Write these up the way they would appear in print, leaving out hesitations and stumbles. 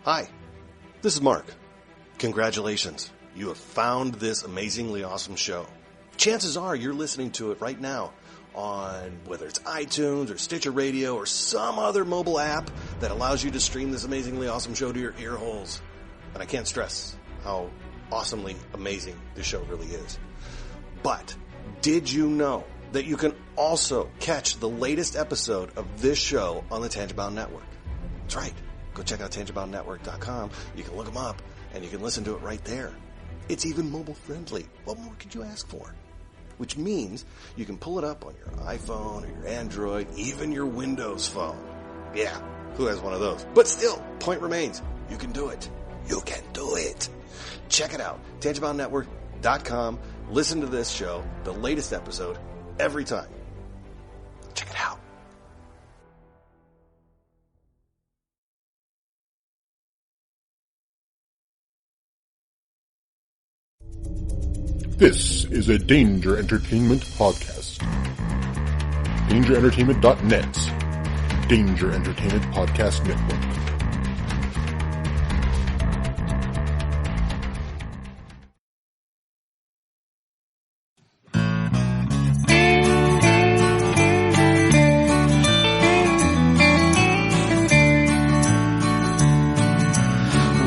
Hi, this is Mark. Congratulations. You have found this amazingly awesome show. Chances are you're listening to it right now on whether it's iTunes or Stitcher Radio or some other mobile app that allows you to stream this amazingly awesome show to your ear holes. And I can't stress how awesomely amazing this show really is. But did you know that you can also catch the latest episode of this show on the Tangibound Network? That's right. Go check out tangiboundnetwork.com. You can look them up and you can listen to it right there. It's even mobile friendly. What more could you ask for? Which means you can pull it up on your iPhone or your Android, even your Windows phone. Yeah, who has one of those? But still, point remains, you can do it. You can do it. Check it out, tangiboundnetwork.com. Listen to this show, the latest episode, every time. Check it out. This is a Danger Entertainment podcast. DangerEntertainment.net. Danger Entertainment Podcast Network.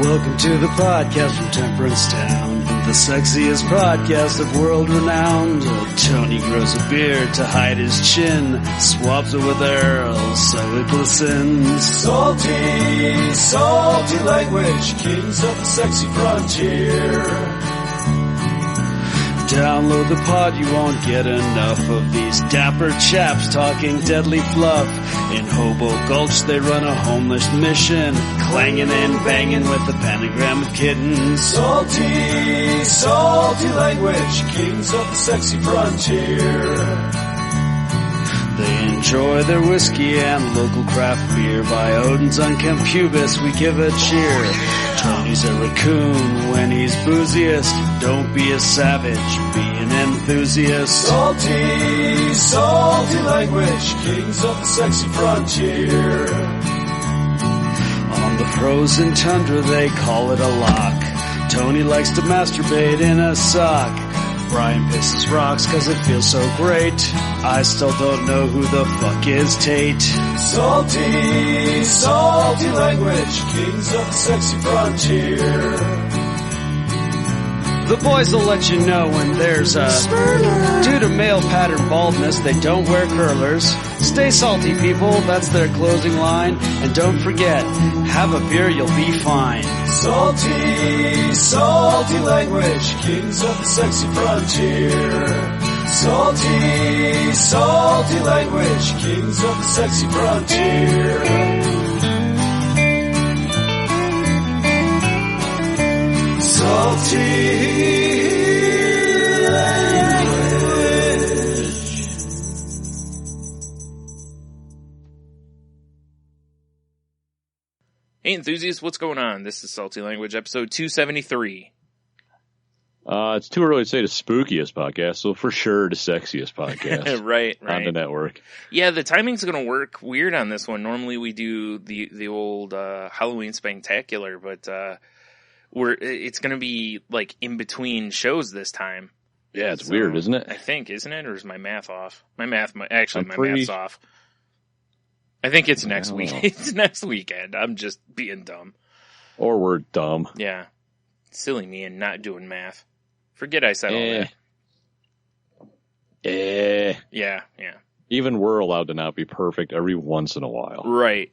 Welcome to the podcast from Temperance Town, the sexiest podcast of world renowned. Tony grows a beard to hide his chin, swabs it with Earl so it glistens. Salty, salty language, kings of the sexy frontier. Download the pod, you won't get enough of these dapper chaps talking deadly fluff. In Hobo Gulch they run a homeless mission, clanging and banging with the pentagram of kittens. Salty, salty language, kings of the sexy frontier. They enjoy their whiskey and local craft beer. By Odin's unkempt pubis we give a cheer. Tony's a raccoon when he's booziest. Don't be a savage, be an enthusiast. Salty, salty language, kings of the sexy frontier. On the frozen tundra they call it a lock. Tony likes to masturbate in a sock. Brian pisses rocks cause it feels so great. I still don't know who the fuck is Tate. Salty, salty language, kings of the sexy frontier. The boys will let you know when there's a Spurler. Due to male pattern baldness, they don't wear curlers. Stay salty, people, that's their closing line. And don't forget, have a beer, you'll be fine. Salty, salty language, kings of the sexy frontier. Salty, salty language, kings of the sexy frontier. Salty language. Hey enthusiasts, what's going on? This is Salty Language, episode 273. It's too early to say the spookiest podcast, so for sure the sexiest podcast. right. On the network. Yeah, the timing's going to work weird on this one. Normally we do the old Halloween Spectacular, but it's going to be like in between shows this time. Yeah, it's weird, isn't it? I think, isn't it? Or is my math off? My math's off. I think it's next week. It's next weekend. I'm just being dumb. Or we're dumb. Yeah. Silly me and not doing math. Forget I said all that. Yeah. Even we're allowed to not be perfect every once in a while. Right.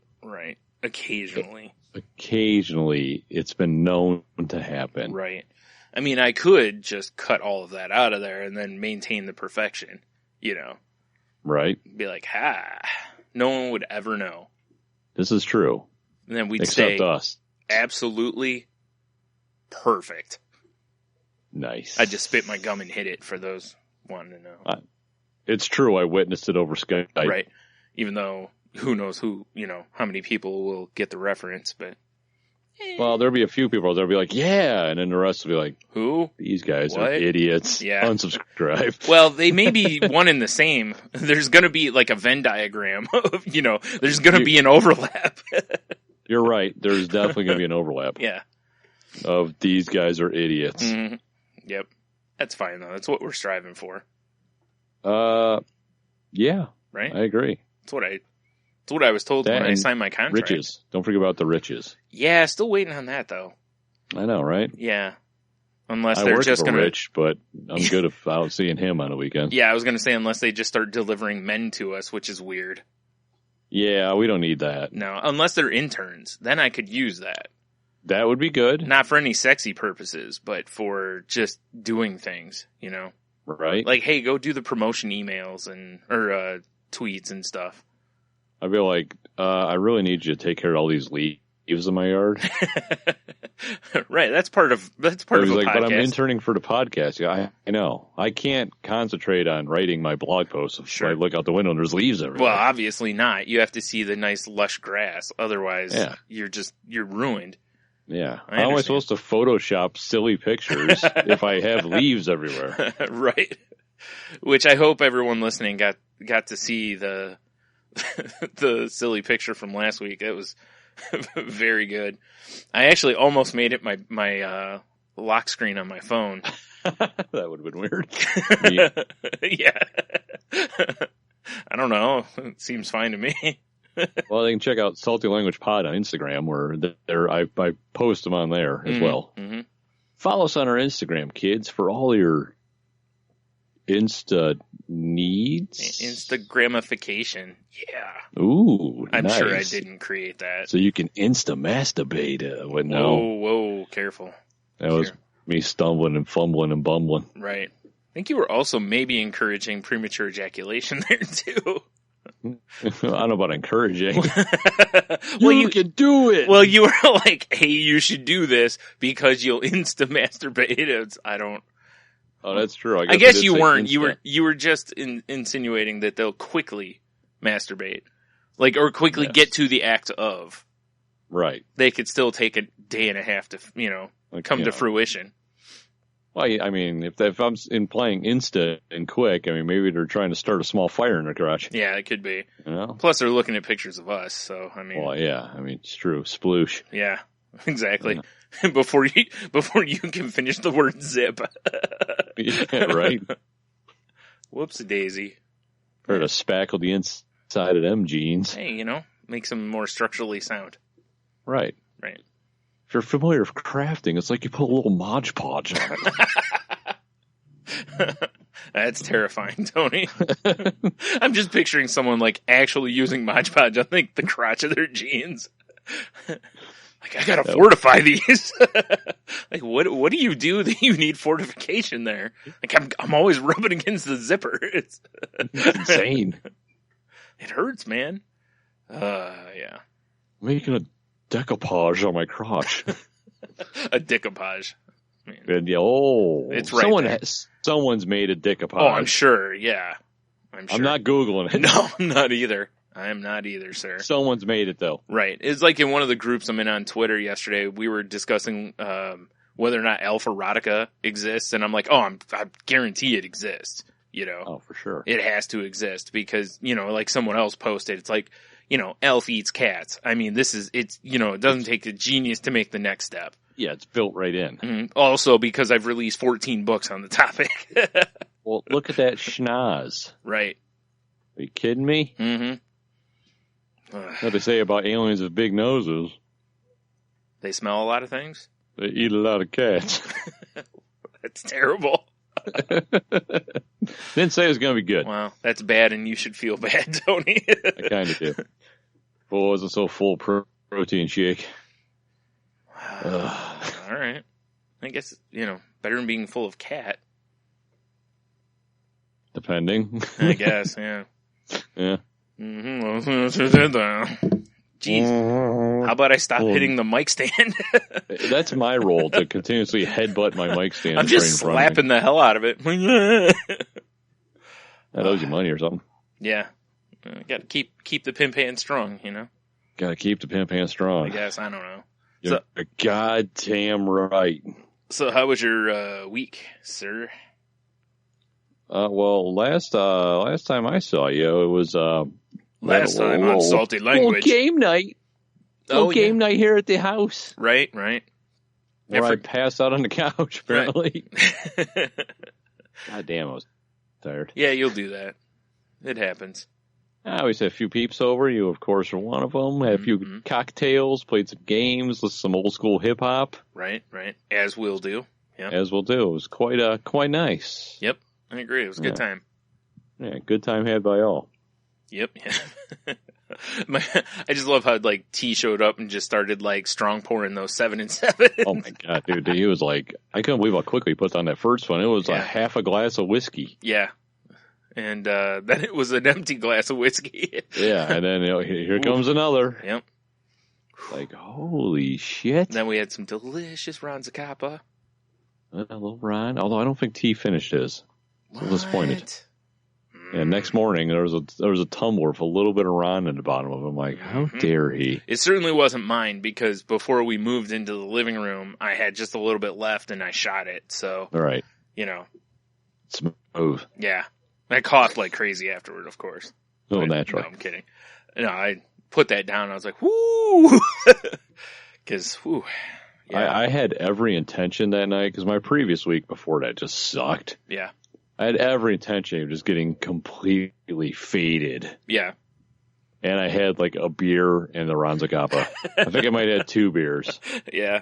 Occasionally. Occasionally, it's been known to happen. Right. I mean, I could just cut all of that out of there and then maintain the perfection, you know. Right. Be like, no one would ever know. This is true. And then we'd Except say, us. Absolutely perfect. Nice. I just spit my gum and hit it for those wanting to know. It's true. I witnessed it over Skype. Right. Even though who knows how many people will get the reference, but. Well, there'll be a few people that'll be like, yeah, and then the rest will be like, who? These guys What? are idiots. Yeah. Unsubscribe. Well, they may be one and the same. There's going to be like a Venn diagram of, there's going to be an overlap. You're right. There's definitely going to be an overlap. Yeah. Of these guys are idiots. Mm-hmm. Yep. That's fine, though. That's what we're striving for. Yeah. Right? I agree. That's what I was told when I signed my contract. Riches. Don't forget about the riches. Yeah, still waiting on that, though. I know, right? Yeah. Unless I they're work just for going to... Rich, but I'm good if out seeing him on a weekend. Yeah, I was going to say, unless they just start delivering men to us, which is weird. Yeah, we don't need that. No, unless they're interns. Then I could use that. That would be good. Not for any sexy purposes, but for just doing things, you know? Right. Like, hey, go do the promotion emails or tweets and stuff. I'd be like, I really need you to take care of all these leaves in my yard. Right, that's part of a podcast. But I'm interning for the podcast. Yeah, I know. I can't concentrate on writing my blog posts if I look out the window and there's leaves everywhere. Well, obviously not. You have to see the nice lush grass. Otherwise, you're ruined. Yeah. How am I supposed to Photoshop silly pictures if I have leaves everywhere? Right. Which I hope everyone listening got to see the silly picture from last week. It was very good. I actually almost made it my lock screen on my phone. That would have been weird. Yeah. I don't know. It seems fine to me. Well, they can check out Salty Language Pod on Instagram, where I post them on there as well. Mm-hmm. Follow us on our Instagram, kids, for all your Insta needs. Instagramification. Yeah. Ooh, I'm nice. sure I didn't create that. So you can Insta-masturbate. Whoa, careful. That was me stumbling and fumbling and bumbling. Right. I think you were also maybe encouraging premature ejaculation there, too. I don't know about encouraging. You can do it. Well, you were like, hey, you should do this because you'll insta-masturbate. I don't... Oh, that's true. I guess you weren't. You were just insinuating that they'll quickly masturbate. Or quickly get to the act of. Right. They could still take a day and a half to, come to fruition. Well, I mean, if I'm playing Insta and quick, I mean, maybe they're trying to start a small fire in their garage. Yeah, it could be. You know? Plus, they're looking at pictures of us, so, I mean. Well, yeah, I mean, it's true. Sploosh. Yeah, exactly. Yeah. Before you can finish the word zip. Yeah, right. Whoops-a-daisy. Or to spackle the inside of them jeans. Hey, makes them more structurally sound. Right. Right. If you're familiar with crafting, it's like you put a little Mod Podge on it. That's terrifying, Tony. I'm just picturing someone actually using Mod Podge on the crotch of their jeans. I gotta fortify these. What do you do that you need fortification there? I'm always rubbing against the zipper. It's insane. It hurts, man. Yeah. Making a decoupage on my crotch. A decoupage. It's right. Someone's made a decoupage. Oh, I'm sure. Yeah, I'm not Googling it. No, I'm not either. I am not either, sir. Someone's made it though. Right. It's like in one of the groups I'm in on Twitter yesterday. We were discussing whether or not alpha erotica exists, and I'm like, I guarantee it exists. Oh, for sure. It has to exist because like someone else posted. It's like. Elf eats cats. I mean, it doesn't take a genius to make the next step. Yeah, it's built right in. Mm-hmm. Also, because I've released 14 books on the topic. Well, look at that schnoz. Right. Are you kidding me? Mm-hmm. What they say about aliens with big noses. They smell a lot of things? They eat a lot of cats. That's terrible. Didn't say it was going to be good. Well, that's bad, and you should feel bad, Tony. I kind of do. If it wasn't so full protein shake. All right. I guess, better than being full of cat. Depending. I guess, yeah. Yeah. Mm-hmm. Jeez. How about I stop hitting the mic stand? That's my role, to continuously headbutt my mic stand. I'm just slapping the hell out of it. That owes you money or something. Yeah. Got to keep the pimp hand strong, Got to keep the pimp hand strong. I guess, I don't know. You're goddamn right. So how was your week, sir? Well, last time I saw you, it was last time on Salty Language. Game night. game night here at the house. Right. Where I passed out on the couch, apparently. Right. God damn, I was tired. Yeah, you'll do that. It happens. I always had a few peeps over. You, of course, were one of them. Had a few cocktails, played some games, listened to some old school hip hop. Right. As we'll do. Yep. As we'll do. It was quite nice. Yep, I agree. It was a good time. Yeah, good time had by all. Yep. I just love how T showed up and just started strong pouring those 7 and 7. Oh my god, dude! He was like, I couldn't believe how quickly he put on that first one. It was a half a glass of whiskey. Yeah, and then it was an empty glass of whiskey. Yeah, and then here comes another. Yep. Like, holy shit! Then we had some delicious Ronzacapa. A little Ron, although I don't think T finished his. I was disappointed. Yeah, next morning there was a tumbler with a little bit of Ron in the bottom of it. I'm like, how dare he? It certainly wasn't mine because before we moved into the living room, I had just a little bit left and I shot it. So, right, smooth. Yeah, I coughed like crazy afterward, of course. Oh, natural. No, I'm kidding. No, I put that down. I was like, whoo, because whoo. Yeah. I had every intention that night because my previous week before that just sucked. Yeah. I had every intention of just getting completely faded. Yeah. And I had a beer and the Ronzacapa. I think I might have had 2 beers. Yeah.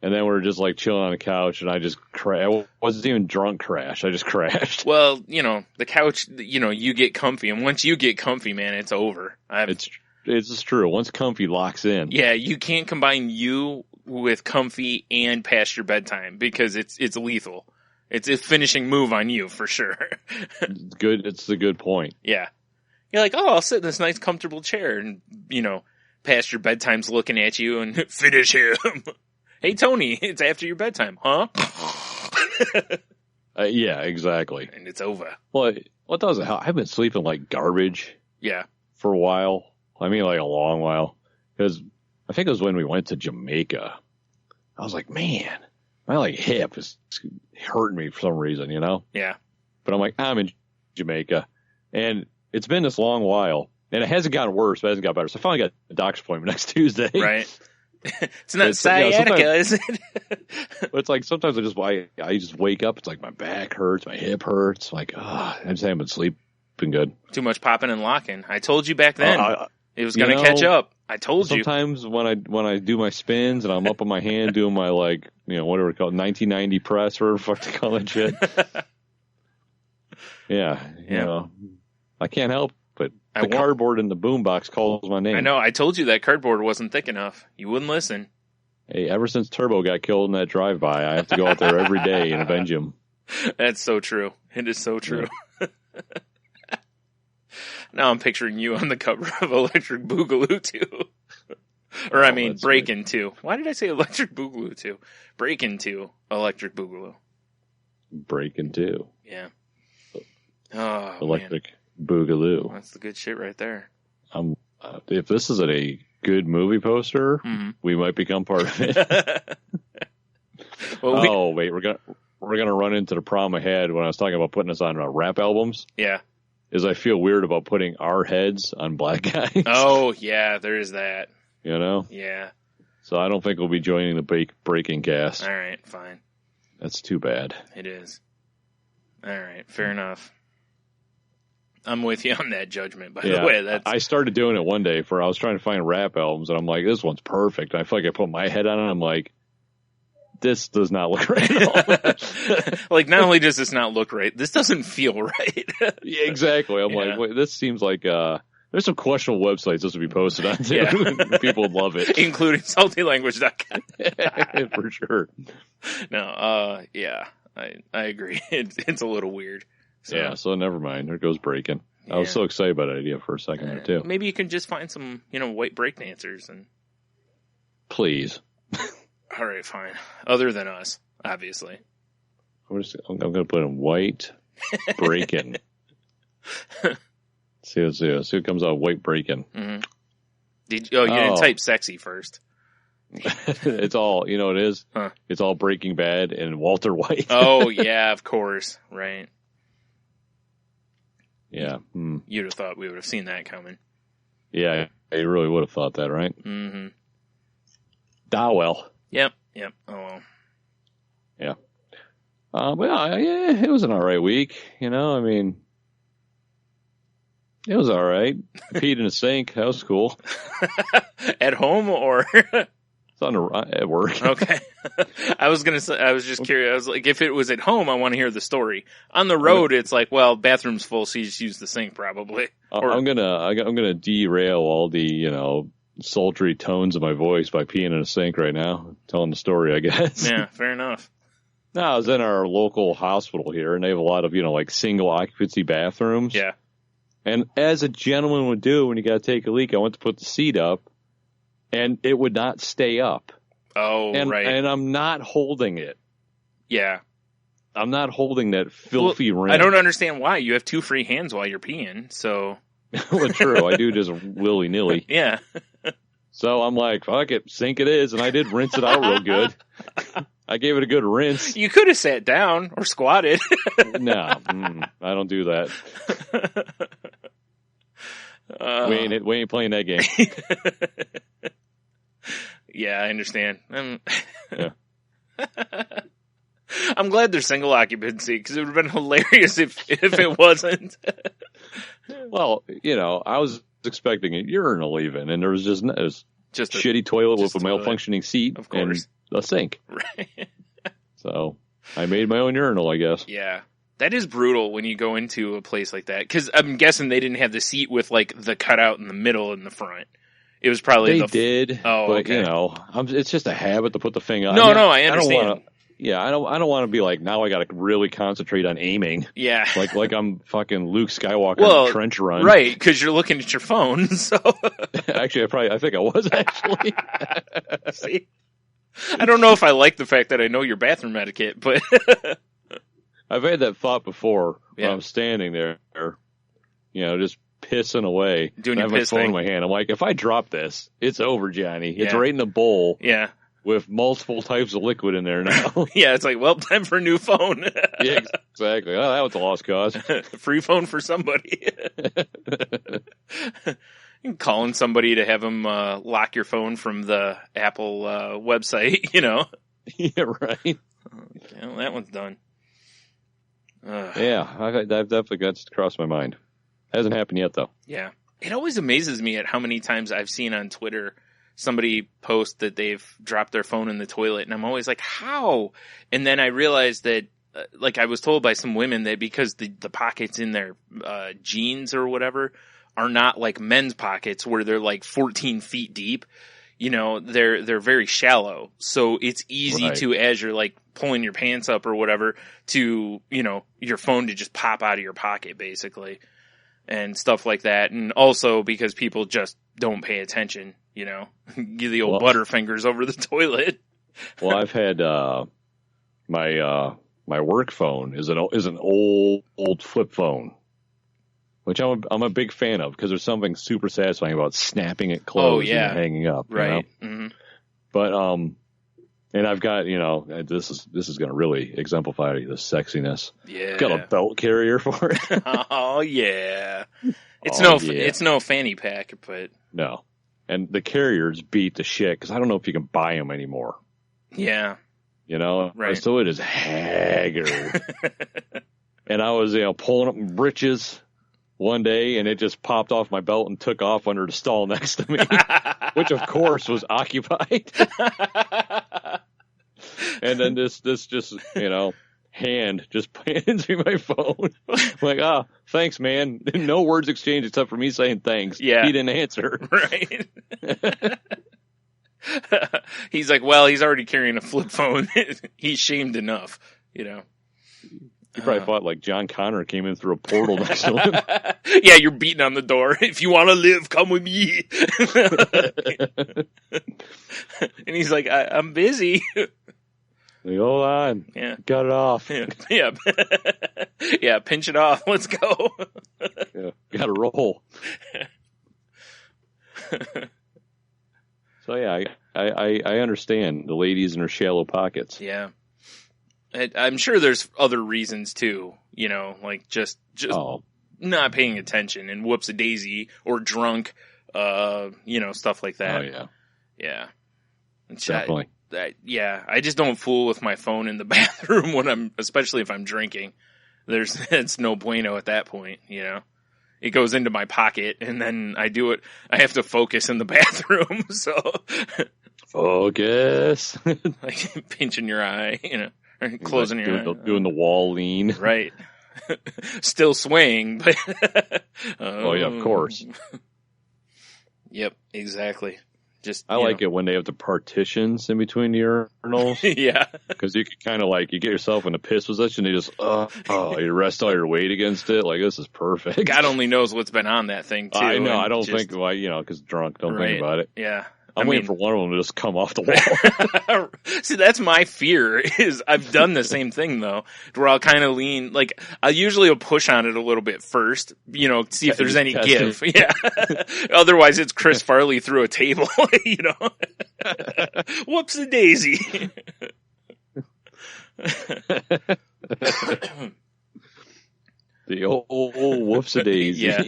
And then we were just chilling on the couch and I just I wasn't even drunk crash. I just crashed. Well, the couch, you get comfy and once you get comfy, man, it's over. It's just true. Once comfy locks in. Yeah. You can't combine you with comfy and past your bedtime because it's lethal. It's a finishing move on you for sure. Good. It's a good point. Yeah. You're like, oh, I'll sit in this nice comfortable chair and, past your bedtime's looking at you and finish him. Hey, Tony, it's after your bedtime, huh? Yeah, exactly. And it's over. Well, what does it help? I've been sleeping like garbage. Yeah. For a while. I mean, a long while. Because I think it was when we went to Jamaica. I was like, man, my hip is hurting me for some reason, Yeah. But I'm like, I'm in Jamaica. And it's been this long while. And it hasn't gotten worse, but it hasn't got better. So I finally got a doctor's appointment next Tuesday. Right. It's not sciatica, is it? But it's sometimes I just wake up. It's my back hurts, my hip hurts. I just haven't been sleeping good. Too much popping and locking. I told you back then. It was going to catch up. I told you. Sometimes when I do my spins and I'm up on my hand doing my whatever it's called, 1990 press or whatever the fuck they call that shit. Yeah. I can't help but the cardboard in the boombox calls my name. I know. I told you that cardboard wasn't thick enough. You wouldn't listen. Hey, ever since Turbo got killed in that drive-by, I have to go out there every day and avenge him. That's so true. It is so true. Yeah. Now I'm picturing you on the cover of Electric Boogaloo 2. Or Breakin' 2. Why did I say Electric Boogaloo 2? Breakin' 2, Electric Boogaloo. Breakin' 2. Yeah. Oh, Electric Boogaloo. That's the good shit right there. If this is a good movie poster, we might become part of it. Wait, we're gonna run into the problem I had when I was talking about putting us on rap albums. Yeah. Is I feel weird about putting our heads on black guys. Oh, yeah, there is that. Yeah. So I don't think we'll be joining the Breaking cast. All right, fine. That's too bad. It is. All right, fair enough. I'm with you on that judgment, by the way. I started doing it one day I was trying to find rap albums, and I'm like, this one's perfect. And I feel like I put my head on it, and I'm like, this does not look right at all. Not only does this not look right, this doesn't feel right. Yeah, exactly. I'm like, wait, this seems like there's some questionable websites this would be posted on too. Yeah. People would love it, including saltylanguage.com. For sure. No, yeah, I agree. It's a little weird. So. Yeah, so never mind. There goes Breaking. Yeah. I was so excited about that idea for a second there too. Maybe you can just find some, white breakdancers and. Please. All right, fine. Other than us, obviously. I'm going to put in white Breaking. See what comes out. White Breaking. Mm-hmm. You didn't type sexy first. It's all, it is? Huh. It's all Breaking Bad and Walter White. Oh, yeah, of course. Right. Yeah. You'd have thought we would have seen that coming. Yeah, You really would have thought that, right? Mm-hmm. Well. Yep. Oh, well. Yeah. But yeah, it was an all right week. You know, I mean, it was all right. Peed in a sink. That was cool. At home or? At work. Okay. I was going to say, I was just curious. I was like, if it was at home, I want to hear the story. On the road, it's like, well, bathroom's full, so you just use the sink probably. I'm gonna derail all the, you know, sultry tones of my voice by peeing in a sink right now, telling the story, I guess. Yeah, fair enough. No, I was in our local hospital here, and they have a lot of, you know, like single occupancy bathrooms. Yeah. And as a gentleman would do when you got to take a leak, I went to put the seat up, and it would not stay up. Oh, right. And I'm not holding it. Yeah. I'm not holding that filthy rim. I don't understand why. You have 2 free hands while you're peeing, so. Well, true. I do just willy-nilly. Yeah. So I'm like, fuck it, sink it is. And I did rinse it out real good. I gave it a good rinse. You could have sat down or squatted. No, I don't do that. We ain't playing that game. Yeah, I understand. Yeah. I'm glad they're single occupancy because it would have been hilarious if it wasn't. Well, you know, I was expecting a urinal even, and there was just a shitty toilet with a malfunctioning seat and a sink. Right. So I made my own urinal, I guess. Yeah. That is brutal when you go into a place like that. Because I'm guessing they didn't have the seat with, like, the cutout in the middle and the front. It was probably They did, but, okay. you know, it's just a habit to put the finger on. I understand. I don't want to be like, now I got to really concentrate on aiming. Yeah. Like I'm fucking Luke Skywalker in a trench run. Right, because you're looking at your phone, so. Actually, I think I was, actually. See? I don't know if I like the fact that I know your bathroom etiquette, but. I've had that thought before when I'm standing there, you know, just pissing away. Doing I have your my piss phone thing. in my hand. I'm like, if I drop this, it's over, Johnny. It's Yeah. right in the bowl. Yeah. With multiple types of liquid in there now. Yeah, it's like, well, time for a new phone. Yeah, exactly. Oh, that was a lost cause. Free phone for somebody. Calling somebody to have them lock your phone from the Apple website, you know. Yeah, right. Well, that one's done. Yeah, I've definitely got to cross my mind. Hasn't happened yet, though. Yeah. It always amazes me at how many times I've seen on Twitter somebody post that they've dropped their phone in the toilet, and I'm always like, how? And then I realized that, like I was told by some women that because the pockets in their jeans or whatever are not like men's pockets where they're like 14 feet deep, you know, they're very shallow. So it's easy to, as you're like pulling your pants up or whatever, to, you know, your phone to just pop out of your pocket basically and stuff like that. And also because people just don't pay attention, you know, give the old butterfingers over the toilet. Well, I've had, my work phone is an old flip phone, which I'm a big fan of because there's something super satisfying about snapping it closed and hanging up. Right. You know? Mm-hmm. But, and I've got, you know, this is going to really exemplify the sexiness. Yeah. I've got a belt carrier for it. Oh yeah. It's no fanny pack, but no. And the carriers beat the shit because I don't know if you can buy them anymore. Yeah. You know? Right. So it is haggard. And I was, you know, pulling up my britches one day and it just popped off my belt and took off under the stall next to me, which of course was occupied. And then this just, you know, hand just hands me my phone. I'm like, thanks, man. No words exchanged except for me saying thanks. Yeah. He didn't answer. Right. He's like, well, he's already carrying a flip phone. He's shamed enough, you know. He probably thought like John Connor came in through a portal next to him. Yeah, you're beating on the door. If you want to live, come with me. And he's like, I'm busy. Like, hold on. Yeah. Got it off. Yeah. Yeah, pinch it off. Let's go. Yeah. Got to roll. So yeah, I understand the ladies in her shallow pockets. Yeah. I'm sure there's other reasons too, you know, like just not paying attention and whoops-a-daisy or drunk, stuff like that. Oh, yeah. Yeah. Definitely. I just don't fool with my phone in the bathroom especially if I'm drinking. It's no bueno at that point, It goes into my pocket, and then I have to focus in the bathroom, so. Focus. Like pinching your eye, or closing your eye. Doing the wall lean. Right. Still swaying, but. Oh, yeah, of course. Yep, exactly. I like it when they have the partitions in between the urinals. Yeah. Because you can kind of you get yourself in a piss position, you just, you rest all your weight against it. Like, this is perfect. God only knows what's been on that thing, too. I know. I don't think, because drunk, don't think about it. Yeah. I'm waiting for one of them to just come off the wall. See, that's my fear is I've done the same thing though, where I'll kind of lean, I usually will push on it a little bit first, see if there's any give. Yeah. Otherwise it's Chris Farley through a table, Whoops a daisy. The old whoops a daisy. Yeah.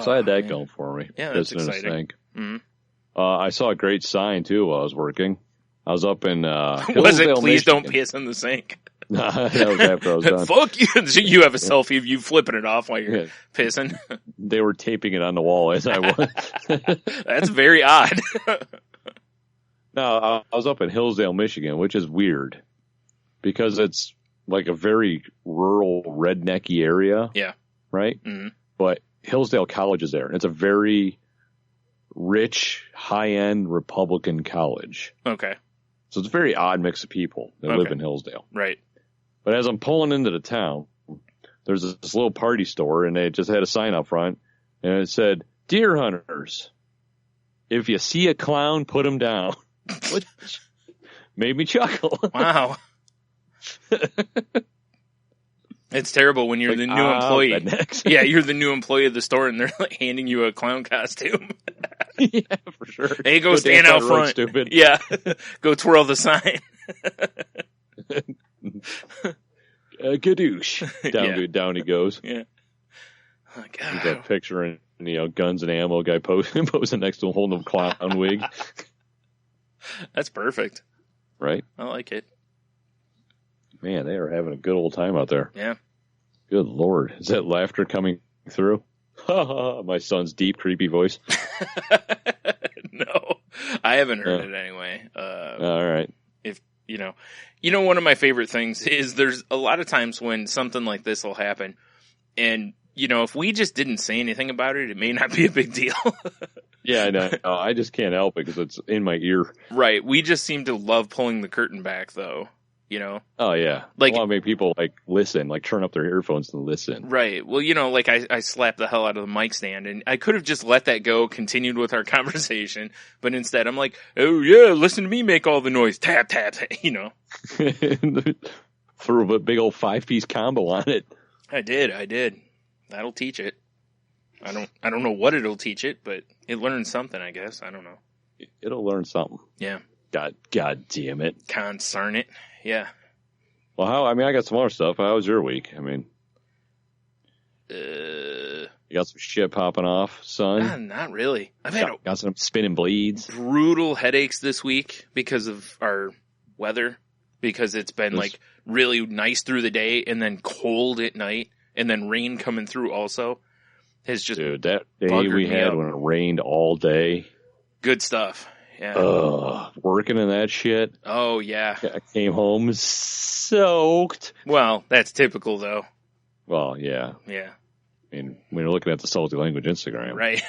So I had that going for me. Yeah, that's exciting. Mm-hmm. I saw a great sign, too, while I was working. I was up in was it, please Michigan. Don't piss in the sink? That was after I was done. Fuck you. You have a selfie of you flipping it off while you're pissing. They were taping it on the wall as I was. That's very odd. No, I was up in Hillsdale, Michigan, which is weird. Because it's like a very rural, rednecky area. Yeah. Right? Mm-hmm. But Hillsdale College is there. It's a very rich, high-end Republican college. Okay. So it's a very odd mix of people that live in Hillsdale. Right. But as I'm pulling into the town, there's this little party store, and they just had a sign up front, and it said, "Deer hunters, if you see a clown, put him down." Which made me chuckle. Wow. It's terrible when you're the new employee. Yeah, you're the new employee of the store, and they're handing you a clown costume. Yeah, for sure. Hey, go stand out front. Stupid. Yeah, go twirl the sign. Gadoosh. Down he goes. Yeah. Oh, God. He's that picture in guns and ammo guy posing next to him holding a clown wig. That's perfect. Right? I like it. Man, they are having a good old time out there. Yeah. Good Lord. Is that laughter coming through? My son's deep, creepy voice. No, I haven't heard it anyway. All right. If one of my favorite things is there's a lot of times when something like this will happen, and if we just didn't say anything about it, it may not be a big deal. Yeah, I know. I just can't help it because it's in my ear. Right. We just seem to love pulling the curtain back, though. Oh yeah. People listen, turn up their earphones and listen. Right. Well, I slapped the hell out of the mic stand, and I could have just let that go, continued with our conversation, but instead I'm like, oh yeah, listen to me make all the noise, tap tap, Threw a big old 5-piece combo on it. I did. That'll teach it. I don't know what it'll teach it, but it learns something, I guess. I don't know. It'll learn something. Yeah. God damn it. Concern it. Yeah. Well, I got some more stuff. How was your week? You got some shit popping off, son? Not really. I've had got some spinning bleeds. Brutal headaches this week because of our weather. Because it's been really nice through the day and then cold at night and then rain coming through also. Has just Dude, that day we had when it rained all day. Good stuff. Yeah. Working in that shit. Oh, yeah. I came home soaked. Well, that's typical, though. Well, yeah. Yeah. When you're looking at the Salty Language Instagram. Right.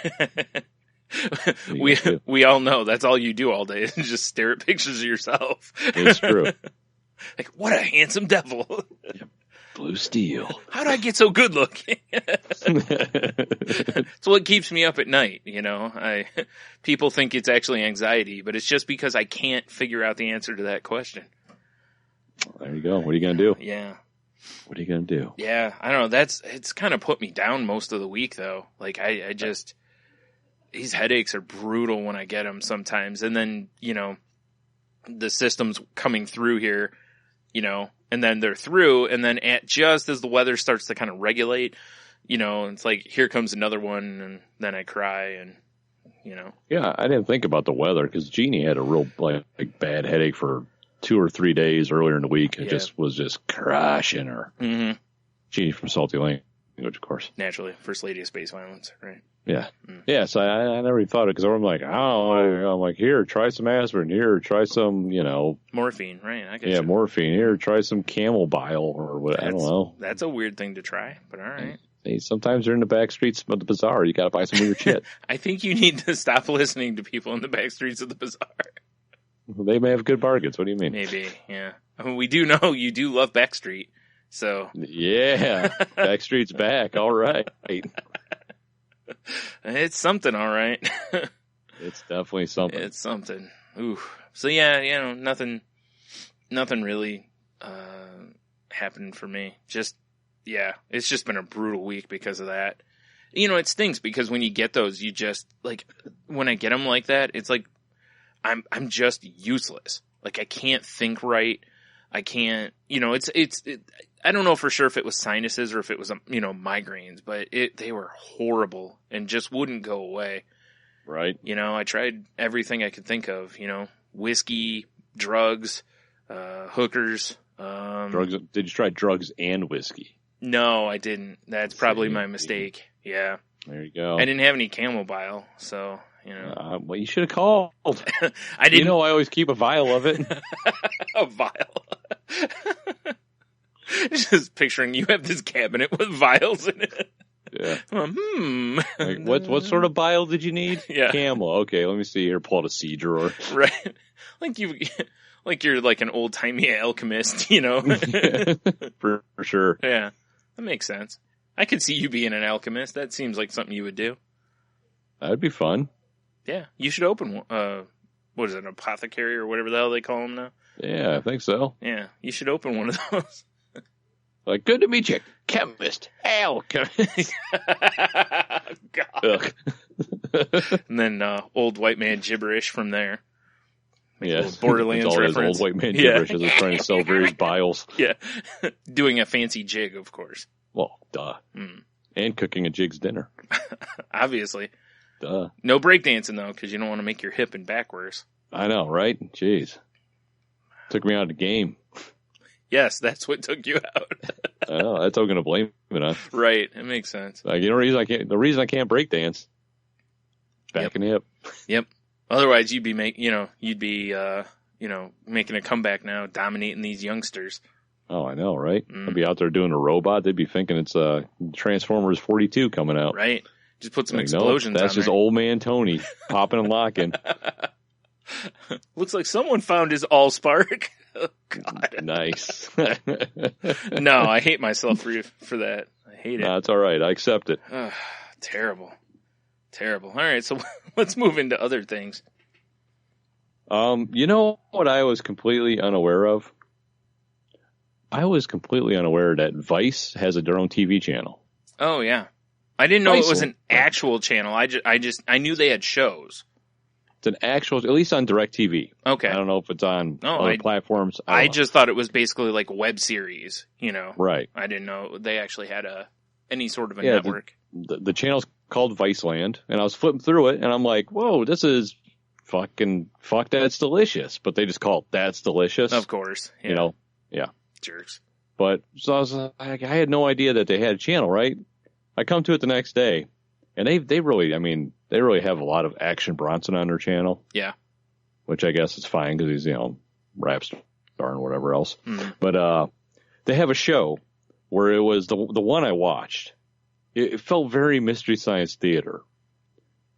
we all know that's all you do all day is just stare at pictures of yourself. It's true. What a handsome devil. Yeah. Blue steel. How did I get so good looking? It's what keeps me up at night, People think it's actually anxiety, but it's just because I can't figure out the answer to that question. There you go. What are you going to do? Yeah. What are you going to do? Yeah, I don't know. It's kind of put me down most of the week, though. I just, these headaches are brutal when I get them sometimes. And then, the system's coming through here, and then they're through. And then just as the weather starts to kind of regulate, it's like, here comes another one, and then I cry, and, Yeah, I didn't think about the weather, because Jeannie had a real bad headache for 2 or 3 days earlier in the week. It was just crushing her. Mm-hmm. Jeannie from Salty Language, of course. Naturally, First Lady of Space Violence, right? Yeah. Yeah, so I never even thought of it, because I'm like, I'm like, here, try some aspirin. Here, try some, morphine, right? I guess. Yeah, morphine. Here, try some camel bile or what. I don't know. That's a weird thing to try, but all right. Hey, sometimes you're in the back streets of the bazaar. You got to buy some weird shit. I think you need to stop listening to people in the back streets of the bazaar. They may have good bargains. What do you mean? Maybe, yeah. I mean, we do know you do love Backstreet, so. Yeah, Backstreet's back. All right. It's something, all right. It's definitely something. It's something. Ooh. So yeah, nothing really happened for me. It's just been a brutal week because of that. It stinks because when you get those, you just when I get them like that, it's like I'm just useless. Like I can't think right. I can't. I don't know for sure if it was sinuses or if it was migraines, but they were horrible and just wouldn't go away. Right. I tried everything I could think of. Whiskey, drugs, hookers. Drugs? Did you try drugs and whiskey? No, I didn't. That's probably my mistake. Yeah. There you go. I didn't have any camel bile, so, well, you should have called. I didn't. I always keep a vial of it. A vial. Just picturing you have this cabinet with vials in it. Yeah. Like, what sort of bile did you need? Yeah. Camel. Okay, let me see here. Pull out a seed drawer. Right. Like you're like an old timey alchemist, For sure. Yeah. That makes sense. I could see you being an alchemist. That seems like something you would do. That'd be fun. Yeah. You should open one. What is it, an apothecary or whatever the hell they call them now? Yeah, I think so. Yeah. You should open one of those. Like, good to meet you, chemist, alchemist. God. And then old white man gibberish from there. Yes. Borderlands all reference. Old white man gibberish as they're trying to sell various biles. Yeah. Doing a fancy jig, of course. Well, duh. And cooking a jig's dinner. Obviously. Duh. No breakdancing, though, because you don't want to make your hip and back worse. I know, right? Jeez. Took me out of the game. Yes, that's what took you out. I know. That's what I'm going to blame it on. Right. It makes sense. Like, the reason I can't breakdance. Back in the hip. Yep. Otherwise, you'd be making a comeback now, dominating these youngsters. Oh, I know, right? I'd be out there doing a robot. They'd be thinking it's Transformers 42 coming out. Right. Just put some explosions that's on just there. old man Tony popping and locking. Looks like someone found his Allspark. Oh, God. Nice. No, I hate myself for that. I hate it. No, it's all right. I accept it. Terrible. All right, so let's move into other things. You know what I was completely unaware of? I was completely unaware that Vice has their own TV channel. Oh, yeah. I didn't know it was an actual channel. I knew they had shows. It's an actual, at least on DirecTV. Okay. I don't know if it's on other platforms. I just thought it was basically like web series, Right. I didn't know they actually had any sort of a network. The channel's called Viceland, and I was flipping through it, and I'm like, whoa, this is fuck That's Delicious. But they just call it That's Delicious. Of course. Yeah. Yeah. Jerks. But so I was like, I had no idea that they had a channel, right? I come to it the next day, and they really have a lot of Action Bronson on their channel. Yeah. Which I guess is fine because he's, rap star and whatever else. Mm. But they have a show where it was the one I watched. It felt very Mystery Science Theater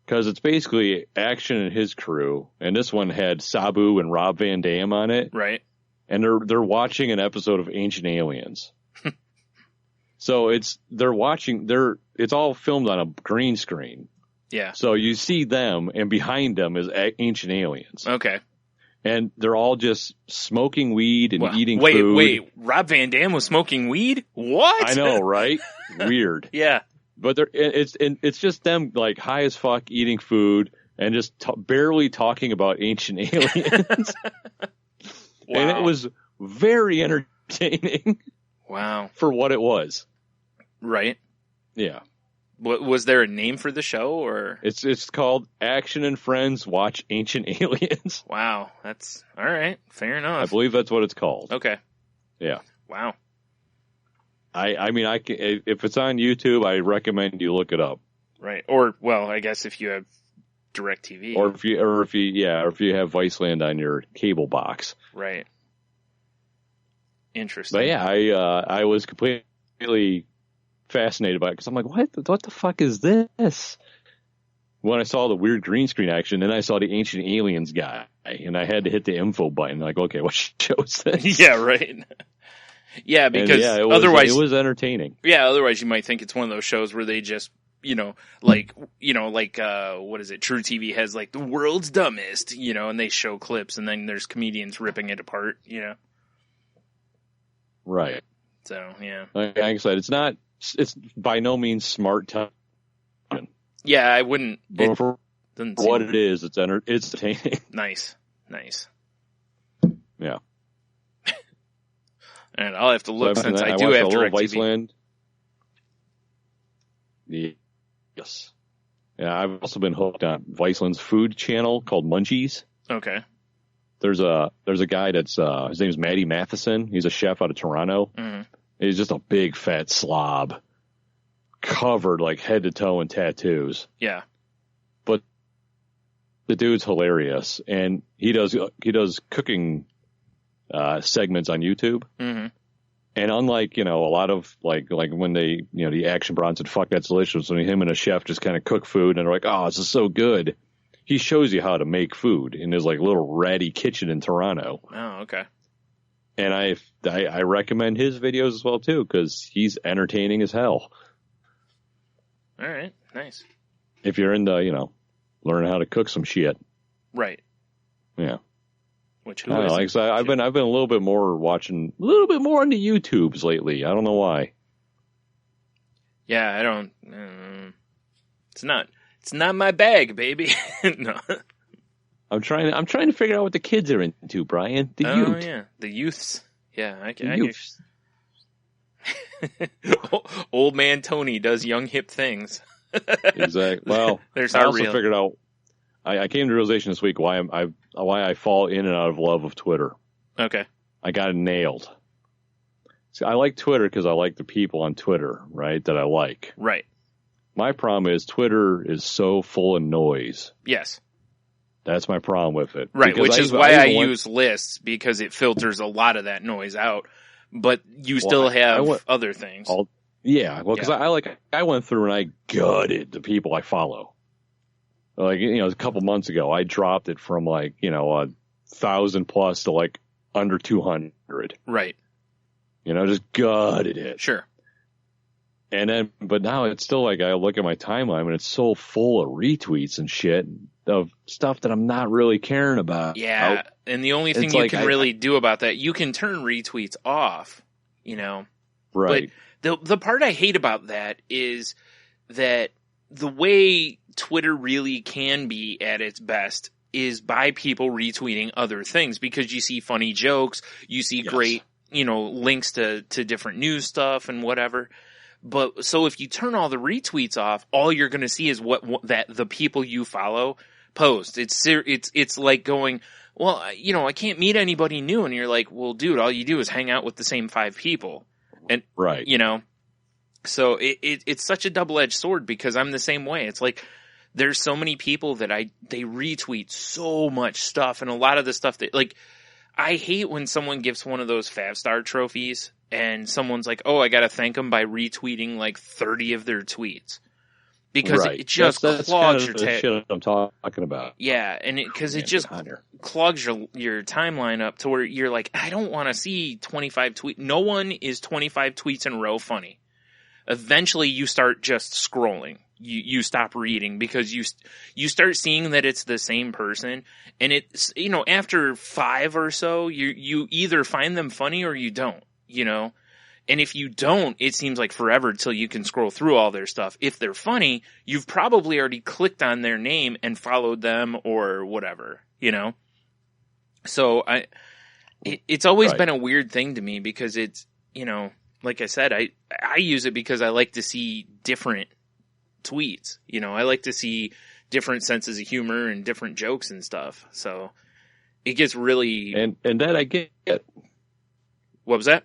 because it's basically Action and his crew, and this one had Sabu and Rob Van Dam on it. Right. And they're watching an episode of Ancient Aliens. So it's all filmed on a green screen. Yeah. So you see them, and behind them is Ancient Aliens. Okay. And they're all just smoking weed and eating food. Wait, Rob Van Dam was smoking weed? What? I know, right? Weird. Yeah. But it's just them like high as fuck eating food and just barely talking about Ancient Aliens. Wow. And it was very entertaining. Wow. For what it was. Right. Yeah. Was there a name for the show, or? It's called Action and Friends Watch Ancient Aliens. Wow, that's all right. Fair enough. I believe that's what it's called. Okay. Yeah. Wow. I mean, if it's on YouTube, I recommend you look it up. Right. Or, well, I guess if you have DirecTV. Or if you have Viceland on your cable box. Right. Interesting. But yeah, I was completely fascinated by it because I'm like, what the fuck is this? When I saw the weird green screen action, then I saw the Ancient Aliens guy, and I had to hit the info button. Like, okay, what show is this? Yeah, right. Yeah, because otherwise it was entertaining. Yeah, otherwise you might think it's one of those shows where they just, like what is it? True TV has like the world's dumbest, and they show clips, and then there's comedians ripping it apart, Right. So yeah. Like I said, it's by no means smart television. Yeah, I wouldn't. But for what it is, it's entertaining. Nice. Yeah. And I'll have to look since I do have DirecTV. Yes. Yeah, I've also been hooked on Viceland's food channel called Munchies. Okay. There's a guy that's his name's Matty Matheson. He's a chef out of Toronto. Mm-hmm. He's just a big fat slob, covered like head to toe in tattoos. Yeah. But the dude's hilarious, and he does cooking segments on YouTube. Mm-hmm. And unlike, a lot of like when they, the Action Bronson, fuck, that's delicious. When him and a chef just kind of cook food and they're like, oh, this is so good. He shows you how to make food in his like little ratty kitchen in Toronto. Oh, okay. And I recommend his videos as well too, because he's entertaining as hell. All right. Nice. If you're into, learning how to cook some shit. Right. Yeah. Which I don't know, like I've been a little bit more into YouTubes lately. I don't know why. Yeah, I don't. It's not my bag, baby. No. I'm trying to figure out what the kids are into, Brian. The youth. Oh yeah, the youths. Yeah, I youths. Old man Tony does young hip things. Exactly. Well, I also figured out. I came to the realization this week why I fall in and out of love of Twitter. Okay. I got it nailed. See, I like Twitter because I like the people on Twitter, right? That I like. Right. My problem is Twitter is so full of noise. Yes. That's my problem with it. Right, which is why I use lists, because it filters a lot of that noise out. But you still have other things. Because I went through and I gutted the people I follow. Like, a couple months ago, I dropped it from 1,000 plus to under 200. Right. Just gutted it. Sure. And then, but now it's still I look at my timeline and it's so full of retweets and shit of stuff that I'm not really caring about. Yeah. And the only thing you can really do about that, you can turn retweets off, Right. But the part I hate about that is that the way Twitter really can be at its best is by people retweeting other things, because you see funny jokes, you see great, links to different news stuff and whatever. But so if you turn all the retweets off, all you're going to see is what that the people you follow post. It's like going, well, I can't meet anybody new, and you're like, well, dude, all you do is hang out with the same 5 people, and right, So it's such a double-edged sword, because I'm the same way. It's like there's so many people that they retweet so much stuff, and a lot of the stuff that I hate when someone gives one of those 5-star trophies and someone's like, oh, I got to thank them by retweeting 30 of their tweets, because it just clogs your shit I'm talking about. Yeah, and because it just clogs your timeline up to where you're like, I don't want to see 25 tweets. No one is 25 tweets in a row funny. Eventually, you start just scrolling. You stop reading, because you start seeing that it's the same person, and it's after 5 or so, you either find them funny or you don't. And if you don't, it seems like forever till you can scroll through all their stuff. If they're funny, you've probably already clicked on their name and followed them or whatever, So it's always been a weird thing to me, because it's, like I said, I use it because I like to see different tweets. You know, I like to see different senses of humor and different jokes and stuff. So it gets really... And that I get. What was that?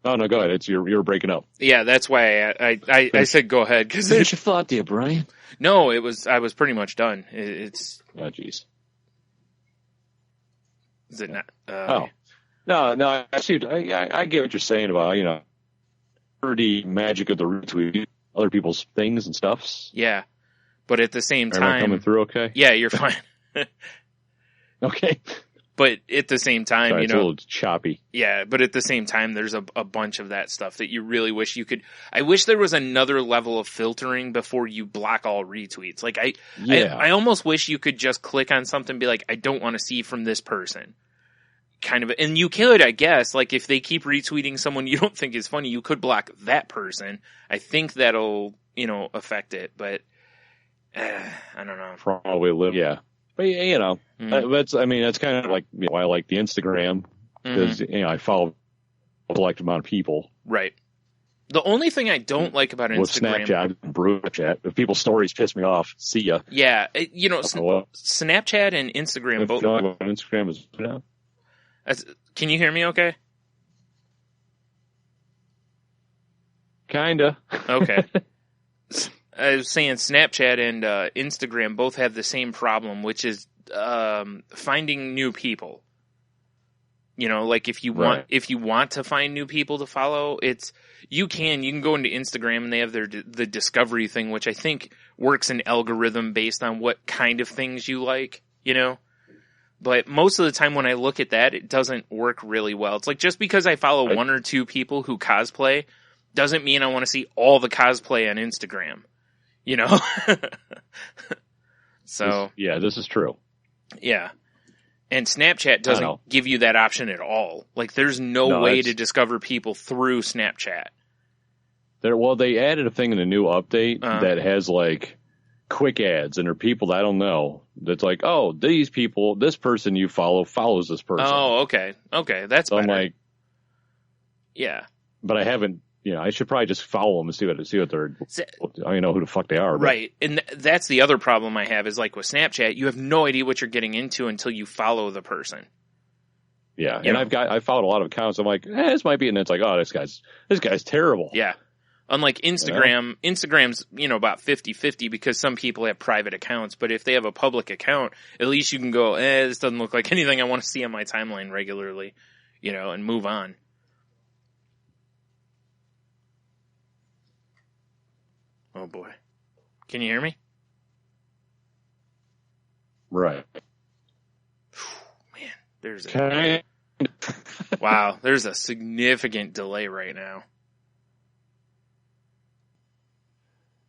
Oh, no, go ahead. It's you're breaking up. Yeah, that's why I said go ahead. Cause Finish your thought there, Brian. No, I was pretty much done. It's... Oh, jeez. Is it not? No, actually, I get what you're saying about, you know, the magic of the retweet, other people's things and stuffs. Yeah. But at the same time... Am I coming through okay? Yeah, you're fine. Okay. But at the same time, Sorry, you it's know... a little choppy. Yeah, but at the same time, there's a bunch of that stuff that you really wish you could... I wish there was another level of filtering before you block all retweets. Like, I almost wish you could just click on something and be like, I don't want to see from this person. Kind of, and you could, I guess, like if they keep retweeting someone you don't think is funny, you could block that person. I think that'll, you know, affect it, but I don't know. Probably, yeah. But you know, that's kind of like, you know, why I like the Instagram because you know I follow a select amount of people. Right. The only thing I don't like about Instagram, with Snapchat, Snapchat, if people's stories piss me off, see ya. Yeah, you know, Snapchat and Instagram both. Instagram is, you know. Can you hear me okay? Kinda. Okay. I was saying Snapchat and Instagram both have the same problem, which is finding new people. You know, like if you want to find new people to follow, you can go into Instagram and they have the discovery thing, which I think works an algorithm based on what kind of things you like, you know? But most of the time when I look at that, it doesn't work really well. It's like just because I follow one or two people who cosplay doesn't mean I want to see all the cosplay on Instagram. You know? So. This is true. Yeah. And Snapchat doesn't give you that option at all. Like there's no way to discover people through Snapchat. They added a thing in the new update that has like quick ads, and there are people that I don't know that's like, oh, these people, this person you follows this person. Oh, okay, that's so better. I'm like, yeah, but I haven't. You know, I should probably just follow them and see what they're. I don't know who the fuck they are. But. Right, and that's the other problem I have is like with Snapchat, you have no idea what you're getting into until you follow the person. Yeah, and I followed a lot of accounts. I'm like, this might be, and it's like, oh, this guy's terrible. Yeah. Unlike Instagram, Instagram's, you know, about 50-50 because some people have private accounts, but if they have a public account, at least you can go, this doesn't look like anything I want to see on my timeline regularly, you know, and move on. Oh boy. Can you hear me? Right. Man, wow, there's a significant delay right now.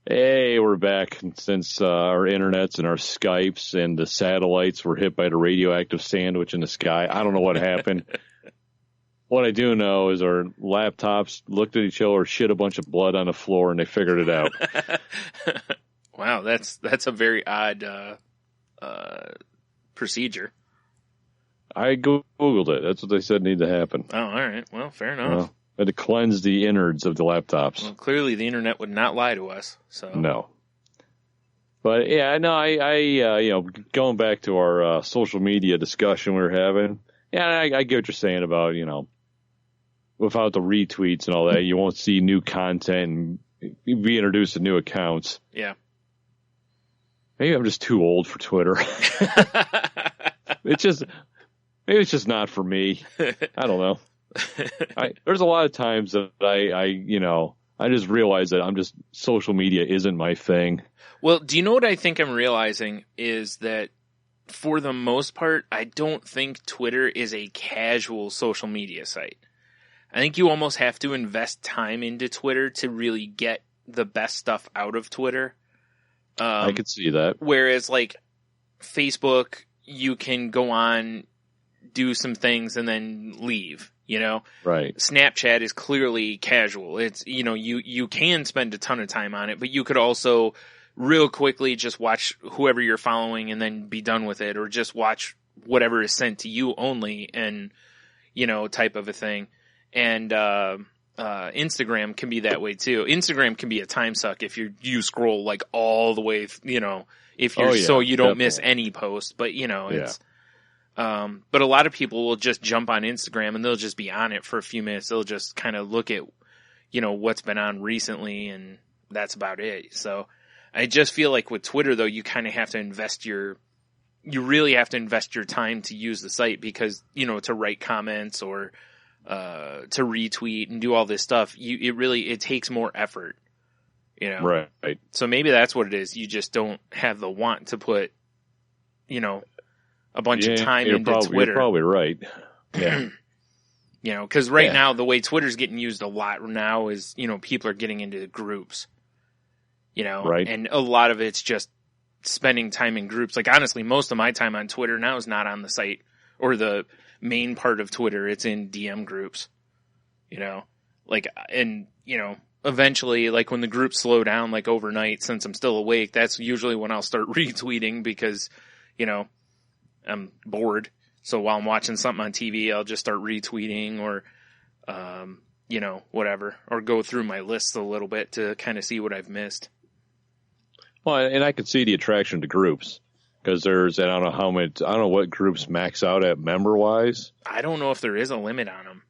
Hey, we're back. Since our internets and our Skypes and the satellites were hit by the radioactive sandwich in the sky, I don't know what happened. What I do know is our laptops looked at each other, shit a bunch of blood on the floor, and they figured it out. Wow, that's a very odd procedure. I Googled it. That's what they said needed to happen. Oh, all right. Well, fair enough. I had to cleanse the innards of the laptops. Well, clearly the internet would not lie to us. So no. But yeah, no, I you know, going back to our social media discussion we were having. Yeah, I get what you're saying about, you know, without the retweets and all that, you won't see new content and be introduced to new accounts. Yeah. Maybe I'm just too old for Twitter. Maybe it's just not for me. I don't know. There's a lot of times that I just realize that social media isn't my thing. Well, do you know what I think I'm realizing is that for the most part, I don't think Twitter is a casual social media site. I think you almost have to invest time into Twitter to really get the best stuff out of Twitter. I could see that. Whereas like Facebook, you can go on, do some things and then leave, you know? Right. Snapchat is clearly casual. It's, you know, you can spend a ton of time on it, but you could also real quickly just watch whoever you're following and then be done with it, or just watch whatever is sent to you only. And, type of a thing. And Instagram can be that way too. Instagram can be a time suck if you scroll like all the way, if you're so you don't miss any post. But it's but a lot of people will just jump on Instagram and they'll just be on it for a few minutes. They'll just kind of look at what's been on recently, and that's about it. So I just feel like with Twitter though, you kind of have to you really have to invest your time to use the site, because to write comments or to retweet and do all this stuff, it takes more effort, Right. So maybe that's what it is. You just don't have the want to put, a bunch of time into Twitter. You're probably right. Yeah. Because right now the way Twitter's getting used a lot now is, people are getting into groups, right. And a lot of it's just spending time in groups. Like honestly, most of my time on Twitter now is not on the site or the main part of Twitter. It's in DM groups, eventually, like when the groups slow down, like overnight, since I'm still awake, that's usually when I'll start retweeting because, I'm bored. So while I'm watching something on TV, I'll just start retweeting or, whatever, or go through my lists a little bit to kind of see what I've missed. Well, and I could see the attraction to groups. Because I don't know what groups max out at member-wise. I don't know if there is a limit on them.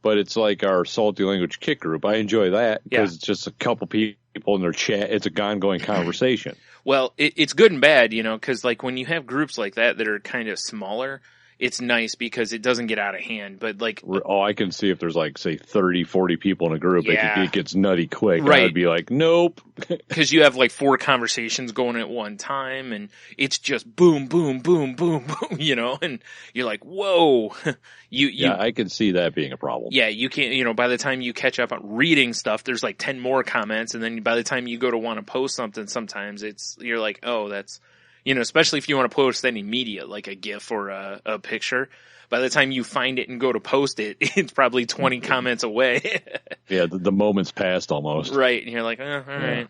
But it's like our Salty Language Kick group. I enjoy that because it's just a couple people in their chat. It's an ongoing conversation. Well, it's good and bad, because like when you have groups like that are kind of smaller, it's nice because it doesn't get out of hand. But like, I can see if there's like, say, 30, 40 people in a group, it gets nutty quick. Right. I would be like, nope. Because you have like 4 conversations going at one time, and it's just boom, boom, boom, boom, boom, and you're like, whoa. I can see that being a problem. Yeah, you can't, by the time you catch up on reading stuff, there's like 10 more comments, and then by the time you go to want to post something, sometimes you're like, oh, that's, especially if you want to post any media, like a GIF or a picture. By the time you find it and go to post it, it's probably 20 comments away. Yeah, the moment's passed almost. Right, and you're like, all right.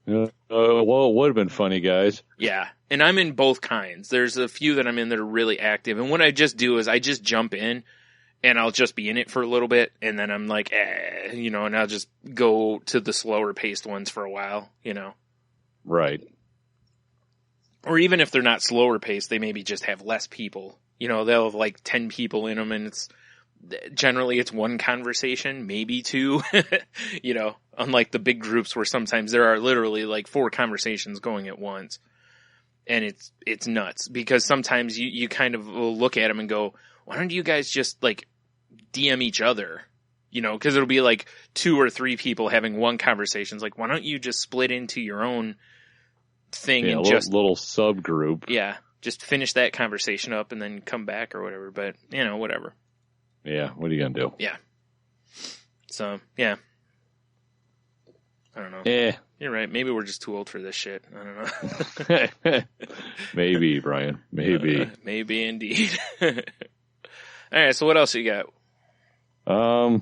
Well, it would have been funny, guys. Yeah, and I'm in both kinds. There's a few that I'm in that are really active, and what I just do is I just jump in, and I'll just be in it for a little bit, and then I'm like, and I'll just go to the slower paced ones for a while, Right. Or even if they're not slower paced, they maybe just have less people. They'll have like 10 people in them, and generally it's one conversation, maybe 2, unlike the big groups where sometimes there are literally like 4 conversations going at once. And it's nuts because sometimes you kind of will look at them and go, why don't you guys just like DM each other? Cause it'll be like 2 or 3 people having one conversation. It's like, why don't you just split into your own thing and just little subgroup. Yeah. Just finish that conversation up and then come back or whatever. But whatever. Yeah. What are you going to do? Yeah. So, yeah. I don't know. Yeah. You're right. Maybe we're just too old for this shit. I don't know. Maybe, Brian. Maybe. Maybe indeed. All right. So what else you got? Well,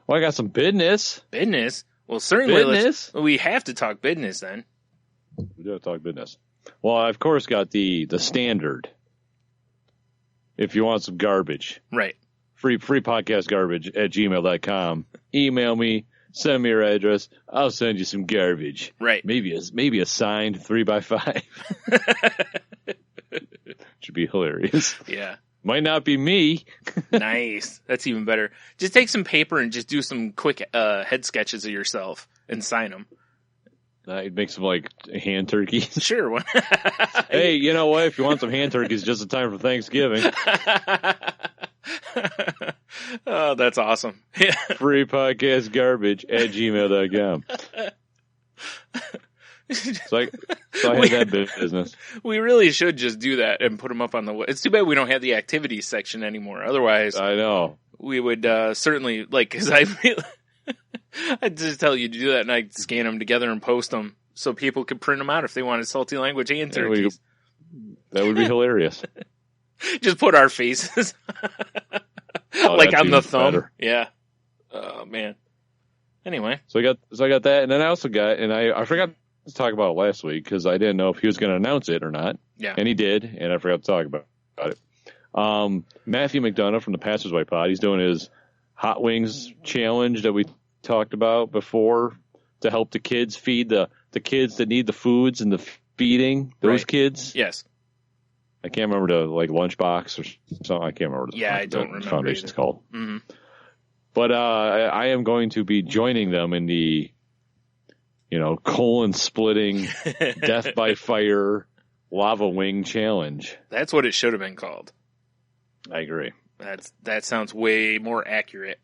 I got some business. Business? Well, certainly. Business? We have to talk business then. We do have to talk business. Well, I, of course, got the standard. If you want some garbage. Right. Free podcast garbage at gmail.com. Email me. Send me your address. I'll send you some garbage. Right. Maybe a signed 3x5. Should be hilarious. Yeah. Might not be me. Nice. That's even better. Just take some paper and just do some quick head sketches of yourself and sign them. I'd make some like hand turkeys. Sure. Hey, you know what? If you want some hand turkeys, just in time for Thanksgiving. Oh, that's awesome. Yeah. Free podcast garbage at gmail.com. So I had that business. We really should just do that and put them up on the. It's too bad we don't have the activities section anymore. Otherwise, I know we would certainly because I'd just tell you to do that and I'd scan them together and post them so people could print them out if they wanted salty language and turkeys. That would be hilarious. Just put our faces like on the thumb. Better. Yeah. Oh man. Anyway, so I got that, and then I also got, and I forgot to talk about it last week because I didn't know if he was going to announce it or not. Yeah. And he did, and I forgot to talk about it. Matthew McDonough from the Passersby Pod, he's doing his Hot Wings challenge that we talked about before to help the kids feed the kids that need the foods and the feeding those kids. Yes. I can't remember the lunchbox or something. I can't remember. I don't remember. Foundation's called. Mm-hmm. But I am going to be joining them in the, colon splitting, death by fire, lava wing challenge. That's what it should have been called. I agree. That sounds way more accurate.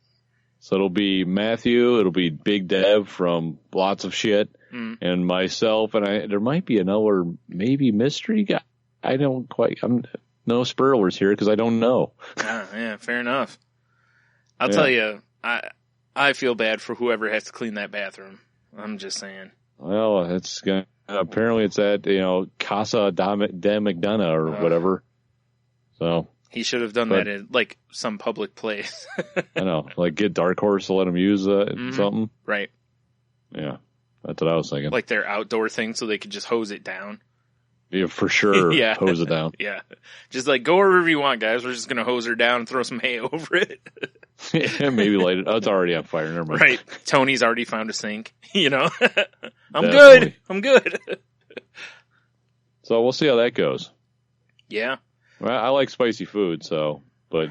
So it'll be Matthew, it'll be Big Dev from Lots of Shit, and myself, and there might be another maybe mystery guy. I'm no spoilers here because I don't know. Yeah, fair enough. I'll tell you, I feel bad for whoever has to clean that bathroom. I'm just saying. Well, apparently it's at Casa de McDonough or whatever. So he should have done that in some public place. I know, get Dark Horse to let him use something. Right. Yeah, that's what I was thinking. Like their outdoor thing, so they could just hose it down. Yeah, for sure. Yeah. Hose it down. Yeah. Just go wherever you want, guys. We're just going to hose her down and throw some hay over it. Yeah, maybe light it. Oh, it's already on fire. Never mind. Right. Tony's already found a sink. I'm Definitely. good. I'm good. So we'll see how that goes. Yeah. Well, I like spicy food, but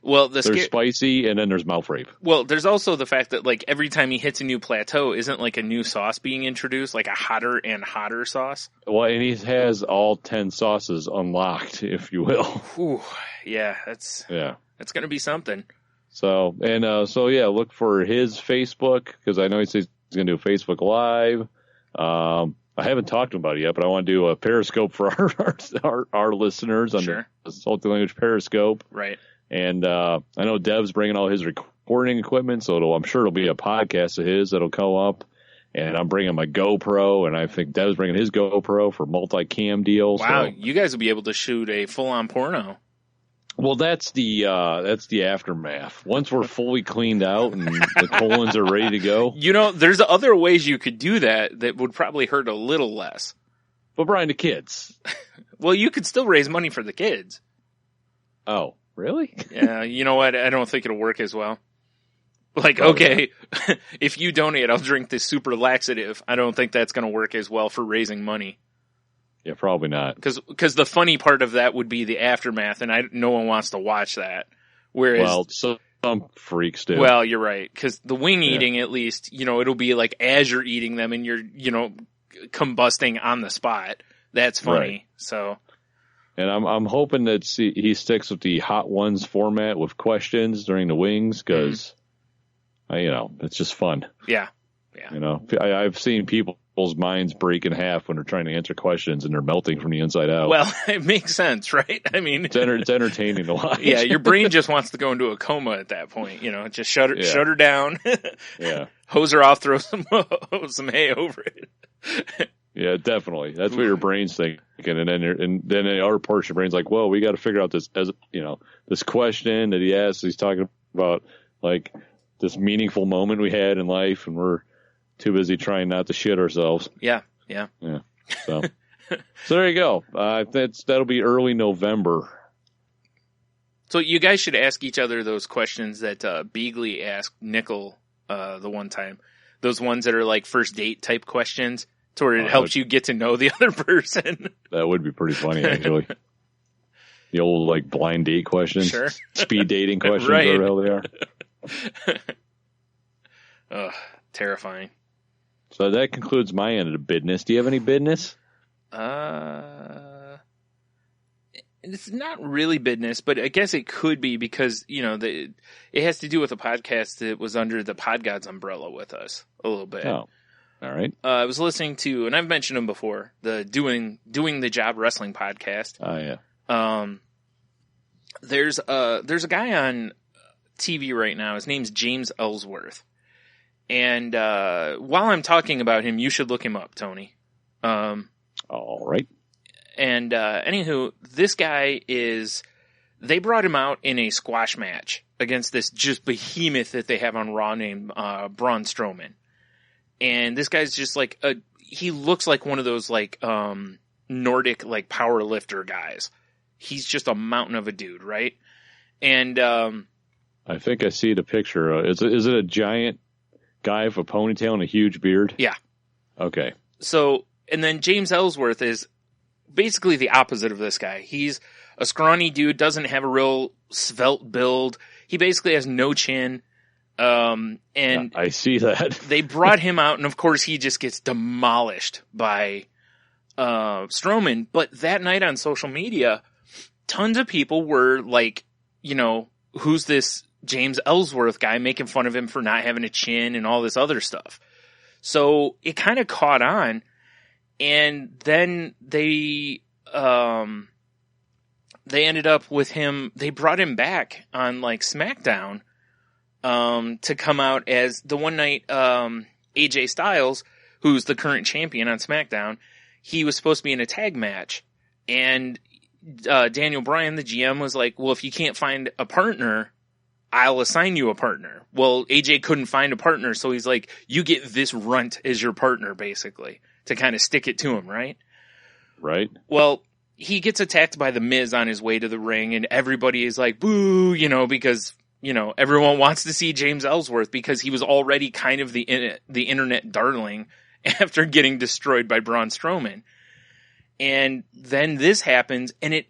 Well, there's spicy, and then there's mouth rape. Well, there's also the fact that every time he hits a new plateau, isn't a new sauce being introduced, like a hotter and hotter sauce. Well, and he has all 10 sauces unlocked, if you will. Whew. Yeah, that's going to be something. So look for his Facebook because I know he says he's going to do a Facebook Live. I haven't talked to him about it yet, but I want to do a Periscope for our listeners on the Salty Language Periscope. Right. And I know Dev's bringing all his recording equipment, so I'm sure it'll be a podcast of his that'll come up. And I'm bringing my GoPro, and I think Dev's bringing his GoPro for multi-cam deal. Wow, so. You guys will be able to shoot a full-on porno. Well, that's the aftermath. Once we're fully cleaned out and the colons are ready to go. There's other ways you could do that would probably hurt a little less. But Brian, the kids. Well, you could still raise money for the kids. Oh. Really? Yeah, you know what? I don't think it'll work as well. Okay, if you donate, I'll drink this super laxative. I don't think that's going to work as well for raising money. Yeah, probably not. Because the funny part of that would be the aftermath, and no one wants to watch that. Whereas, some freaks do. Well, you're right. Because the wing eating, at least, it'll be as you're eating them, and you're, combusting on the spot. That's funny. Right. So. And I'm hoping that he sticks with the Hot Ones format with questions during the wings because, it's just fun. Yeah. I've seen people's minds break in half when they're trying to answer questions and they're melting from the inside out. Well, it makes sense, right? I mean, it's entertaining to watch. Yeah, your brain just wants to go into a coma at that point. Just shut her down. Yeah. Hose her off, throw some hay over it. Yeah, definitely. That's what your brain's thinking, and then the other part of your brain's like, "Well, we got to figure out this this question that he asked. He's talking about this meaningful moment we had in life, and we're too busy trying not to shit ourselves." Yeah. So there you go. That'll be early November. So you guys should ask each other those questions that Beagley asked Nickel the one time. Those ones that are first date type questions. To where it helps you get to know the other person. That would be pretty funny, actually. The old, blind date questions. Sure. Speed dating questions, right. Whatever the hell they are. Terrifying. So that concludes my end of the business. Do you have any business? It's not really business, but I guess it could be because, it has to do with a podcast that was under the Pod Gods umbrella with us a little bit. Oh. All right. I was listening to, and I've mentioned him before, the Doing the Job Wrestling podcast. Oh yeah. There's a guy on TV right now. His name's James Ellsworth, and while I'm talking about him, you should look him up, Tony. All right. And anywho, this guy they brought him out in a squash match against this just behemoth that they have on Raw named Braun Strowman. And this guy's just he looks like one of those Nordic power lifter guys. he's just a mountain of a dude, right? And I think I see the picture. Is it a giant guy with a ponytail and a huge beard? Yeah. Okay. So, and then James Ellsworth is basically the opposite of this guy. He's a scrawny dude, doesn't have a real svelte build. He basically has no chin. And yeah, I see that. They brought him out, and of course he just gets demolished by Strowman. But that night on social media, tons of people were like, you know, who's this James Ellsworth guy, making fun of him for not having a chin and all this other stuff. So it kind of caught on, and then they ended up with him. They brought him back on like SmackDown to come out as the one night AJ Styles, who's the current champion on SmackDown. He was supposed to be in a tag match, and Daniel Bryan, the GM, was like, well, if you can't find a partner, I'll assign you a partner. Well, AJ couldn't find a partner, so he's like, you get this runt as your partner, basically, to kind of stick it to him, right? Right. Well, he gets attacked by The Miz on his way to the ring, and everybody is like, boo, you know, because, you know, everyone wants to see James Ellsworth because he was already kind of the internet darling after getting destroyed by Braun Strowman. And then this happens, and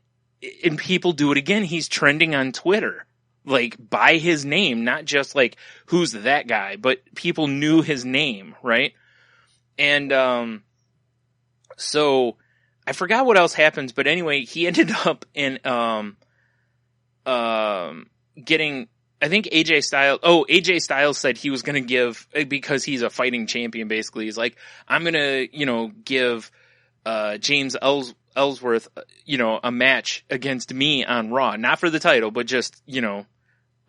people do it again. He's trending on Twitter, like by his name, not just like who's that guy, but people knew his name, right? And so I forgot what else happens, but anyway, he ended up in getting, I think AJ Styles said he was going to give, because he's a fighting champion, basically. He's like, I'm going to, you know, give James Ellsworth, you know, a match against me on Raw. Not for the title, but just, you know,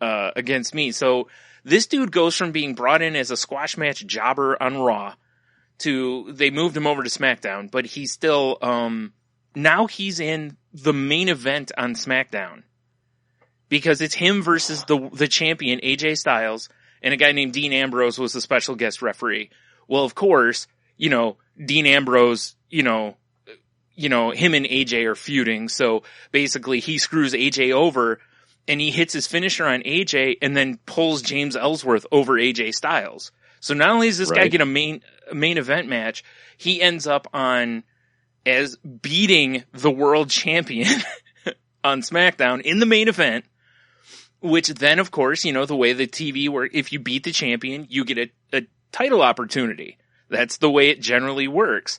against me. So this dude goes from being brought in as a squash match jobber on Raw to, they moved him over to SmackDown, but he's still, now he's in the main event on SmackDown. Because it's him versus the champion, AJ Styles, and a guy named Dean Ambrose was the special guest referee. Well, of course, you know, Dean Ambrose, you know, him and AJ are feuding, so basically he screws AJ over, and he hits his finisher on AJ, and then pulls James Ellsworth over AJ Styles. So not only does this guy get a main event match, he ends up as beating the world champion on SmackDown in the main event, which then, of course, you know, the way the TV works, if you beat the champion, you get a title opportunity. That's the way it generally works.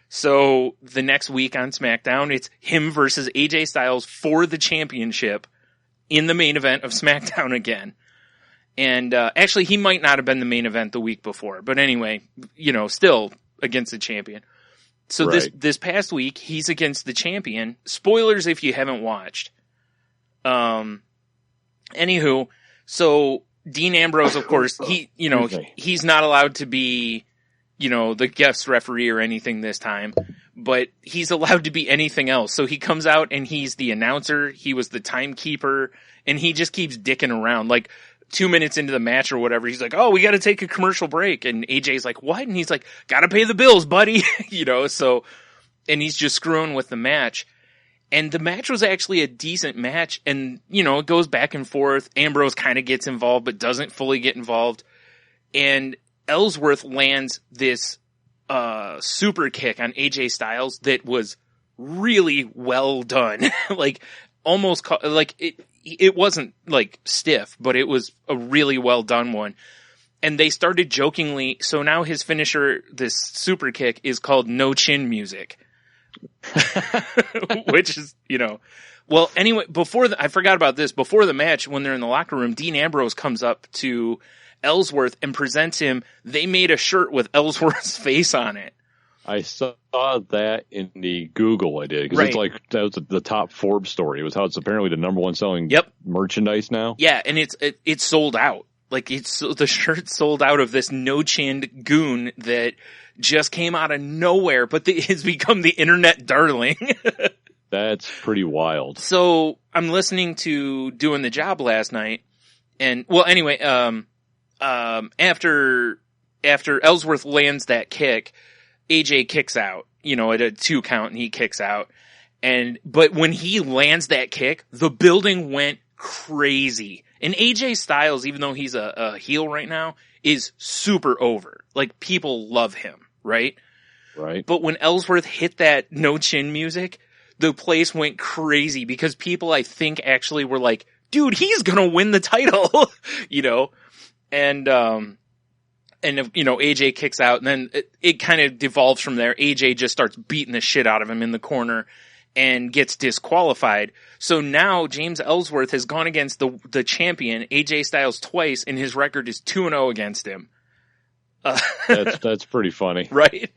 So the next week on SmackDown, it's him versus AJ Styles for the championship in the main event of SmackDown again. And actually, he might not have been the main event the week before. But anyway, you know, still against the champion. So this past week, he's against the champion. Spoilers if you haven't watched. Anywho, so Dean Ambrose, of course, he's not allowed to be, you know, the guest referee or anything this time, but he's allowed to be anything else. So he comes out and he's the announcer, he was the timekeeper, and he just keeps dicking around. Like 2 minutes into the match or whatever, he's like, oh, we gotta take a commercial break. And AJ's like, what? And he's like, gotta pay the bills, buddy. You know, so, and he's just screwing with the match. And the match was actually a decent match, and, you know, it goes back and forth. Ambrose kind of gets involved, but doesn't fully get involved. And Ellsworth lands this super kick on AJ Styles that was really well done. Like, almost, like, it wasn't, like, stiff, but it was a really well done one. And they started jokingly, so now his finisher, this super kick, is called No Chin Music. Which is, you know, well, anyway, I forgot about this. Before the match, when they're in the locker room, Dean Ambrose comes up to Ellsworth and presents him. They made a shirt with Ellsworth's face on it. I saw that in the Google I did, because it's like, that was the top Forbes story. It was how it's apparently the number one selling merchandise now. Yeah, and it's sold out. Like, the shirt sold out of this no-chinned goon that just came out of nowhere, but has become the internet darling. That's pretty wild. So I'm listening to Doing the Job last night, and well, anyway, after Ellsworth lands that kick, AJ kicks out, you know, at a 2 count, and he kicks out, But when he lands that kick, the building went crazy. And AJ Styles, even though he's a heel right now, is super over. Like, people love him, right? Right. But when Ellsworth hit that no chin music, the place went crazy because people, I think, actually were like, dude, he's gonna win the title, you know? And AJ kicks out, and then it kind of devolves from there. AJ just starts beating the shit out of him in the corner and gets disqualified. So now James Ellsworth has gone against the champion, AJ Styles, twice, and his record is 2-0 against him. That's pretty funny. Right?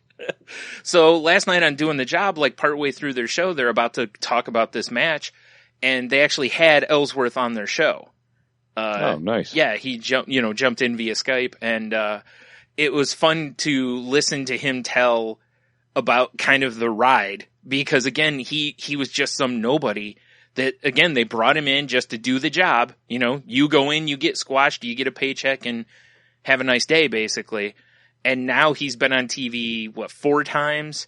So last night on Doing the Job, like partway through their show, they're about to talk about this match, and they actually had Ellsworth on their show. Oh, nice. Yeah, he jumped in via Skype, and it was fun to listen to him tell about kind of the ride, because again, he was just some nobody that, again, they brought him in just to do the job. You know, you go in, you get squashed, you get a paycheck, and have a nice day, basically. And now he's been on TV, 4 times?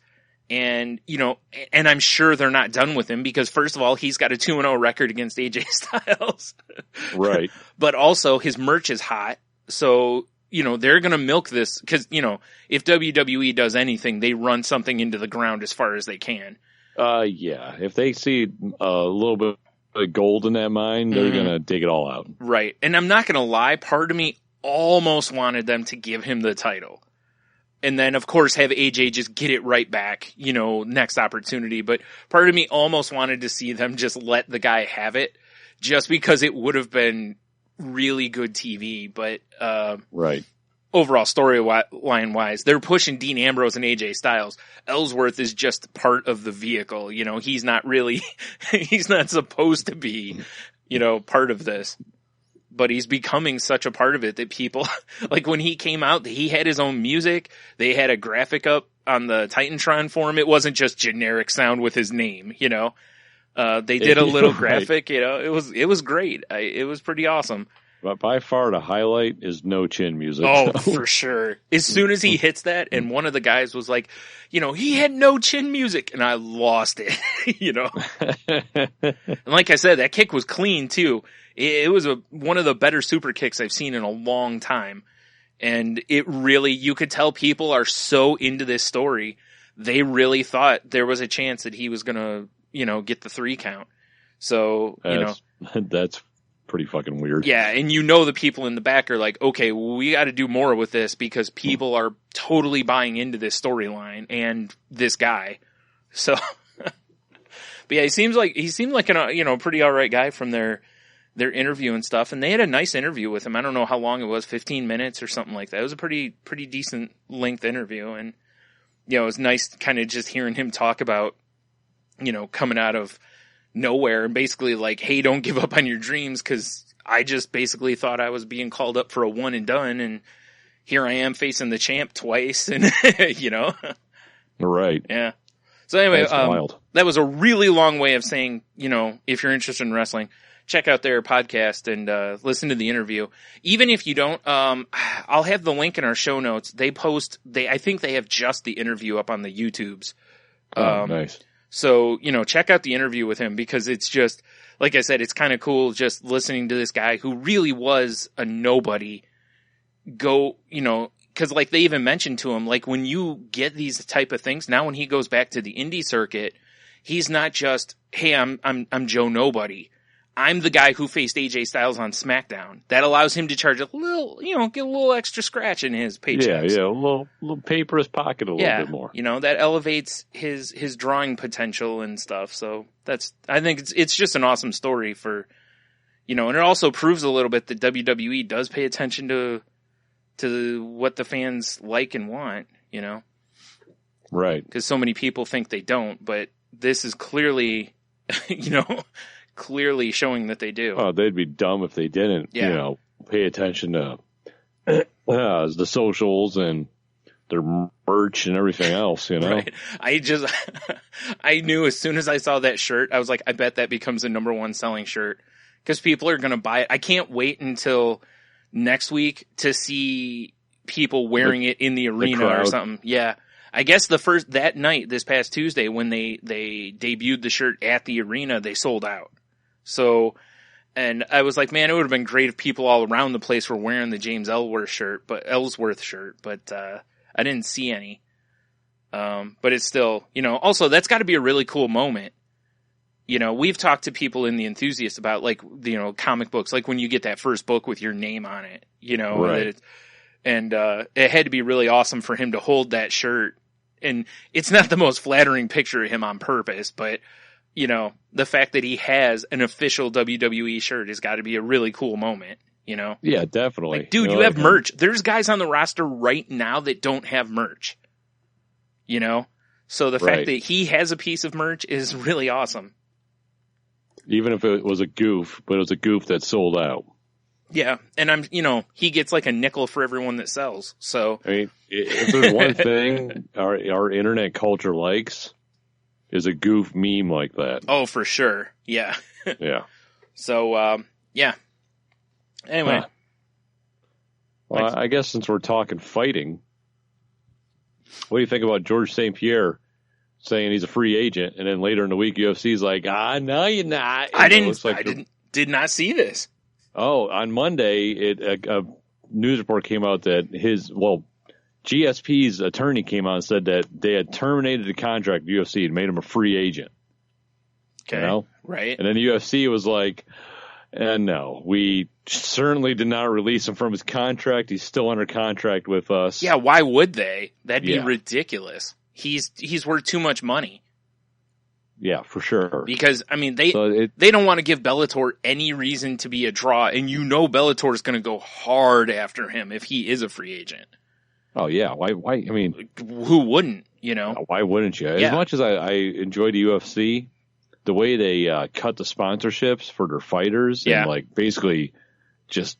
And, and I'm sure they're not done with him because, first of all, he's got a 2-0 record against AJ Styles. Right. But also, his merch is hot. So, they're going to milk this because, if WWE does anything, they run something into the ground as far as they can. Yeah. If they see a little bit of gold in that mine, they're going to dig it all out. Right. And I'm not going to lie. Part of me almost wanted them to give him the title. And then, of course, have AJ just get it right back, next opportunity. But part of me almost wanted to see them just let the guy have it, just because it would have been really good TV. But right. Overall, storyline-wise, they're pushing Dean Ambrose and AJ Styles. Ellsworth is just part of the vehicle. He's not really – he's not supposed to be, part of this. But he's becoming such a part of it that people, like when he came out, he had his own music. They had a graphic up on the Titantron for him. It wasn't just generic sound with his name, They did a little graphic, It was great. It was pretty awesome. But by far the highlight is no chin music. Oh, for sure. As soon as he hits that, and one of the guys was like, he had no chin music, and I lost it, And like I said, that kick was clean too. It was one of the better super kicks I've seen in a long time. And it really, you could tell people are so into this story. They really thought there was a chance that he was going to, get the 3 count. So, that's pretty fucking weird. Yeah. And the people in the back are like, okay, we got to do more with this because people are totally buying into this storyline and this guy. So, but yeah, he seemed like a pretty all right guy from their interview and stuff, and they had a nice interview with him. I don't know how long it was, 15 minutes or something like that. It was a pretty decent length interview, and it was nice kind of just hearing him talk about, coming out of nowhere and basically like, hey, don't give up on your dreams, because I just basically thought I was being called up for a one and done, and here I am facing the champ twice, and Right. Yeah. So anyway, wild. That was a really long way of saying, if you're interested in wrestling, check out their podcast and listen to the interview. Even if you don't, I'll have the link in our show notes. I think they have just the interview up on the YouTubes. Nice. So, check out the interview with him, because it's just, like I said, it's kind of cool just listening to this guy who really was a nobody go, because like they even mentioned to him, like when you get these type of things, now when he goes back to the indie circuit, he's not just, hey, I'm Joe Nobody. I'm the guy who faced AJ Styles on SmackDown. That allows him to charge a little, get a little extra scratch in his paychecks. Yeah, a little paper in his pocket a little bit more. That elevates his drawing potential and stuff. So I think it's just an awesome story for, and it also proves a little bit that WWE does pay attention to what the fans like and want, Right. Because so many people think they don't, but this is clearly, clearly showing that they do. Oh, they'd be dumb if they didn't, pay attention to the socials and their merch and everything else, Right. I knew as soon as I saw that shirt, I was like, I bet that becomes the #1 selling shirt, because people are going to buy it. I can't wait until next week to see people wearing it in the arena or something. Yeah. I guess that night, this past Tuesday, when they debuted the shirt at the arena, they sold out. So, and I was like, man, it would have been great if people all around the place were wearing the James Ellsworth shirt, but I didn't see any. But it's still, also that's got to be a really cool moment. We've talked to people in the Enthusiast about comic books, like when you get that first book with your name on it, Right. And it had to be really awesome for him to hold that shirt. And it's not the most flattering picture of him on purpose, but the fact that he has an official WWE shirt has got to be a really cool moment, Yeah, definitely. Like, dude, you have merch. There's guys on the roster right now that don't have merch, So the fact that he has a piece of merch is really awesome. Even if it was a goof, but it was a goof that sold out. Yeah, and he gets like a nickel for everyone that sells. So I mean, if there's one thing our internet culture likes, is a goof meme like that. Oh, for sure. Yeah. Yeah. So yeah. Anyway. Huh. Well, I guess since we're talking fighting, what do you think about George St. Pierre saying he's a free agent, and then later in the week UFC's like, no, you're not. I did not see this. Oh, on Monday, a news report came out that GSP's attorney came out and said that they had terminated the contract with UFC and made him a free agent. Okay. Right. And then the UFC was like, no, we certainly did not release him from his contract. He's still under contract with us. Yeah, why would they? That'd be ridiculous. He's worth too much money. Yeah, for sure. Because, they don't want to give Bellator any reason to be a draw, and Bellator is going to go hard after him if he is a free agent. Oh, yeah. Why? Who wouldn't, Why wouldn't you? Yeah. As much as I enjoy the UFC, the way they cut the sponsorships for their fighters and, basically just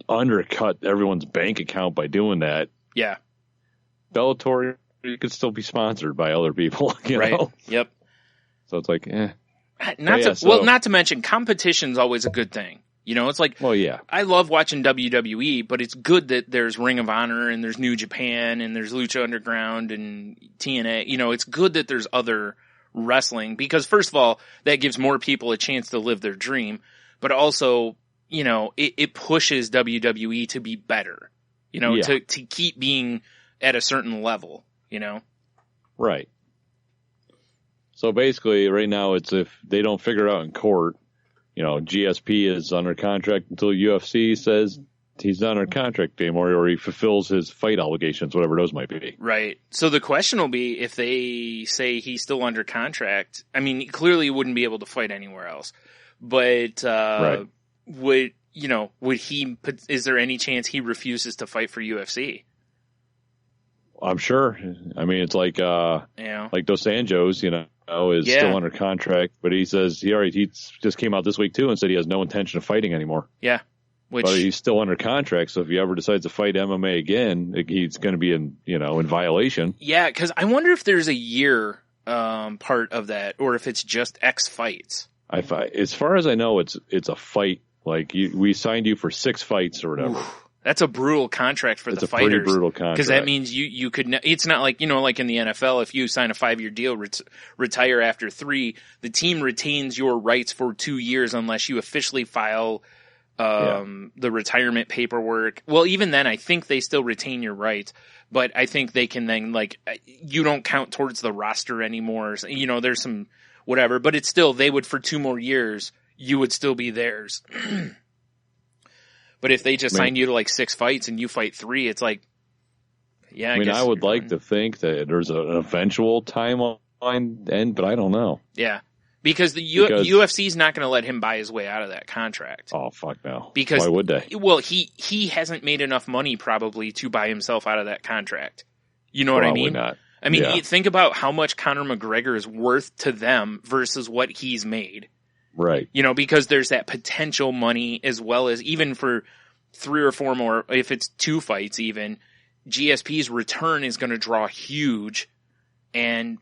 undercut everyone's bank account by doing that. Yeah. Bellator, you could still be sponsored by other people, you know? Yep. So it's like, Not to mention, competition's always a good thing. It's like, well, yeah. I love watching WWE, but it's good that there's Ring of Honor and there's New Japan and there's Lucha Underground and TNA. It's good that there's other wrestling because, first of all, that gives more people a chance to live their dream, but also, it pushes WWE to be better, to keep being at a certain level, Right. So basically, right now, it's if they don't figure it out in court, GSP is under contract until UFC says he's not under contract anymore, or he fulfills his fight obligations, whatever those might be. Right. So the question will be if they say he's still under contract. Clearly he wouldn't be able to fight anywhere else. But would he? Is there any chance he refuses to fight for UFC? I'm sure. It's like Dos Anjos, is still under contract, but he says he just came out this week too and said he has no intention of fighting anymore. Yeah. But he's still under contract, so if he ever decides to fight MMA again, he's going to be in violation. Yeah, because I wonder if there's a year part of that, or if it's just X fights. As far as I know, it's a fight. Like we signed you for 6 fights or whatever. Oof. That's a brutal contract for the fighters. It's a pretty brutal contract. Because that means you could... It's not like, like in the NFL, if you sign a 5-year deal, retire after 3, the team retains your rights for 2 years unless you officially file the retirement paperwork. Well, even then, I think they still retain your rights, but I think they can then, you don't count towards the roster anymore. There's some whatever, but it's still, they would, for 2 more years, you would still be theirs. But if they just sign you to 6 fights and you fight 3, it's like, yeah. I would like to think that there's an eventual timeline end, but I don't know. Yeah, because UFC's not going to let him buy his way out of that contract. Oh fuck no! Because why would they? Well, he hasn't made enough money probably to buy himself out of that contract. You know what I mean? Not. Think about how much Conor McGregor is worth to them versus what he's made. Right. Because there's that potential money as well as even for 3 or 4 more, if it's 2 fights even, GSP's return is going to draw huge. And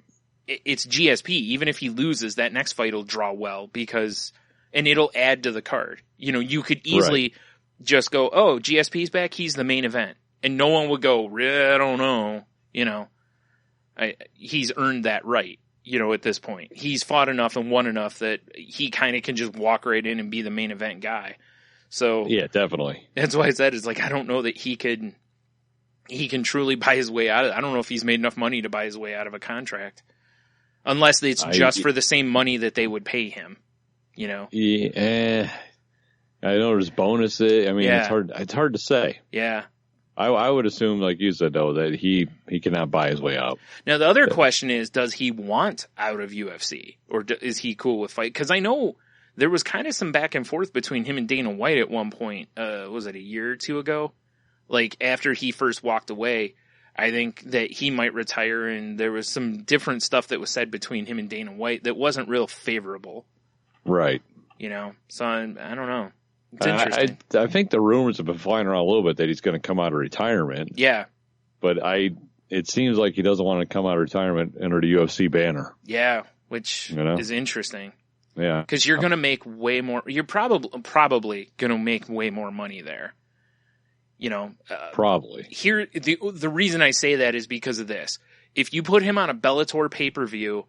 it's GSP. Even if he loses, that next fight will draw well and it'll add to the card. You could easily just go, oh, GSP's back, he's the main event. And no one would go, I don't know, he's earned that right. At this point, he's fought enough and won enough that he kind of can just walk right in and be the main event guy. So yeah, definitely. That's why I said it's like I don't know that he can truly buy his way out of it. I don't know if he's made enough money to buy his way out of a contract, unless it's just for the same money that they would pay him. Yeah, I know there's bonuses. I mean, it's hard to say. Yeah. I would assume, like you said, though, that he cannot buy his way out. Now, the other question is, does he want out of UFC? Or is he cool with fight? Because I know there was kind of some back and forth between him and Dana White at one point. Was it a year or two ago? Like, after he first walked away, I think that he might retire, and there was some different stuff that was said between him and Dana White that wasn't real favorable. Right. So I don't know. It's interesting. I think the rumors have been flying around a little bit that he's going to come out of retirement. Yeah. But it seems like he doesn't want to come out of retirement under the UFC banner. Yeah, which is interesting. Yeah. Because you're going to make way more. You're probably going to make way more money there. Probably. Here, the reason I say that is because of this. If you put him on a Bellator pay-per-view,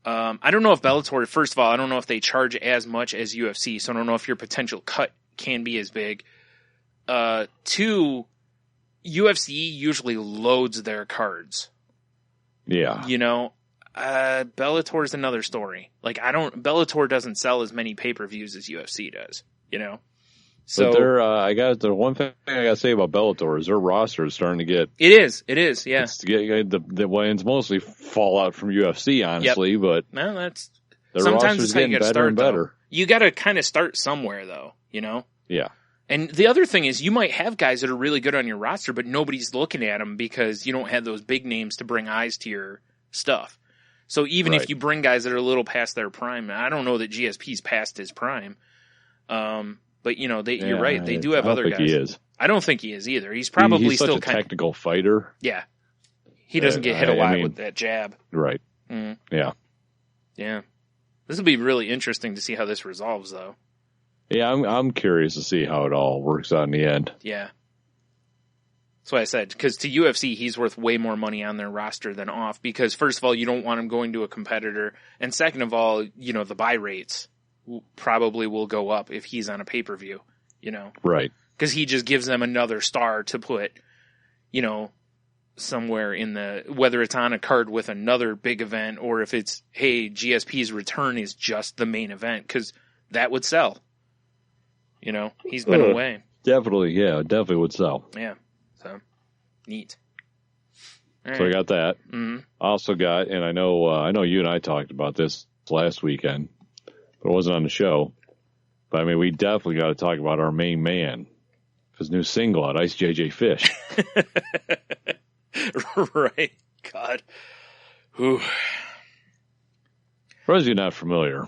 I don't know if Bellator, first of all, I don't know if they charge as much as UFC, so I don't know if your potential cut can be as big. Two, UFC usually loads their cards. Yeah. Bellator is another story. Like, Bellator doesn't sell as many pay-per-views as UFC does, So but the one thing I got to say about Bellator is their roster is starting to get. It is, yeah. It's mostly fallout from UFC, honestly, but that's their sometimes roster's it's how you getting got to better start. and better. Though. You got to kind of start somewhere, though. Yeah. And the other thing is, you might have guys that are really good on your roster, but nobody's looking at them because you don't have those big names to bring eyes to your stuff. So even if you bring guys that are a little past their prime, I don't know that GSP's past his prime. But you're right. They do have other guys. He is. I don't think he is either. He's probably he's still such a technical fighter. Yeah, he doesn't get hit a lot with that jab. Right. Mm-hmm. Yeah. Yeah. This will be really interesting to see how this resolves, though. Yeah, I'm curious to see how it all works out in the end. Yeah. That's why I said, because to UFC, he's worth way more money on their roster than off. Because first of all, you don't want him going to a competitor, and second of all, the buy rates probably will go up if he's on a pay-per-view, Right. Because he just gives them another star to put, somewhere in whether it's on a card with another big event or if it's, hey, GSP's return is just the main event, because that would sell. He's been away. Definitely would sell. Yeah. So, neat. All so right. I got that. Mm-hmm. Also got, and I know you and I talked about this last weekend, but it wasn't on the show. But I mean, we definitely got to talk about our main man, his new single out, Ice JJ Fish. Right. God. Whew. For those of you not familiar,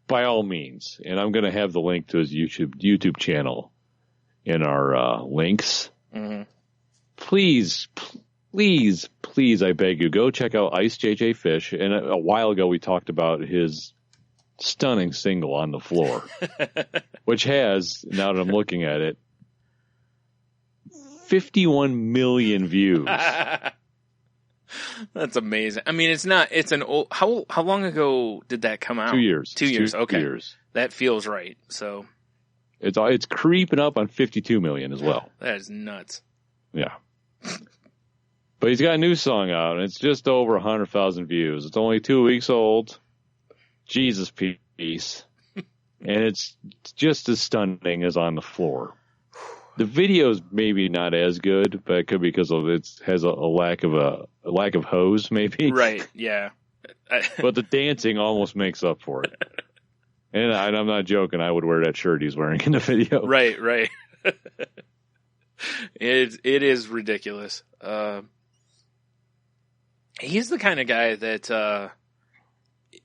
by all means, and I'm going to have the link to his YouTube channel in our links. Mm-hmm. Please, I beg you, go check out Ice JJ Fish. And a while ago, we talked about his stunning single On the Floor, which has, now that I'm looking at it, 51 million views. That's amazing. I mean, it's an old, how long ago did that come out? 2 years. 2 years. Okay. 2 years. That feels right. So it's creeping up on 52 million as well. That is nuts. Yeah. But he's got a new song out, and it's just over 100,000 views. It's only 2 weeks old. Jesus peace. And it's just as stunning as On the Floor. The video's maybe not as good, but it could be because of it has a lack of hose, maybe. Right, yeah. But the dancing almost makes up for it. And I'm not joking. I would wear that shirt he's wearing in the video. Right. It is ridiculous. He's the kind of guy that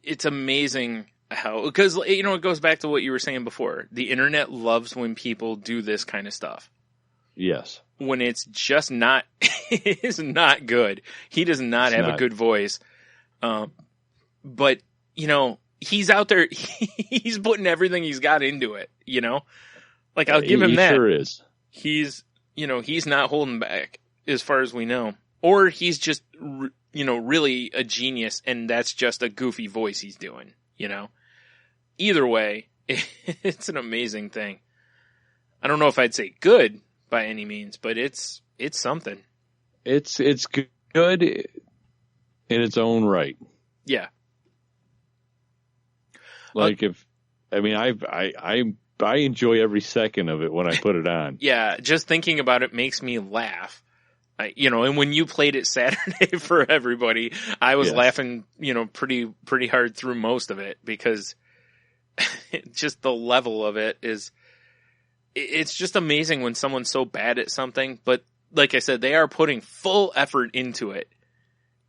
it's amazing how, because it goes back to what you were saying before. The internet loves when people do this kind of stuff. Yes. When it's just not, it is not good. He does not have a good voice. But he's out there. He's putting everything he's got into it. Like I'll give him that. He sure is. He's not holding back as far as we know. Or he's just really a genius, and that's just a goofy voice he's doing, Either way, it's an amazing thing. I don't know if I'd say good by any means, but it's something. It's good in its own right. Yeah. Like I enjoy every second of it when I put it on. Yeah, just thinking about it makes me laugh. And when you played it Saturday for everybody, I was laughing, pretty hard through most of it because just the level of it it's just amazing when someone's so bad at something. But like I said, they are putting full effort into it.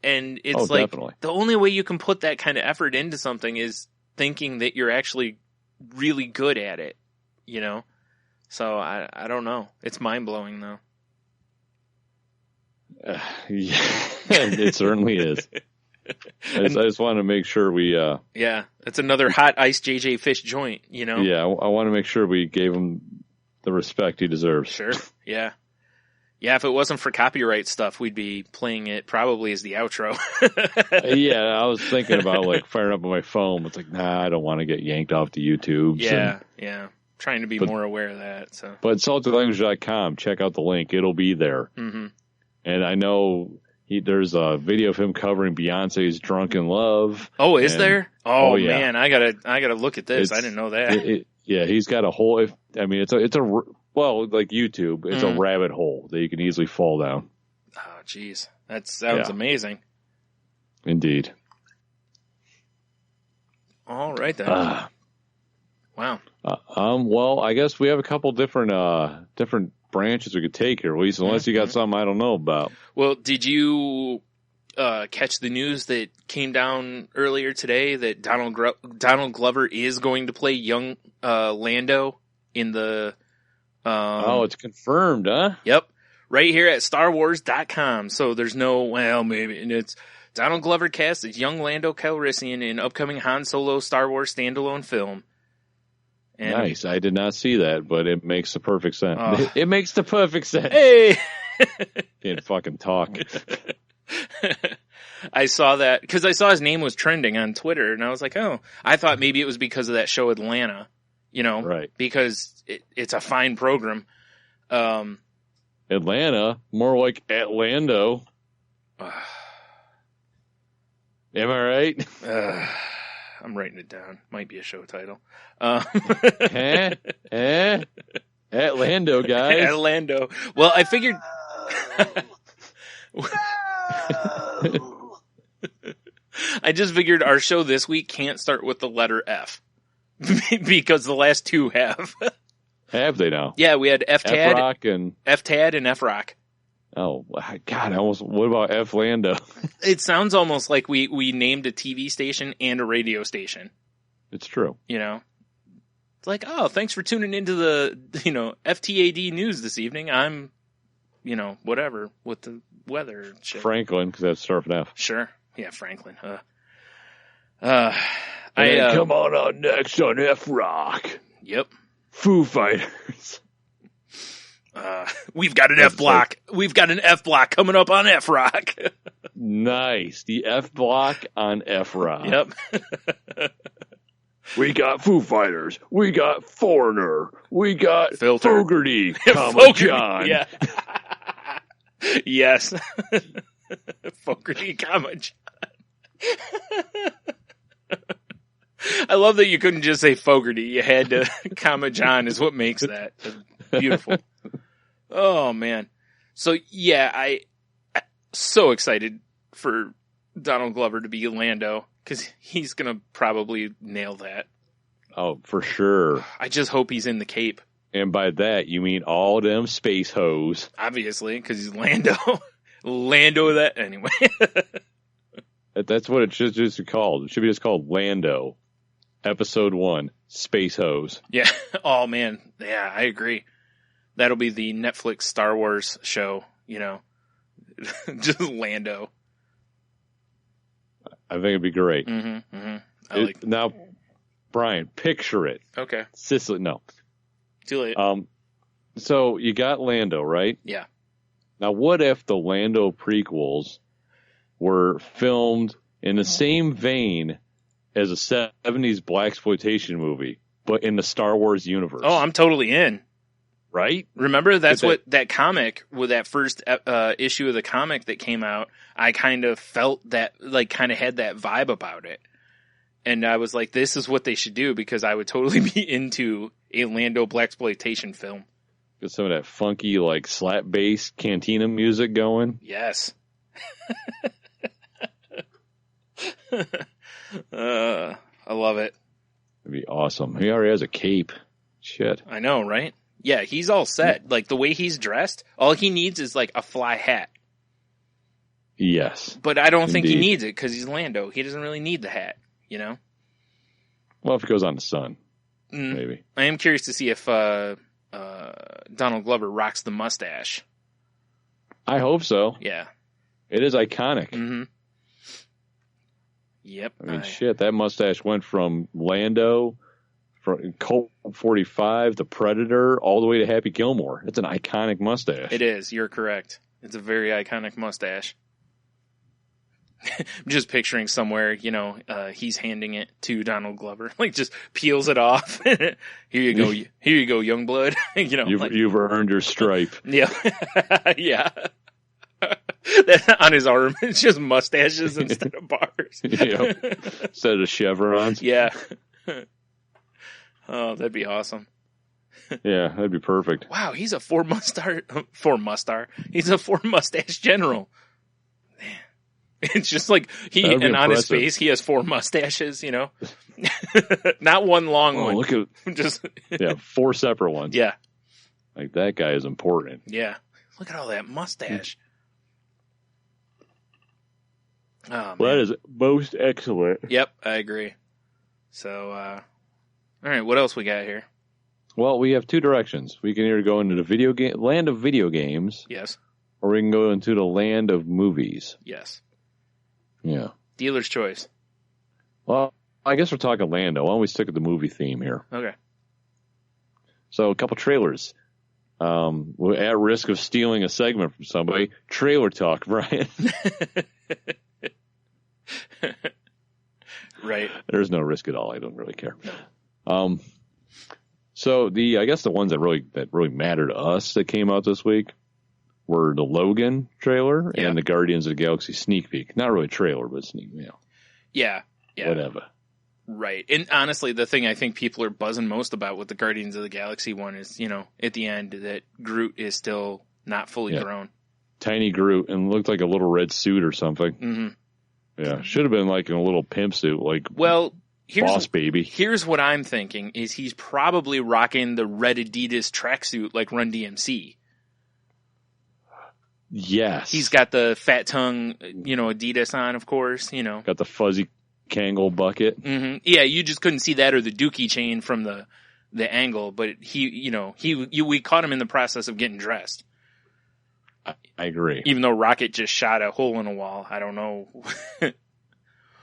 And it's definitely. The only way you can put that kind of effort into something is thinking that you're actually really good at it, So I don't know. It's mind blowing though. Yeah, it certainly is. I just want to make sure we. Yeah, it's another hot ice JJ Fish joint, Yeah, I want to make sure we gave him the respect he deserves. Sure. Yeah. Yeah, if it wasn't for copyright stuff, we'd be playing it probably as the outro. Yeah, I was thinking about firing up on my phone. It's nah, I don't want to get yanked off the YouTube. Yeah. Trying to be more aware of that. So, but saltylanguage.com, check out the link. It'll be there. Mm-hmm. And I know there's a video of him covering Beyonce's "Drunk in Love." Oh, is there? Oh yeah. Man, I gotta look at this. I didn't know that. Yeah, he's got a whole. It's a well, like YouTube, it's a rabbit hole that you can easily fall down. Oh, jeez, that sounds amazing. Indeed. All right then. Wow. Well, I guess we have a couple different branches we could take here, Luis, unless you got something I don't know about. Well, did you catch the news that came down earlier today that Donald Glover is going to play young Lando in the... it's confirmed, huh? Yep. Right here at StarWars.com. So there's maybe. And it's Donald Glover cast as young Lando Calrissian in upcoming Han Solo Star Wars standalone film. And nice. I did not see that, but it makes the perfect sense. It makes the perfect sense. Hey! Can't fucking talk. I saw that because I saw his name was trending on Twitter, and I was like, oh, I thought maybe it was because of that show Atlanta, right? Because it's a fine program. Atlanta, more like Atlando. Am I right? I'm writing it down. Might be a show title. Atlando, guys. Atlando. Well, I figured. I just figured our show this week can't start with the letter F because the last two have. Have they now? Yeah, we had F-Rock and F-Tad and F-Rock. Oh God! What about F Lando? It sounds almost like we named a TV station and a radio station. It's true. It's like, oh, thanks for tuning into the FTAD news this evening. I'm, whatever with the weather and shit. Franklin, because that's starts with F. Sure. Yeah, Franklin. Come on next on F-Rock. Yep. Foo Fighters. We've got an F block. We've got an F block coming up on F-Rock. Nice. The F block on F-Rock. Yep. We got Foo Fighters. We got Foreigner. We got Filter. Fogarty, John. Yeah. Yes. Fogarty, John. I love that you couldn't just say Fogarty. You had to, John is what makes that beautiful. Oh, man. So, yeah, I'm so excited for Donald Glover to be Lando because he's going to probably nail that. Oh, for sure. I just hope he's in the cape. And by that, you mean all them space hoes. Obviously, because he's Lando. Lando that, anyway. That's what it should just be called. It should be just called Lando. Episode 1, Space Hose. Yeah. Oh, man. Yeah, I agree. That'll be the Netflix Star Wars show, just Lando. I think it'd be great. Mm-hmm, mm-hmm. Now, Brian, picture it. Okay. Sicily, no. Too late. So you got Lando, right? Yeah. Now, what if the Lando prequels were filmed in the same vein as a 70s blaxploitation movie, but in the Star Wars universe. Oh, I'm totally in. Right? Remember, that's what that comic, with that first issue of the comic that came out, I kind of felt that, like, kind of had that vibe about it. And I was like, this is what they should do, because I would totally be into a Lando blaxploitation film. Get some of that funky, like, slap bass cantina music going. Yes. I love it. It'd be awesome. He already has a cape. Shit. I know, right? Yeah, he's all set. Like, the way he's dressed, all he needs is, like, a fly hat. Yes. But I don't think he needs it, because he's Lando. He doesn't really need the hat, you know? Well, if it goes on the sun, maybe. I am curious to see if Donald Glover rocks the mustache. I hope so. Yeah. It is iconic. Mm-hmm. Yep. I mean, shit, that mustache went from Lando, from Colt 45, The Predator, all the way to Happy Gilmore. It's an iconic mustache. It is. You're correct. It's a very iconic mustache. I'm just picturing somewhere, you know, he's handing it to Donald Glover, like, just peels it off. Here you go. Here you go, young blood. You know, you've earned your stripe. Yeah. Yeah. On his arm, it's just mustaches instead of bars. Yep. Instead of chevrons. Yeah. Oh, that'd be awesome. Yeah, that'd be perfect. Wow, he's a four mustache general. Man. It's just like on his face, he has 4 mustaches, you know? Not one long one. Look at, just 4 separate ones. Yeah. Like, that guy is important. Yeah. Look at all that mustache. Oh, man. Well, that is most excellent. Yep, I agree. So, all right, what else we got here? Well, we have 2 directions. We can either go into the land of video games. Yes. Or we can go into the land of movies. Yes. Yeah. Dealer's choice. Well, I guess we're talking Lando. Why don't we stick with the movie theme here? Okay. So, a couple trailers. We're at risk of stealing a segment from somebody. Trailer talk, Brian. Right. There's no risk at all. I don't really care. So I guess the ones that really matter to us that came out this week were the Logan trailer and the Guardians of the Galaxy sneak peek. Not really a trailer, but sneak, you know. Yeah. Yeah. Whatever. Right. And honestly, the thing I think people are buzzing most about with the Guardians of the Galaxy one is, you know, at the end that Groot is still not fully grown. Tiny Groot, and looked like a little red suit or something. Mm-hmm. Yeah. Should have been like in a little pimp suit, like Boss Baby. Here's what I'm thinking is he's probably rocking the red Adidas tracksuit like Run DMC. Yes. He's got the fat tongue, you know, Adidas on, of course, you know. Got the fuzzy Kangol bucket. Mm-hmm. Yeah, you just couldn't see that or the Dookie chain from the angle, but we caught him in the process of getting dressed. I agree. Even though Rocket just shot a hole in a wall, I don't know.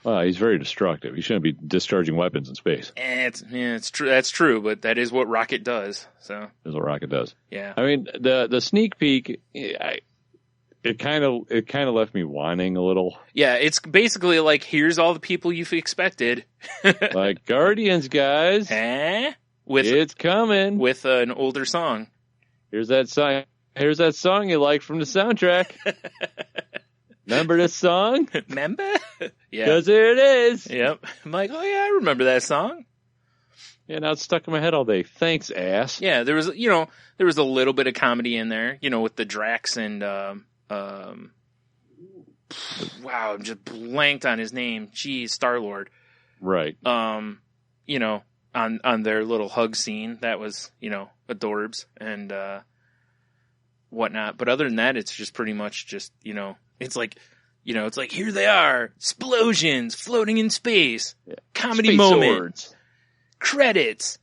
Well, he's very destructive. He shouldn't be discharging weapons in space. It's true. That's true, but that is what Rocket does. So that's what Rocket does. Yeah. I mean, the sneak peek, it kind of left me whining a little. Yeah, it's basically like, here's all the people you've expected. Like, Guardians, guys. Huh? It's coming. With an older song. Here's that song. Here's that song you like from the soundtrack. Remember this song? Remember? Yeah. Because here it is. Yep. I'm like, oh yeah, I remember that song. Yeah, now it's stuck in my head all day. Thanks, ass. Yeah, there was a little bit of comedy in there, you know, with the Drax and, wow, I'm just blanked on his name. Jeez, Star-Lord. Right. You know, on their little hug scene, that was, you know, adorbs and, whatnot. But other than that, it's just pretty much just, you know, it's like here they are, explosions, floating in space, comedy moments, credits,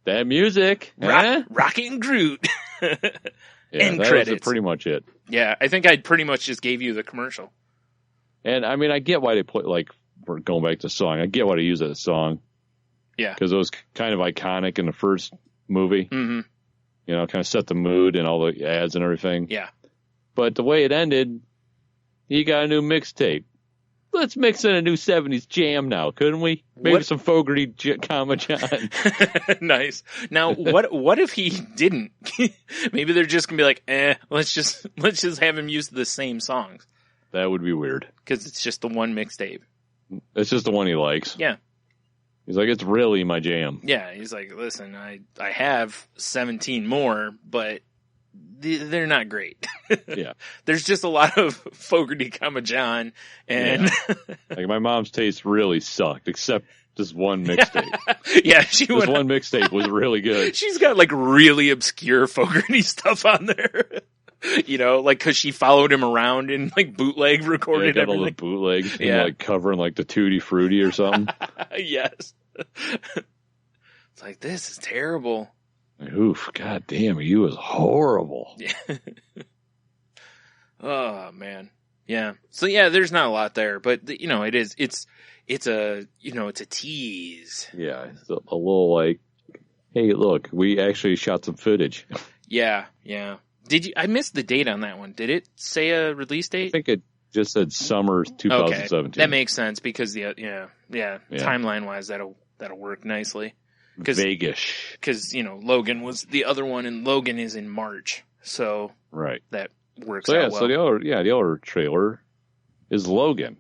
that music, Rocket and Groot, and credits. Was pretty much it. Yeah, I think I pretty much just gave you the commercial. And I mean, I get why they put, like, we're going back to song. I get why they use that song. Yeah, because it was kind of iconic in the first movie. Mm-hmm. You know, kind of set the mood and all the ads and everything. Yeah. But the way it ended, he got a new mixtape. Let's mix in a new 70s jam now, couldn't we? Maybe some Fogerty, comma John. Nice. Now, what if he didn't? Maybe they're just gonna be like, let's just have him use the same songs. That would be weird. Because it's just the one mixtape. It's just the one he likes. Yeah. He's like, it's really my jam. Yeah, he's like, listen, I have 17 more, but they're not great. Yeah. There's just a lot of Fogerty, comma John, and like my mom's taste really sucked, except this one mixtape. Yeah, this one mixtape was really good. She's got like really obscure Fogerty stuff on there. You know, like because she followed him around and like bootleg recorded everything. All the bootlegs, yeah, like covering like the Tutti Frutti or something. Yes. It's like, this is terrible. Oof, god damn, you was horrible. Yeah. Oh man. Yeah. So yeah, there's not a lot there, but it's a tease. Yeah, it's a little like, hey, look, we actually shot some footage. Yeah, yeah. I missed the date on that one. Did it say a release date? I think it just said summer 2017. Okay. That makes sense because timeline wise that'll work nicely. Vegas. Because, Logan was the other one, and Logan is in March. So right, that works out well. So the other trailer is Logan.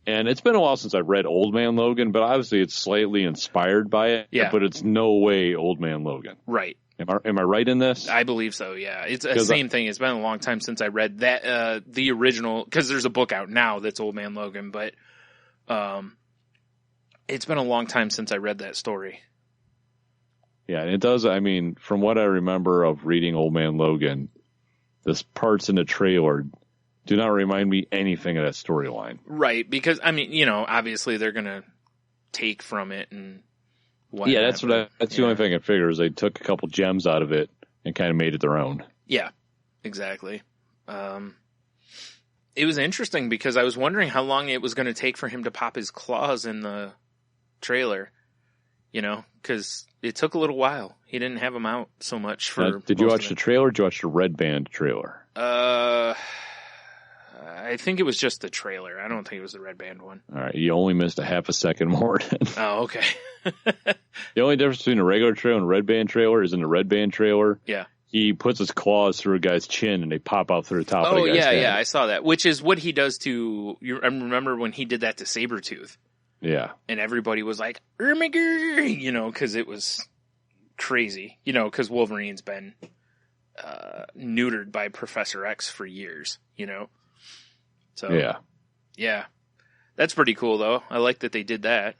And it's been a while since I read Old Man Logan, but obviously it's slightly inspired by it. Yeah. But it's no way Old Man Logan. Right. Am I right in this? I believe so, yeah. It's the same thing. It's been a long time since I read that, the original, because there's a book out now that's Old Man Logan, but it's been a long time since I read that story. Yeah, and it does. I mean, from what I remember of reading Old Man Logan, the parts in the trailer do not remind me anything of that storyline. Right, because, I mean, obviously they're going to take from it and whatnot. Yeah, that's the only thing I figured is they took a couple gems out of it and kind of made it their own. Yeah, exactly. It was interesting because I was wondering how long it was going to take for him to pop his claws in the trailer, because it took a little while. He didn't have them out so much for. Did you watch the trailer or did you watch the Red Band trailer? I think it was just the trailer. I don't think it was the Red Band one. All right, you only missed a half a second more. Oh, okay. The only difference between a regular trailer and a Red Band trailer is in the Red Band trailer. Yeah. He puts his claws through a guy's chin and they pop out through the top of the guy's head. Yeah, I saw that. Which is what he does to. I remember when he did that to Sabretooth. Yeah. And everybody was like, Ermiger, because it was crazy, because Wolverine's been neutered by Professor X for years, So, yeah. That's pretty cool, though. I like that they did that.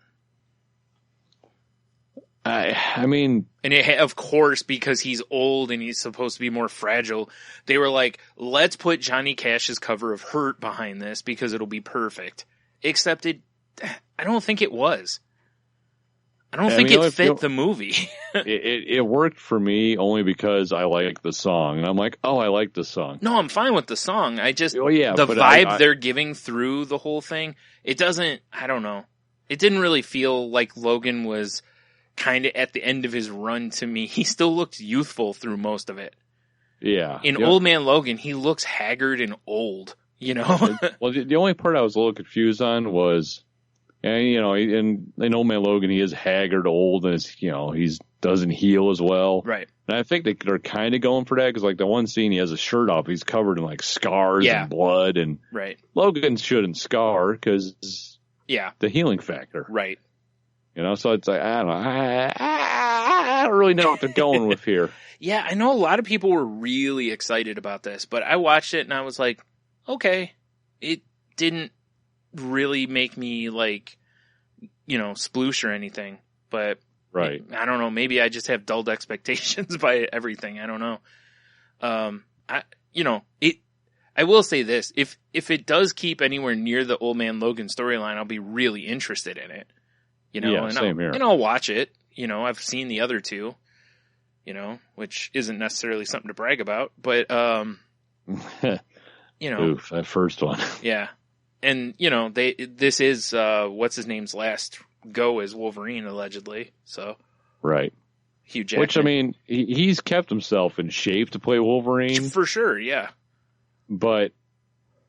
I mean... And of course, because he's old and he's supposed to be more fragile, they were like, let's put Johnny Cash's cover of Hurt behind this because it'll be perfect. Except I don't think it was. I don't think it fit the movie. it worked for me only because I like the song. And I'm like, oh, I like the song. No, I'm fine with the song. The but vibe they're giving through the whole thing, it doesn't, I don't know. It didn't really feel like Logan was kind of at the end of his run to me. He still looked youthful through most of it. Yeah. In Old Man Logan, he looks haggard and old, Well, the only part I was a little confused on was... And, in Old Man Logan, he is haggard, old, and he doesn't heal as well. Right. And I think they're kind of going for that because, like, the one scene he has his shirt off, he's covered in, like, scars and blood. And right. Logan shouldn't scar because the healing factor. Right. So it's like, I don't know. I don't really know what they're going with here. Yeah, I know a lot of people were really excited about this, but I watched it and I was like, okay, it didn't really make me like, sploosh or anything, but right. I don't know. Maybe I just have dulled expectations by everything. I don't know. I will say this: if it does keep anywhere near the Old Man Logan storyline, I'll be really interested in it. Same here. And I'll watch it. I've seen the other two. Which isn't necessarily something to brag about, but Oof, that first one. Yeah. And, this is, what's his name's last go as Wolverine, allegedly. So. Right. Hugh Jackman. Which, I mean, he's kept himself in shape to play Wolverine. For sure, yeah. But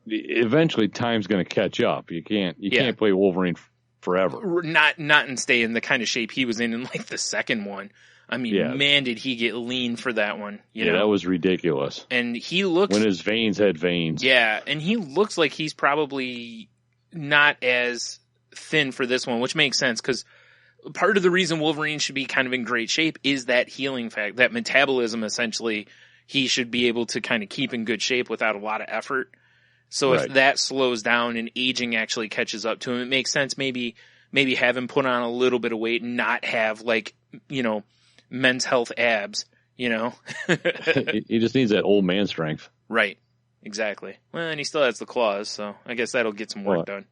eventually time's going to catch up. You can't play Wolverine forever. Not and stay in the kind of shape he was in like the second one. I mean, man, did he get lean for that one? You know? That was ridiculous. And he looks when his veins had veins. Yeah, and he looks like he's probably not as thin for this one, which makes sense because part of the reason Wolverine should be kind of in great shape is that healing fact, that metabolism. Essentially, he should be able to kind of keep in good shape without a lot of effort. So if that slows down and aging actually catches up to him, it makes sense. Maybe have him put on a little bit of weight and not have Men's Health abs, He just needs that old man strength. Right. Exactly. Well, and he still has the claws, so I guess that'll get some work done.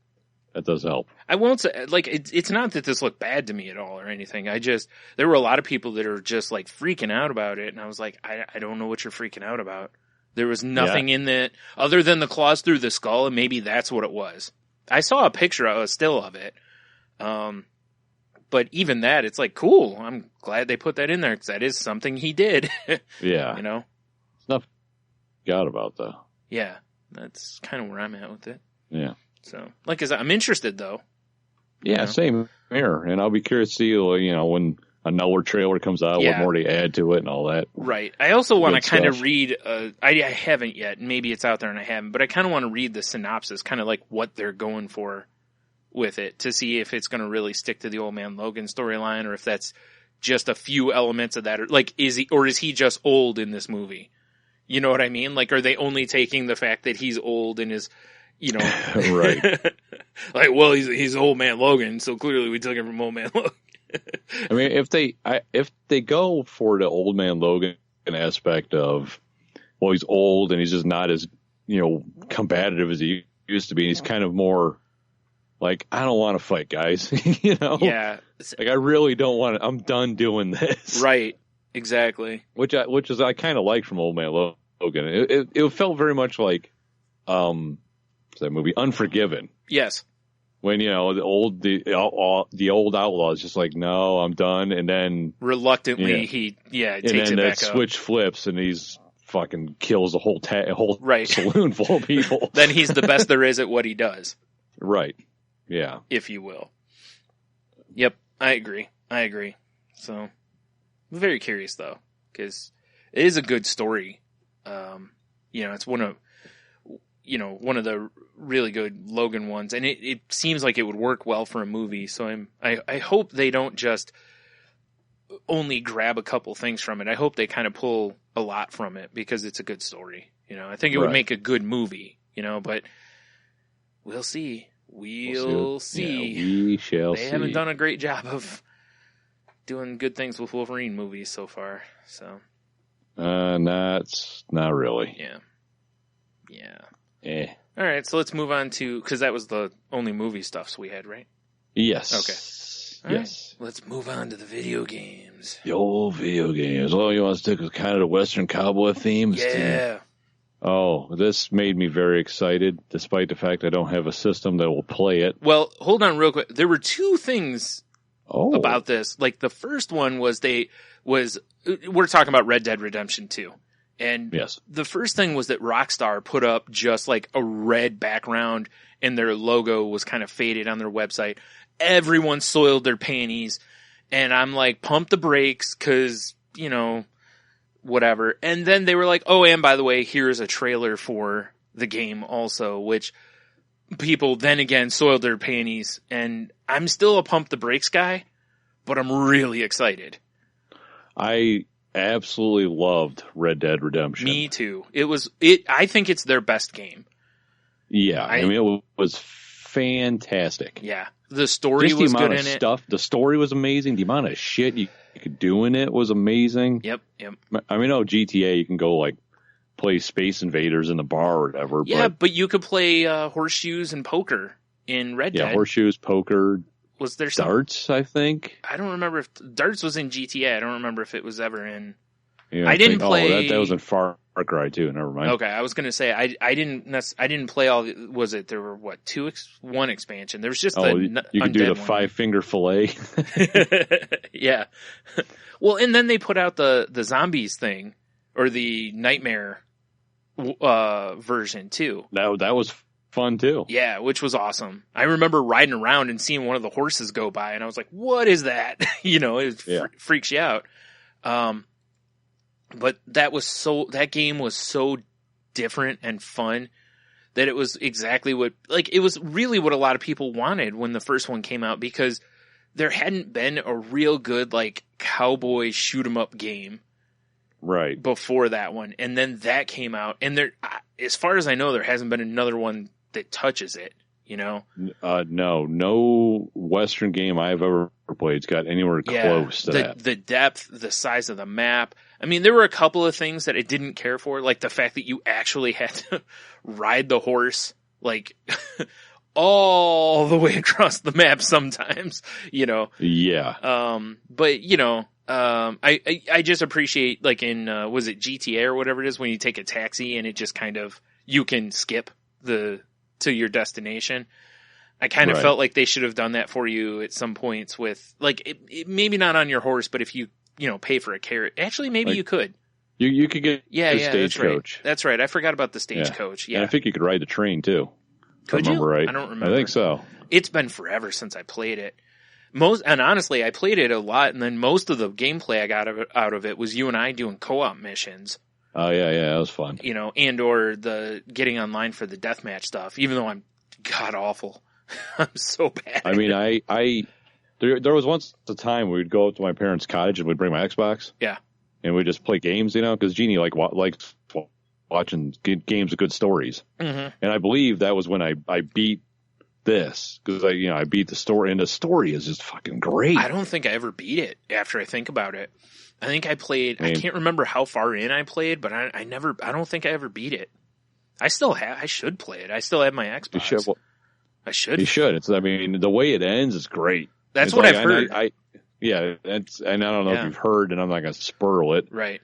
That does help. I won't say, it's not that this looked bad to me at all or anything. There were a lot of people that are just, freaking out about it, and I was like, I don't know what you're freaking out about. There was nothing in that, other than the claws through the skull, and maybe that's what it was. I saw a picture, a still of it. But even that, it's cool. I'm glad they put that in there because that is something he did. Yeah. It's nothing forgot about, though. Yeah. That's kind of where I'm at with it. Yeah. So, I'm interested, though. Yeah, same here. And I'll be curious to see, when another trailer comes out, what more they add to it and all that. Right. I also want to kind of read, I haven't yet. Maybe it's out there and I haven't. But I kind of want to read the synopsis, kind of what they're going for with it to see if it's going to really stick to the Old Man Logan storyline or if that's just a few elements of that. Or, is he just old in this movie? You know what I mean? Are they only taking the fact that he's old and is, right. He's Old Man Logan, so clearly we took him from Old Man Logan. I mean, if they go for the Old Man Logan aspect of, he's old and he's just not as, combative as he used to be. He's kind of more I don't want to fight, guys. Yeah. I really don't want to. I'm done doing this. Right. Exactly. Which I kind of like from Old Man Logan. It felt very much like, what's that movie? Unforgiven. Yes. When, the old outlaw is just no, I'm done. And then reluctantly he takes it back up. And then that switch flips and he's fucking kills a whole saloon full of people. Then he's the best there is at what he does. Right. Yeah. If you will. Yep. I agree. So I'm very curious though, because it is a good story. It's one of the really good Logan ones, and it seems like it would work well for a movie. So I hope they don't just only grab a couple things from it. I hope they kind of pull a lot from it because it's a good story. I think it would make a good movie. But we'll see. We'll see. Yeah, we shall see. They haven't done a great job of doing good things with Wolverine movies so far. So, not really. Yeah. All right, so let's move on to, because that was the only movie stuffs we had, right? Yes. Okay. All right, let's move on to the video games. The old video games. You want to stick with kind of the Western cowboy theme? Yeah. Oh, this made me very excited, despite the fact I don't have a system that will play it. Well, hold on real quick. There were two things about this. The first one was we're talking about Red Dead Redemption 2. And the first thing was that Rockstar put up just a red background and their logo was kind of faded on their website. Everyone soiled their panties. And I'm pump the brakes because, whatever. And then they were oh, and by the way, here's a trailer for the game also, which people then again soiled their panties. And I'm still a pump the brakes guy, but I'm really excited. I absolutely loved Red Dead Redemption. Me too. I think it's their best game. Yeah. I mean, it was fantastic. Yeah. The story was good in it. The story was amazing. The amount of shit you could do in it was amazing. Yep. I mean, GTA, you can go play Space Invaders in the bar or whatever. Yeah, but you could play horseshoes and poker in Red Dead. Yeah, horseshoes, poker. Was there darts, I think? I don't remember if darts was in GTA. I don't remember if it was ever in. Yeah, I didn't play. That was in Far Cry too. Never mind. Okay, I was going to say I didn't play all. Was it there were one expansion? There was just you could do the 5-finger fillet. Yeah. Well, and then they put out the zombies thing or the nightmare version too. That was fun too. Yeah, which was awesome. I remember riding around and seeing one of the horses go by, and I was like, "What is that?" It freaks you out. But that game was so different and fun that it was exactly it was really what a lot of people wanted when the first one came out, because there hadn't been a real good cowboy shoot 'em up game right before that one, and then that came out, and there, as far as I know, there hasn't been another one that touches it. No Western game I've ever played's got anywhere close to that. The depth, the size of the map. I mean, there were a couple of things that I didn't care for, like the fact that you actually had to ride the horse, all the way across the map sometimes, Yeah. But I just appreciate, in, was it GTA or whatever it is, when you take a taxi and it just kind of, you can skip to your destination. I kind of felt like they should have done that for you at some points with, it maybe not on your horse, but if you pay for a carrot. Actually, maybe you could. You could get a stagecoach. That's right. I forgot about the stagecoach. Yeah. And I think you could ride the train too. Could you? Right. I don't remember. I think so. It's been forever since I played it. And honestly, I played it a lot, and then most of the gameplay I got out of it was you and I doing co-op missions. Oh yeah, that was fun. And or the getting online for the deathmatch stuff. Even though I'm god awful, I'm so bad. I mean, there was once a time we'd go up to my parents' cottage and we'd bring my Xbox. Yeah. And we'd just play games, because Jeannie likes watching games with good stories. Mm-hmm. And I believe that was when I beat this, because I beat the story, and the story is just fucking great. I don't think I ever beat it after I think about it. I think I played, I can't remember how far in I played, but I don't think I ever beat it. I should play it. I still have my Xbox. I should. You should. The way it ends is great. That's what I've heard. And I don't know if you've heard, and I'm not going to spurl it. Right.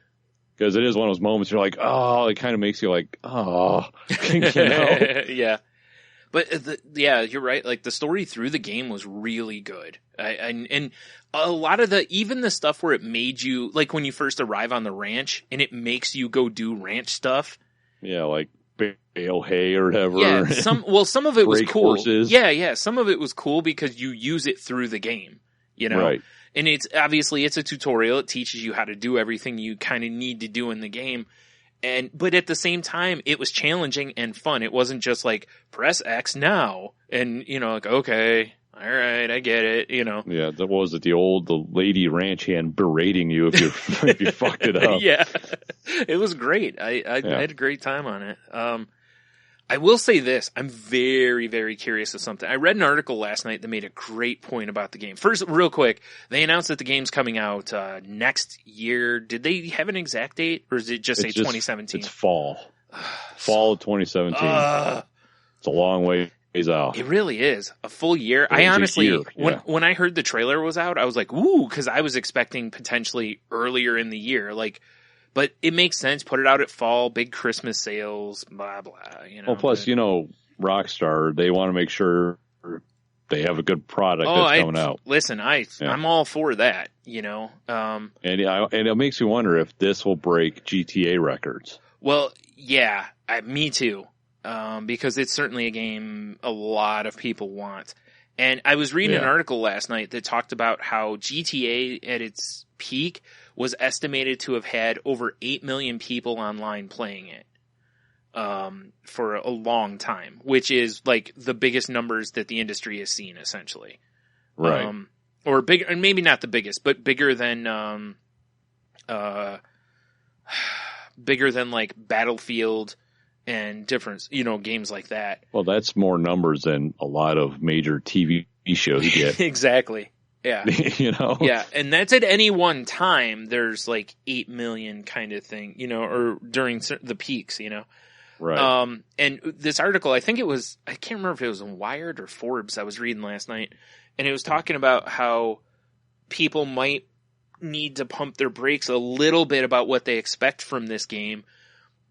Because it is one of those moments you're like, oh, it kind of makes you like, oh. Yeah. But you're right. The story through the game was really good. And a lot of even the stuff where it made you, when you first arrive on the ranch and it makes you go do ranch stuff. Yeah, like bale hay or whatever. Yeah, some of it was cool. Horses. Yeah, some of it was cool because you use it through the game, Right. And it's obviously it's a tutorial. It teaches you how to do everything you kind of need to do in the game. But at the same time, it was challenging and fun. It wasn't just press X now and, okay, all right, I get it, Yeah, that was it. The lady ranch hand berating you if you fucked it up. Yeah, it was great. I had a great time on it. I will say this. I'm very, very curious of something. I read an article last night that made a great point about the game. First, real quick, they announced that the game's coming out next year. Did they have an exact date, or does it just say 2017? It's fall. Fall of 2017. It's a long ways out. It really is. A full year. I honestly, when I heard the trailer was out, I was like, ooh, because I was expecting potentially earlier in the year. But it makes sense. Put it out at fall, big Christmas sales, blah, blah, Well, plus, Rockstar, they want to make sure they have a good product that's coming out. Listen, I'm all for that, And it makes me wonder if this will break GTA records. Well, yeah, me too. Because it's certainly a game a lot of people want. And I was reading an article last night that talked about how GTA at its peak was estimated to have had over 8 million people online playing it for a long time, which is the biggest numbers that the industry has seen, essentially. Right. Or bigger, and maybe not the biggest, but bigger than Battlefield and different, games like that. Well, that's more numbers than a lot of major TV shows get. Exactly. Yeah. Yeah. And that's at any one time, there's 8 million kind of thing, or during the peaks, Right. And this article, I can't remember if it was in Wired or Forbes I was reading last night, and it was talking about how people might need to pump their brakes a little bit about what they expect from this game,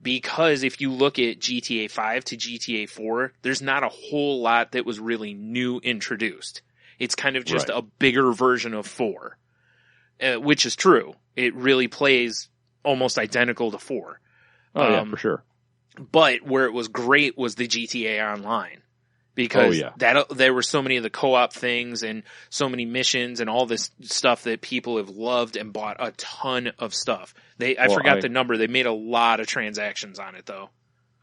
because if you look at GTA 5 to GTA 4, there's not a whole lot that was really new introduced. It's kind of just a bigger version of 4, which is true. It really plays almost identical to 4. Oh, yeah, for sure. But where it was great was the GTA Online. Because there were so many of the co-op things and so many missions and all this stuff that people have loved and bought a ton of stuff. I forgot the number. They made a lot of transactions on it, though.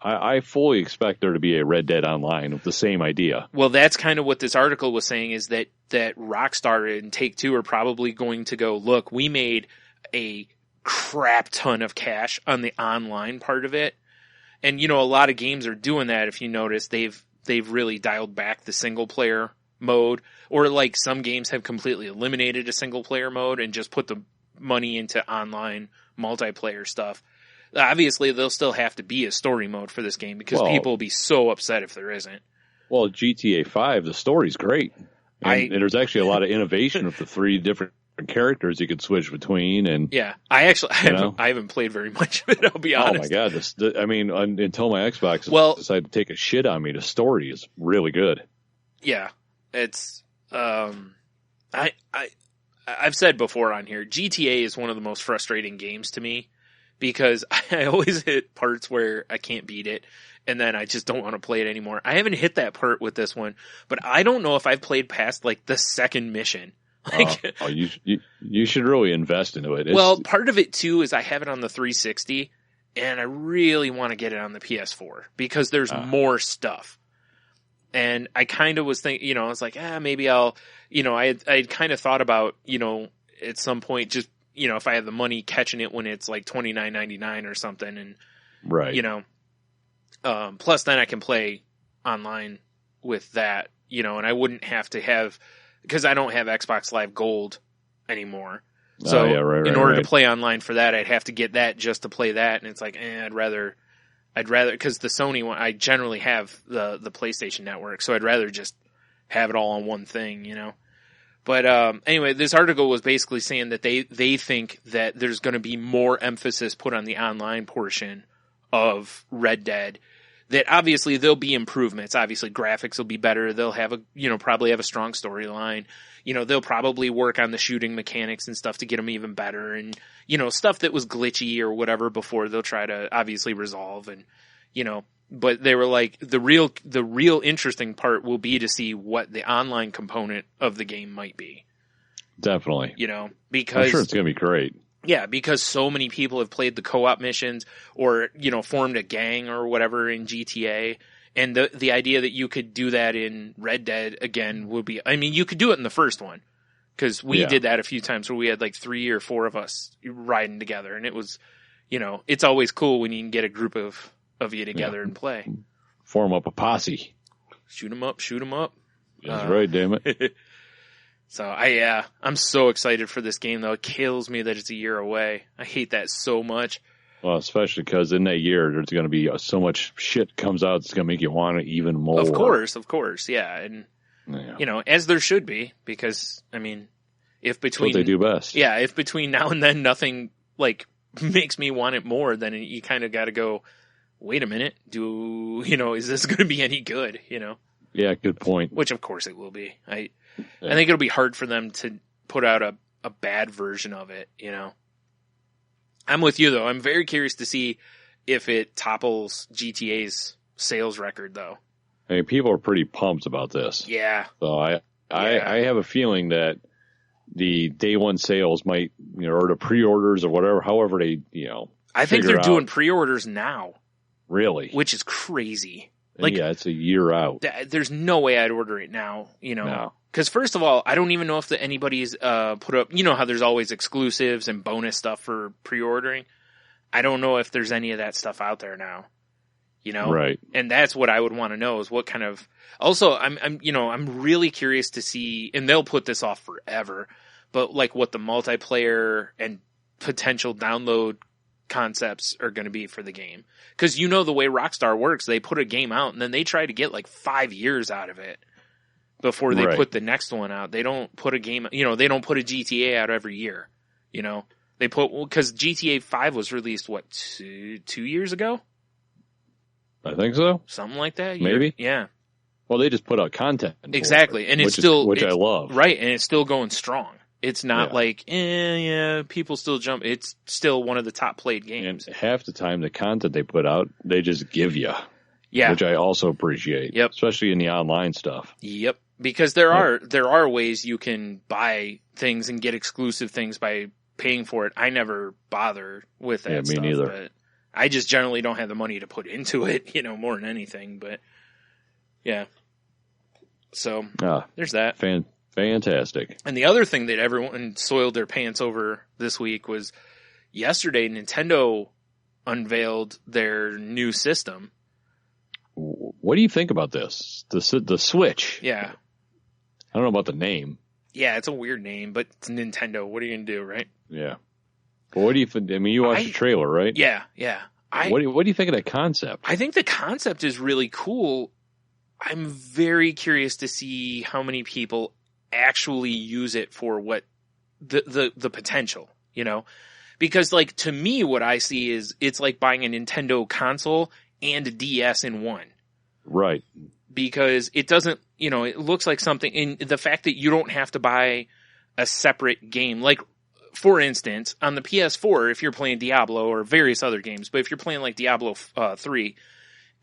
I fully expect there to be a Red Dead Online with the same idea. Well, that's kind of what this article was saying, is that Rockstar and Take-Two are probably going to go, look, we made a crap ton of cash on the online part of it. And, a lot of games are doing that. If you notice, they've really dialed back the single player mode, or like some games have completely eliminated a single player mode and just put the money into online multiplayer stuff. Obviously, there'll still have to be a story mode for this game because people will be so upset if there isn't. Well, GTA 5, the story's great. And there's actually a lot of innovation with the 3 different characters you could switch between. And yeah, I haven't played very much of it, I'll be honest. Oh my God. Until my Xbox decided to take a shit on me, the story is really good. Yeah. It's, I've said before on here, GTA is one of the most frustrating games to me because I always hit parts where I can't beat it. And then I just don't want to play it anymore. I haven't hit that part with this one, but I don't know if I've played past like the second mission. You should really invest into it. Well, part of it too is I have it on the 360 and I really want to get it on the PS4 because there's more stuff. And I kind of was thinking, I was like, maybe I'll, I had kind of thought about, at some point just, if I have the money, catching it when it's like $29.99 or something. And, right. Plus then I can play online with that, and I wouldn't have to have, because I don't have Xbox Live Gold anymore. So in order to play online for that, I'd have to get that just to play that. And it's like, I'd rather, because the Sony one, I generally have the PlayStation Network. So I'd rather just have it all on one thing, But anyway, this article was basically saying that they think that there's going to be more emphasis put on the online portion of Red Dead. That obviously there'll be improvements. Obviously graphics will be better. They'll have probably have a strong storyline. They'll probably work on the shooting mechanics and stuff to get them even better. And, stuff that was glitchy or whatever before they'll try to obviously resolve. And, but they were like, the real interesting part will be to see what the online component of the game might be. Definitely. Because I'm sure it's going to be great. Yeah, because so many people have played the co-op missions or, formed a gang or whatever in GTA. And the idea that you could do that in Red Dead again would be, you could do it in the first one. Because we did that a few times where we had like 3 or 4 of us riding together. And it was, it's always cool when you can get a group of you together and play. Form up a posse. Shoot 'em up. That's right, damn it. So I'm so excited for this game though. It kills me that it's a year away. I hate that so much. Well, especially because in that year there's going to be so much shit comes out that's going to make you want it even more. Of course, yeah, and as there should be, because if between what they do best, if between now and then nothing like makes me want it more, then you kind of got to go. Wait a minute, is this going to be any good? Yeah, good point. Which of course it will be. I think it'll be hard for them to put out a bad version of it, I'm with you though. I'm very curious to see if it topples GTA's sales record though. People are pretty pumped about this. Yeah. So I have a feeling that the day one sales might, or the pre-orders or whatever, however they, I think they're doing pre-orders now. Really? Which is crazy. It's a year out. There's no way I'd order it now, No. Because first of all, I don't even know if anybody's put up, how there's always exclusives and bonus stuff for pre-ordering. I don't know if there's any of that stuff out there now, Right. And that's what I would want to know is what kind of, also I'm really curious to see, and they'll put this off forever, but like what the multiplayer and potential download concepts are going to be for the game. Because the way Rockstar works, they put a game out and then they try to get like 5 years out of it before they put the next one out. They don't put a game, they don't put a GTA out every year. They put, because GTA 5 was released, 2 years ago? I think so. Something like that? Maybe. Yeah. Well, they just put out content. Exactly. And which I love. Right. And it's still going strong. It's not like, people still jump. It's still one of the top played games. And half the time, the content they put out, they just give you. Yeah. Which I also appreciate. Yep. Especially in the online stuff. Yep. Because there are ways you can buy things and get exclusive things by paying for it. I never bother with that stuff. Me neither. But I just generally don't have the money to put into it, more than anything. But, yeah. So, there's that. Fantastic. And the other thing that everyone soiled their pants over this week was yesterday Nintendo unveiled their new system. What do you think about this? The Switch. Yeah. I don't know about the name. Yeah, it's a weird name, but it's Nintendo. What are you going to do, right? Yeah. But what do you think? I mean, you watched the trailer, right? Yeah. What do you think of that concept? I think the concept is really cool. I'm very curious to see how many people actually use it for what the potential, because to me, what I see is it's like buying a Nintendo console and a DS in one. Right. Because it doesn't, it looks like something in the fact that you don't have to buy a separate game. Like, for instance, on the PS4, if you're playing Diablo or various other games, but if you're playing like Diablo 3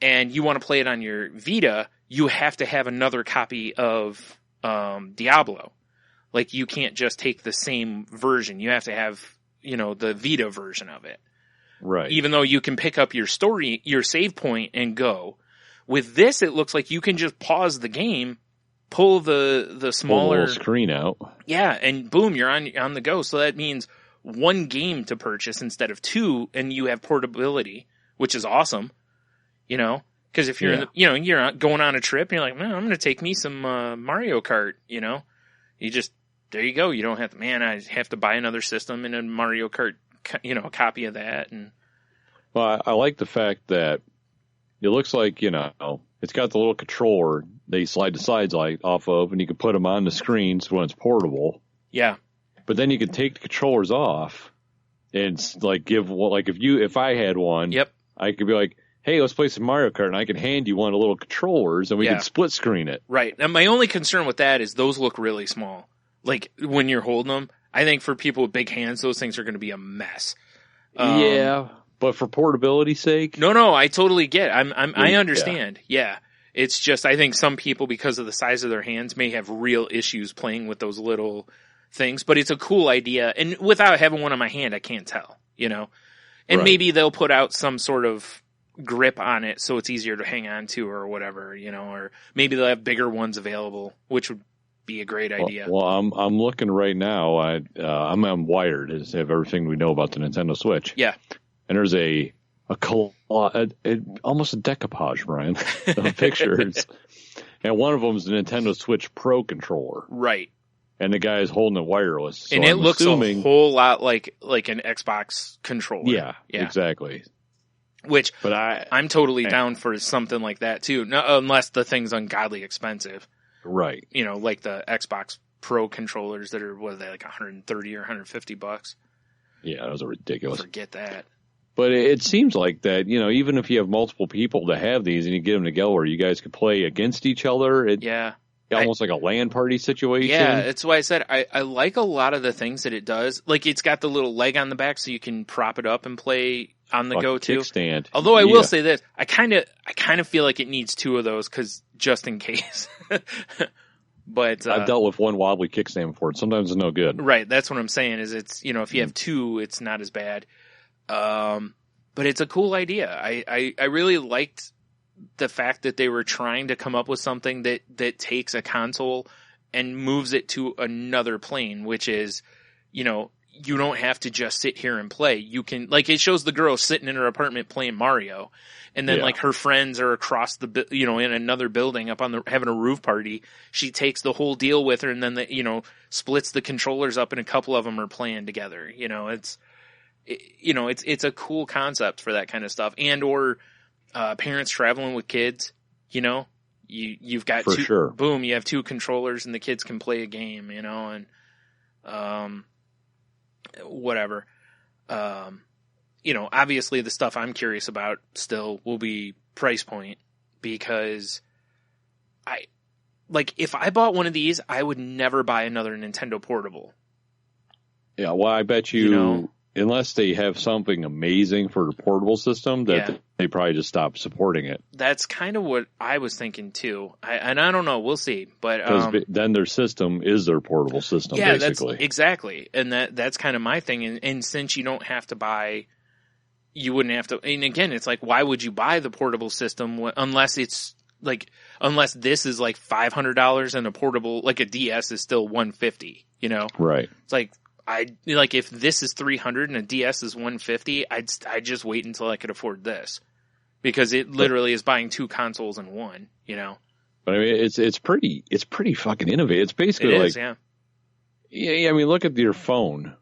and you want to play it on your Vita, you have to have another copy of Diablo. Like, you can't just take the same version. You have to have, the Vita version of it. Right. Even though you can pick up your save point and go. With this, it looks like you can just pause the game, pull the smaller little screen out. Yeah, and boom, you're on the go. So that means one game to purchase instead of two, and you have portability, which is awesome. Because if you're you're going on a trip, and you're like, man, I'm going to take me some Mario Kart. You just there you go. You don't have to. I have to buy another system and a Mario Kart. A copy of that. And well, I like the fact that it looks like it's got the little controller that you slide the sides off of, and you can put them on the screens when it's portable. Yeah. But then you can take the controllers off and if I had one, yep, I could be like, hey, let's play some Mario Kart, and I can hand you one of the little controllers, and we can split screen it. Right. And my only concern with that is those look really small. Like, when you're holding them, I think for people with big hands, those things are going to be a mess. Yeah, but for portability's sake? No, I totally get it. I understand. Yeah. It's just, I think some people, because of the size of their hands, may have real issues playing with those little things, but it's a cool idea. And without having one on my hand, I can't tell, And maybe they'll put out some sort of grip on it so it's easier to hang on to or whatever, or maybe they'll have bigger ones available, which would be a great idea. Well, I'm looking right now. I'm wired to have everything we know about the Nintendo Switch. Yeah. And there's almost a decoupage, Brian, of pictures. And one of them is the Nintendo Switch Pro controller. Right. And the guy is holding it wireless. So and it looks a whole lot like an Xbox controller. Yeah, exactly. But I'm totally down for something like that too. No, unless the thing's ungodly expensive. Right. Like the Xbox Pro controllers that are, what are they, like $130 or $150? Yeah, those are ridiculous. Forget that. But it seems like that, even if you have multiple people to have these and you get them together where you guys could play against each other, almost like a LAN party situation. Yeah, that's why I said I like a lot of the things that it does. Like, it's got the little leg on the back so you can prop it up and play on the go too. Kickstand. Although I will say this, I kind of feel like it needs two of those just in case. But I've dealt with one wobbly kickstand before. Sometimes it's no good. Right, that's what I'm saying. Is it's if you have two, it's not as bad. But it's a cool idea. I really liked the fact that they were trying to come up with something that takes a console and moves it to another plane, which is, you don't have to just sit here and play. You can, like, it shows the girl sitting in her apartment playing Mario, and then like her friends are across the, in another building up on having a roof party. She takes the whole deal with her, and then splits the controllers up, and a couple of them are playing together. It's a cool concept for that kind of stuff, or parents traveling with kids. You've got for sure. Boom, you have two controllers, and the kids can play a game. And whatever. Obviously the stuff I'm curious about still will be price point, because if I bought one of these, I would never buy another Nintendo Portable. Yeah, well, I bet you unless they have something amazing for the portable system, that they probably just stop supporting it. That's kind of what I was thinking too. I don't know. We'll see. But because then their system is their portable system, basically. Exactly. And that's kind of my thing. And since you don't have to buy, you wouldn't have to. And again, it's like, why would you buy the portable system unless it's like, unless this is like $500 and a portable, like a DS is still $150, you know? Right. It's like, if this is $300 and a DS is $150, I'd just wait until I could afford this, because it literally is buying two consoles in one, you know? But I mean, it's pretty fucking innovative. It's basically yeah. I mean, look at your phone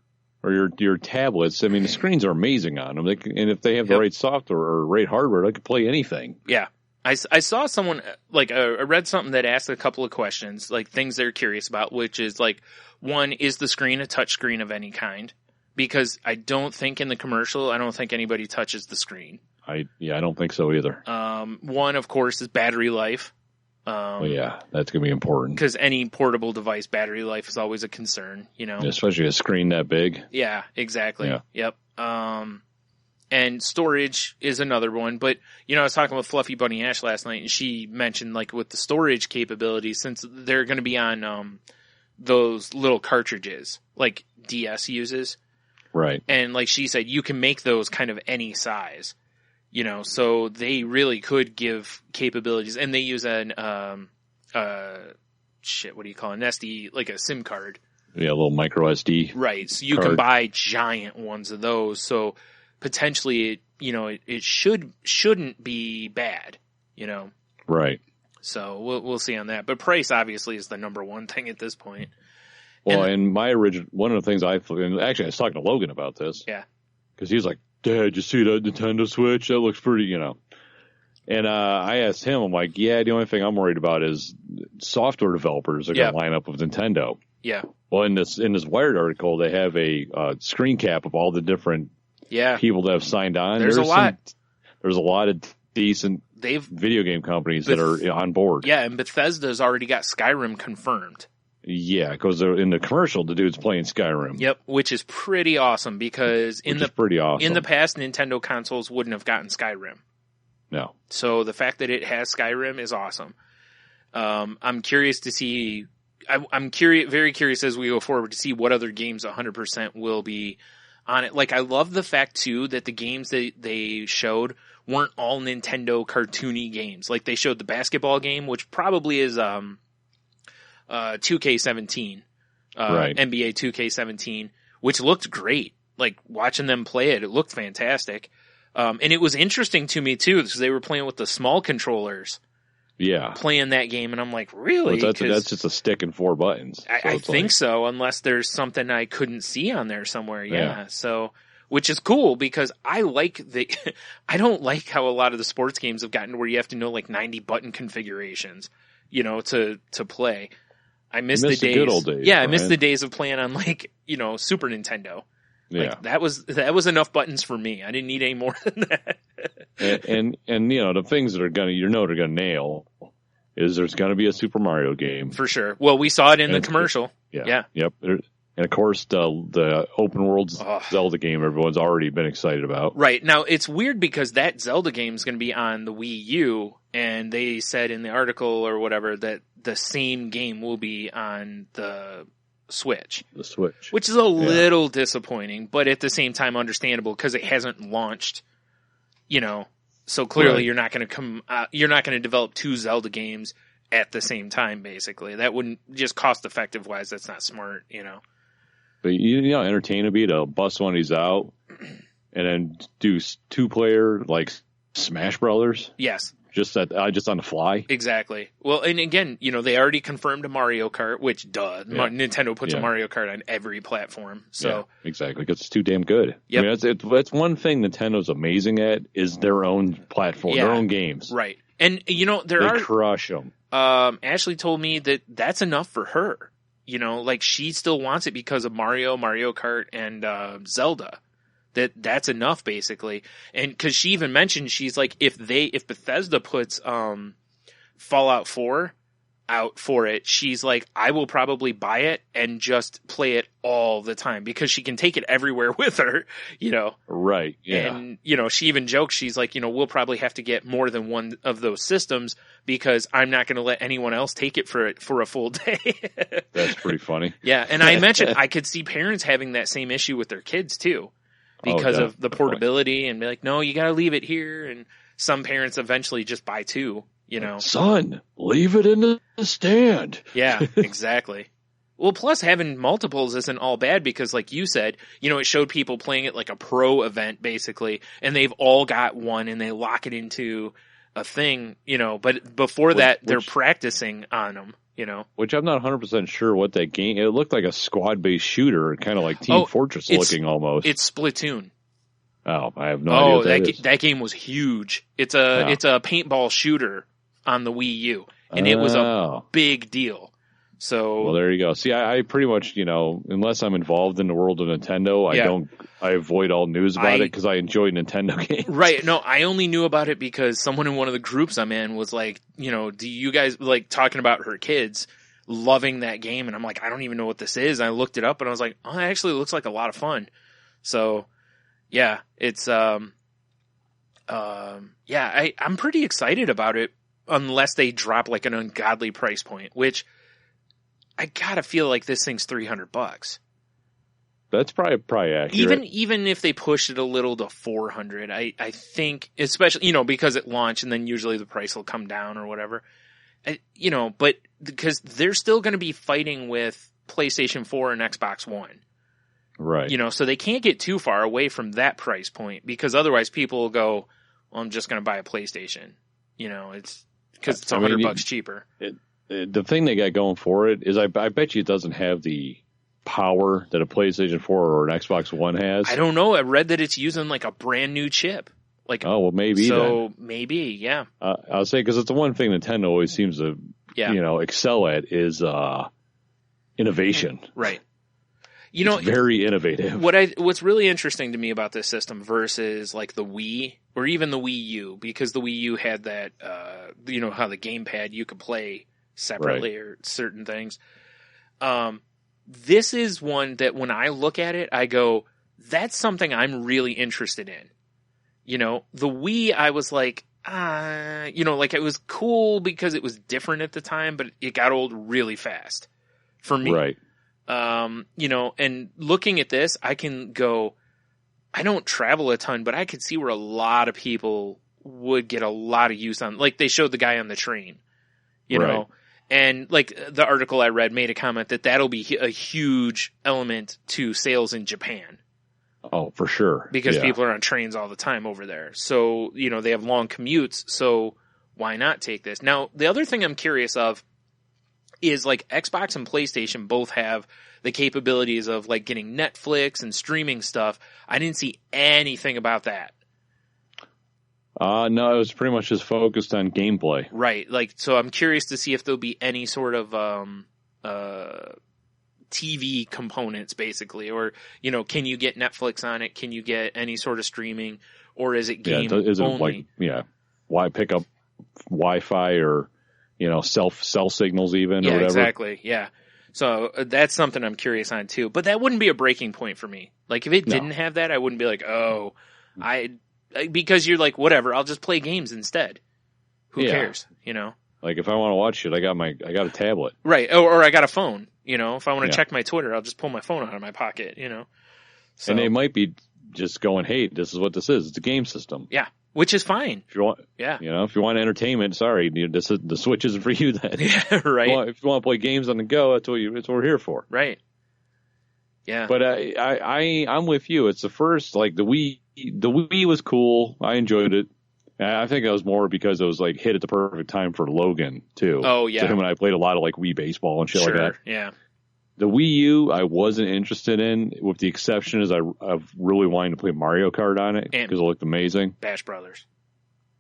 or your tablets. I mean, the screens are amazing on them. And if they have the right software or right hardware, they can play anything. Yeah. I saw someone, like, I read something that asked a couple of questions, like things they're curious about, which is like, one, is the screen a touch screen of any kind? Because I don't think in the commercial, I don't think anybody touches the screen. I don't think so either. One, of course, is battery life. Well, yeah, that's going to be important. Because any portable device, battery life is always a concern, you know? Especially a screen that big. Yeah, exactly. Yeah. Yep. And storage is another one. But, you know, I was talking with Fluffy Bunny Ash last night, and she mentioned, like, with the storage capabilities, since they're going to be on those little cartridges, like DS uses. Right. And, like she said, you can make those kind of any size. You know, so they really could give capabilities, and they use an what do you call it? An SD, like a SIM card. Yeah, a little micro SD. Right. So you can buy giant ones of those. So potentially, it shouldn't be bad, you know? Right. So we'll see on that. But price obviously is the number one thing at this point. Well, and one of the things and actually I was talking to Logan about this. Yeah. Because he was like, Dad, you see that Nintendo Switch? That looks pretty, you know. And I asked him, I'm like, yeah, the only thing I'm worried about is software developers are going to line up with Nintendo. Yeah. Well, in this Wired article, they have a screen cap of all the different people that have signed on. There's a lot of decent video game companies that are on board. Yeah, and Bethesda's already got Skyrim confirmed. Yeah, because in the commercial, the dude's playing Skyrim. Yep, which is pretty awesome because in the past, Nintendo consoles wouldn't have gotten Skyrim. No. So the fact that it has Skyrim is awesome. I'm curious to see. I'm very curious as we go forward to see what other games 100% will be on it. Like, I love the fact too that the games that they showed weren't all Nintendo cartoony games. Like, they showed the basketball game, which probably is 2K17, right. NBA 2K17, which looked great. Like, watching them play it looked fantastic. And it was interesting to me too, because they were playing with the small controllers. Yeah. Playing that game, and I'm like, really? Well, that's just a stick and 4 buttons. I think so, unless there's something I couldn't see on there somewhere. Yeah. So, which is cool because I don't like how a lot of the sports games have gotten where you have to know like 90 button configurations, you know, to play. I miss the days. The good old days. Yeah, I miss the days of playing on like, Super Nintendo. Yeah. Like, that was enough buttons for me. I didn't need any more than that. and the things that are they're gonna nail is there's gonna be a Super Mario game for sure. Well, we saw it in the commercial. Yeah. Yep. And of course, the open world Zelda game everyone's already been excited about. Right. Now, it's weird because that Zelda game is going to be on the Wii U, and they said in the article or whatever that the same game will be on the Switch. The Switch. Which is a little disappointing, but at the same time understandable because it hasn't launched, so clearly you're not going to develop two Zelda games at the same time, basically. That wouldn't, just cost effective wise, that's not smart, But entertain would be to bust one of these out and then do 2-player like Smash Brothers. Yes. Just on the fly. Exactly. Well, and again, they already confirmed a Mario Kart, which Nintendo puts a Mario Kart on every platform. So exactly, because it's too damn good. Yep. I mean, that's one thing Nintendo's amazing at is their own platform, their own games. Right. And they crush them. Ashley told me that that's enough for her. Like she still wants it because of Mario Kart, and Zelda. That's enough basically. And cause she even mentioned, she's like, if Bethesda puts, Fallout 4 out for it, she's like, I will probably buy it and just play it all the time because she can take it everywhere with her, you know. Right. Yeah. And, you know, she even jokes, she's like, you know, we'll probably have to get more than one of those systems because I'm not going to let anyone else take it for a full day. That's pretty funny. Yeah. And I mentioned I could see parents having that same issue with their kids too because of the portability and be like, no, you got to leave it here. And some parents eventually just buy two, you know. Son, leave it in the stand. Yeah, exactly. Well, plus having multiples isn't all bad because like you said, you know, it showed people playing it like a pro event basically, and they've all got one and they lock it into a thing, you know, but before that they're practicing on them, you know. Which I'm not 100% sure what that game, it looked like a squad-based shooter, kind of like Team Fortress looking almost. It's Splatoon. Oh, I have no idea what that is. That game was huge. It's a paintball shooter on the Wii U, and it was a big deal. So, well, there you go. See, I pretty much, you know, unless I'm involved in the world of Nintendo, I avoid all news about it because I enjoy Nintendo games. Right. No, I only knew about it because someone in one of the groups I'm in was like, you know, do you guys like talking about her kids loving that game? And I'm like, I don't even know what this is. And I looked it up and I was like, oh, it actually looks like a lot of fun. So, yeah, it's, I'm pretty excited about it unless they drop like an ungodly price point, which I gotta feel like this thing's $300. That's probably accurate. Even if they pushed it a little to $400, I think, especially, you know, because it launched and then usually the price will come down or whatever, you know, but because they're still going to be fighting with PlayStation 4 and Xbox One. Right. You know, so they can't get too far away from that price point because otherwise people will go, well, I'm just going to buy a PlayStation. You know, it's because it's $100 cheaper. The thing they got going for it is I bet you it doesn't have the power that a PlayStation 4 or an Xbox One has. I don't know. I read that it's using like a brand new chip. Like, oh, well, maybe. So then. maybe, yeah. I'll say because it's the one thing Nintendo always seems to, you know, excel at is innovation. Right. You know, it's very innovative. What's really interesting to me about this system versus like the Wii or even the Wii U, because the Wii U had that, you know, how the gamepad you could play separately or certain things. This is one that when I look at it, I go, that's something I'm really interested in. You know, the Wii, I was like, you know, like it was cool because it was different at the time, but it got old really fast for me. Right. You know, and looking at this, I can go, I don't travel a ton, but I could see where a lot of people would get a lot of use on, like they showed the guy on the train, you know, and like the article I read made a comment that that'll be a huge element to sales in Japan. Oh, for sure. Because people are on trains all the time over there. So, you know, they have long commutes. So why not take this? Now, the other thing I'm curious of is like Xbox and PlayStation both have the capabilities of like getting Netflix and streaming stuff. I didn't see anything about that. No, it was pretty much just focused on gameplay. Right. Like, so I'm curious to see if there'll be any sort of, TV components basically, or, you know, can you get Netflix on it? Can you get any sort of streaming, or is it game is it only? Like, why pick up Wi-Fi or, you know, cell signals even or whatever? Exactly. Yeah. So that's something I'm curious on too, but that wouldn't be a breaking point for me. Like if it didn't have that, I wouldn't be like, oh, because you're like, whatever, I'll just play games instead. Who cares? You know? Like if I want to watch it, I got a tablet. Right. Or I got a phone. You know, if I want to check my Twitter, I'll just pull my phone out of my pocket, you know. So, and they might be just going, hey, this is what this is. It's a game system. Yeah, which is fine. If you want, you know, if you want entertainment, sorry, the Switch isn't for you then. Yeah, right. If you want to play games on the go, that's what we're here for. Right. Yeah. But I'm with you. It's the first, like the Wii was cool. I enjoyed it. I think that was more because it was like hit at the perfect time for Logan too. Oh yeah. So him and I played a lot of like Wii baseball and shit like that. Yeah. The Wii U I wasn't interested in, with the exception is I've really wanted to play Mario Kart on it because it looked amazing. Bash Brothers.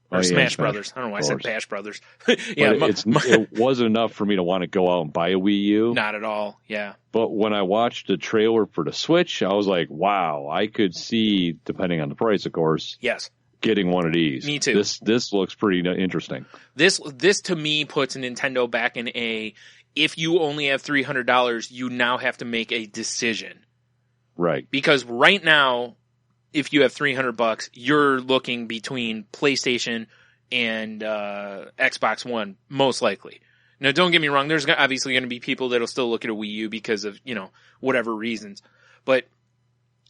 Or Smash Brothers. I don't know why I said Bash Brothers. Yeah, it wasn't enough for me to want to go out and buy a Wii U. Not at all. Yeah. But when I watched the trailer for the Switch, I was like, wow, I could see, depending on the price, of course. Yes. getting one of these. Me too. This looks pretty interesting. This to me puts Nintendo back in a, if you only have $300, you now have to make a decision. Right. Because right now, if you have $300, you're looking between PlayStation and Xbox One, most likely. Now, don't get me wrong. There's obviously going to be people that'll still look at a Wii U because of, whatever reasons. But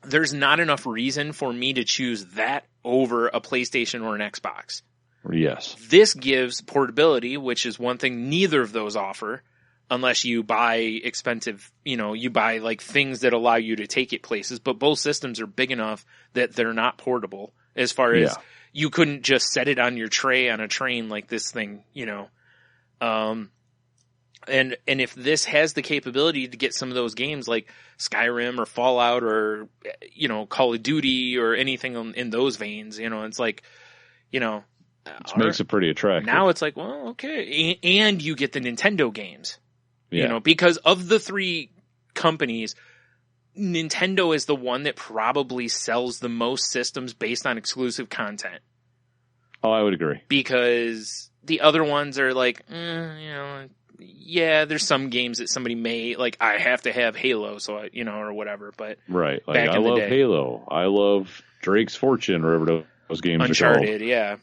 there's not enough reason for me to choose that over a PlayStation or an Xbox. Yes. This gives portability, which is one thing neither of those offer, unless you buy expensive, you buy like things that allow you to take it places. But both systems are big enough that they're not portable as far as you couldn't just set it on your tray on a train like this thing, And if this has the capability to get some of those games like Skyrim or Fallout or, Call of Duty or anything in those veins, it's like, it makes it pretty attractive. Now it's like, well, okay. And you get the Nintendo games, yeah. Because of the three companies, Nintendo is the one that probably sells the most systems based on exclusive content. Oh, I would agree. Because the other ones are like, yeah, there's some games that somebody may, like, I have to have Halo, so I, or whatever, but. Right. Like, I love Halo. I love Drake's Fortune, or whatever those games Uncharted, are called. yeah.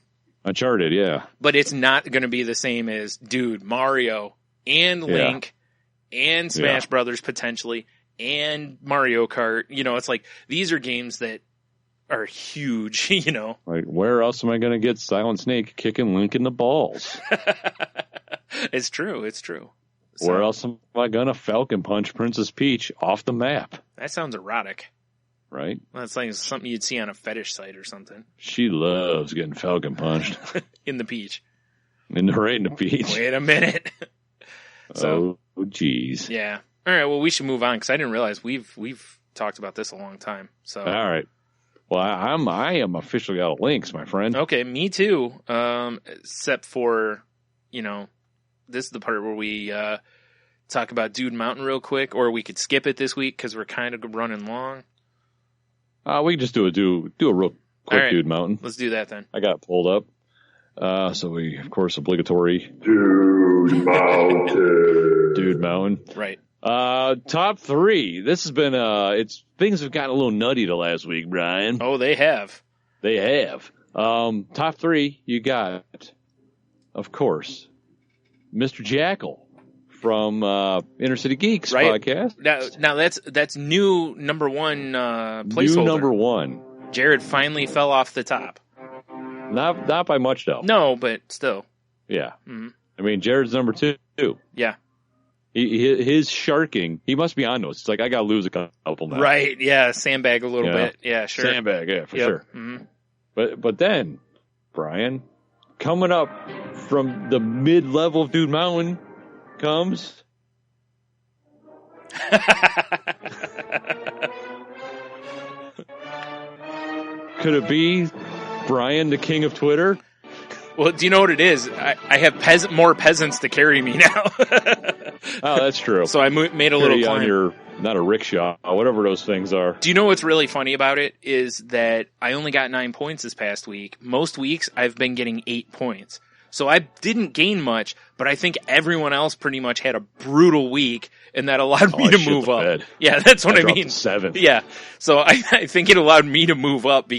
Uncharted, yeah. But it's not going to be the same as, dude, Mario and Link and Smash Brothers potentially and Mario Kart. It's like, these are games that are huge, Like, where else am I going to get Silent Snake kicking Link in the balls? It's true. So, where else am I going to Falcon Punch Princess Peach off the map? That sounds erotic. Right? That's like something you'd see on a fetish site or something. She loves getting Falcon punched. In the peach. Right in the peach. Wait a minute. So, oh, geez. Yeah. All right, well, we should move on because I didn't realize we've talked about this a long time. So. All right. Well, I am officially out of links, my friend. Okay, me too. Except for, this is the part where we talk about Dude Mountain real quick, or we could skip it this week because we're kind of running long. We can just do a real quick right. Dude Mountain. Let's do that then. I got it pulled up. So we, of course, obligatory Dude Mountain. Dude Mountain. Right. Top 3. This has been things have gotten a little nutty the last week, Brian. Oh, they have. They have. Top 3, you got, of course, Mr. Jackal from Inner City Geeks podcast. Now that's new number one placeholder. New number 1. Jared finally fell off the top. Not by much though. No, but still. Yeah. Mm-hmm. I mean, Jared's number 2. Yeah. His sharking, he must be on those. It's like, I got to lose a couple now. Right, yeah, sandbag a little bit. Yeah, sure. Sandbag, yeah, for sure. Mm-hmm. But then, Brian, coming up from the mid-level of Dude Mountain comes... Could it be Brian, the king of Twitter? Well, do you know what it is? I have more peasants to carry me now. Oh, that's true. So I made a little climb. On your, not a rickshaw, whatever those things are. Do you know what's really funny about it is that I only got 9 points this past week. Most weeks I've been getting 8 points. So I didn't gain much, but I think everyone else pretty much had a brutal week, and that allowed me to move up. Bed. Yeah, that's what I mean. 7. Yeah. So I think it allowed me to move up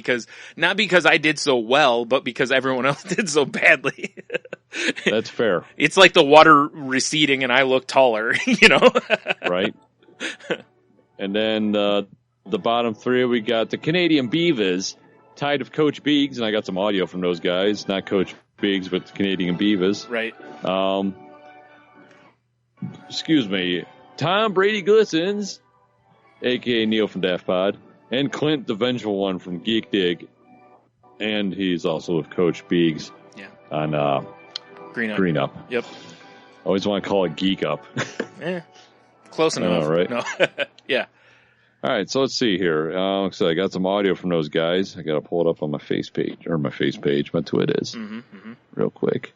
not because I did so well, but because everyone else did so badly. That's fair. It's like the water receding and I look taller, Right. And then the bottom 3, we got the Canadian Beavers, tied of Coach Biggs, and I got some audio from those guys, not Coach Biggs, but the Canadian Beavers. Right. Excuse me. Tom Brady Glistens, a.k.a. Neil from Daft Pod, and Clint, the Vengeful One from Geek Dig. And he's also with Coach Biggs on Green Up. Yep. Always want to call it Geek Up. Close enough. All right. No. Yeah. All right, so let's see here. So I got some audio from those guys. I got to pull it up on my face page, my Twitter's, real quick.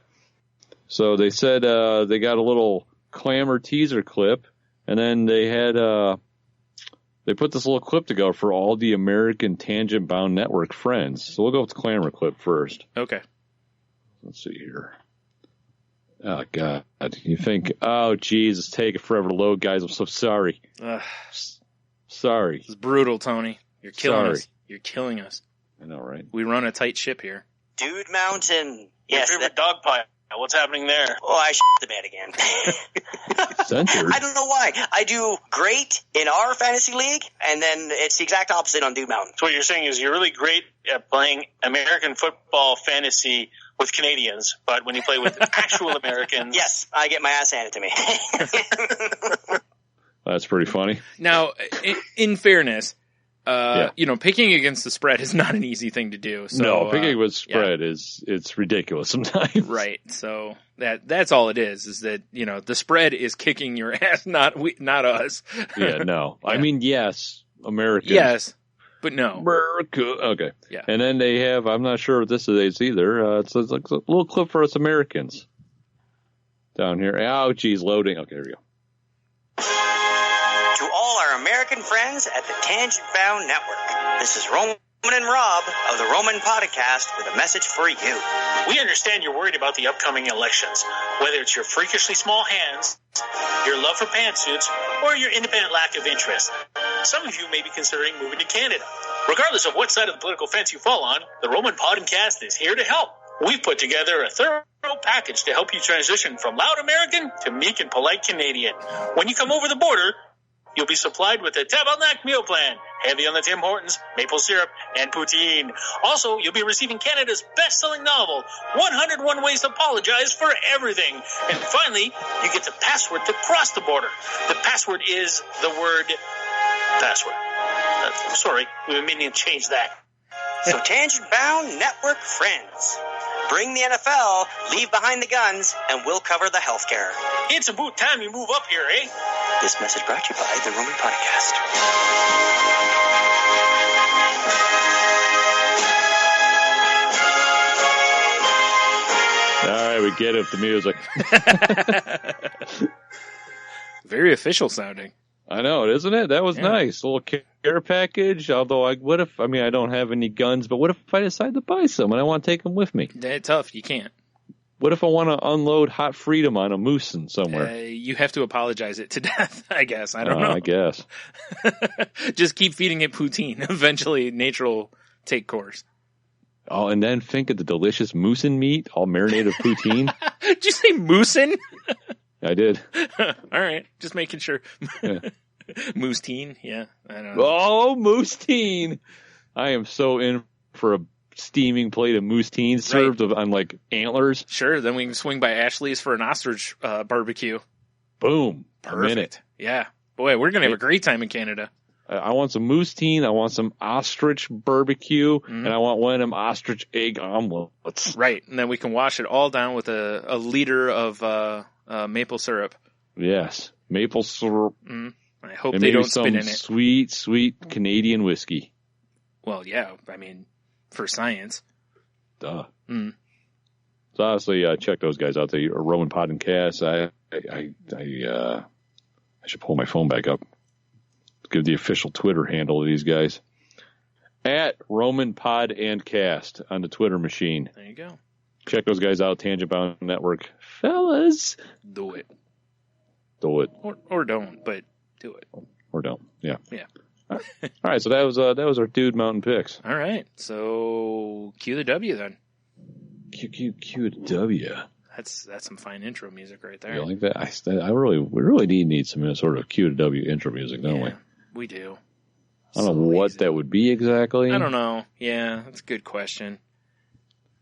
So they said they got a little Clamor teaser clip, and then they had They put this little clip together for all the American Tangent Bound Network friends. So we'll go with the clamor clip first. Okay. Let's see here. Oh, God. You think, oh, geez, it's taking forever to load, guys. I'm so sorry. Sorry. It's brutal, Tony. You're killing us. You're killing us. I know, right? We run a tight ship here. Dude Mountain. Yes. Your favorite dog pile. What's happening there? Oh, I the bed again. Censored. I don't know why. I do great in our fantasy league, and then it's the exact opposite on Dude Mountain. So what you're saying is you're really great at playing American football fantasy with Canadians, but when you play with actual Americans... Yes, I get my ass handed to me. That's pretty funny. Now, in fairness... picking against the spread is not an easy thing to do. So, no, picking with spread it's ridiculous sometimes. Right. So that's all it is that, the spread is kicking your ass, not us. Yeah, no. Yeah. I mean, yes, Americans. Yes, but no. America. Okay. Yeah. And then they have, I'm not sure what this is either. It's like a little clip for us Americans down here. Oh, geez, loading. Okay, here we go. To all our American friends at the Tangent Bound Network, this is Roman and Rob of the Roman Podcast with a message for you. We understand you're worried about the upcoming elections, whether it's your freakishly small hands, your love for pantsuits, or your independent lack of interest. Some of you may be considering moving to Canada. Regardless of what side of the political fence you fall on, the Roman Podcast is here to help. We've put together a thorough package to help you transition from loud American to meek and polite Canadian. When you come over the border, you'll be supplied with a Tabernacle meal plan, heavy on the Tim Hortons, maple syrup, and poutine. Also, you'll be receiving Canada's best-selling novel, 101 Ways to Apologize for Everything. And finally, you get the password to cross the border. The password is the word password. Sorry, we've been meaning to change that. So Tangent Bound Network friends, bring the NFL, leave behind the guns, and we'll cover the healthcare. It's about time you move up here, eh? This message brought to you by the Roman Podcast. All right, we get it, the music. Very official sounding. I know, isn't it? That was nice. A little care package. Although, I don't have any guns, but what if I decide to buy some and I want to take them with me? That's tough. You can't. What if I want to unload Hot Freedom on a Moosetine somewhere? You have to apologize it to death, I guess. I don't know. I guess. Just keep feeding it poutine. Eventually, nature will take course. Oh, and then think of the delicious Moosetine meat, all marinated with poutine. Did you say Moosetine? I did. All right. Just making sure. Yeah. Moosetine? Yeah. I don't know. Oh, Moosetine. I am so in for a steaming plate of Moosetine served on like antlers. Sure. Then we can swing by Ashley's for an ostrich barbecue. Boom. Perfect. A minute. Yeah. Boy, we're going to have a great time in Canada. I want some Moosetine. I want some ostrich barbecue. And I want one of them ostrich egg omelets. Right. And then we can wash it all down with a liter of maple syrup. Yes. Maple syrup. I hope and they don't spit in it. Sweet, sweet Canadian whiskey. Well, yeah. I mean, for science. Duh. So honestly, check those guys out. The Roman Pod and Cast. I should pull my phone back up. Give the official Twitter handle of these guys. At Roman Pod and Cast on the Twitter machine. There you go. Check those guys out. Tangent Bound Network. Fellas. Do it. Do it. Or don't, but do it. Or don't. Yeah. Yeah. All right. So that was our Dude Mountain picks. All right. So cue the W then. Cue the W. That's some fine intro music right there. You like that? We really need some sort of Q to W intro music, don't we? We do. I don't know what that would be exactly. I don't know. Yeah, that's a good question.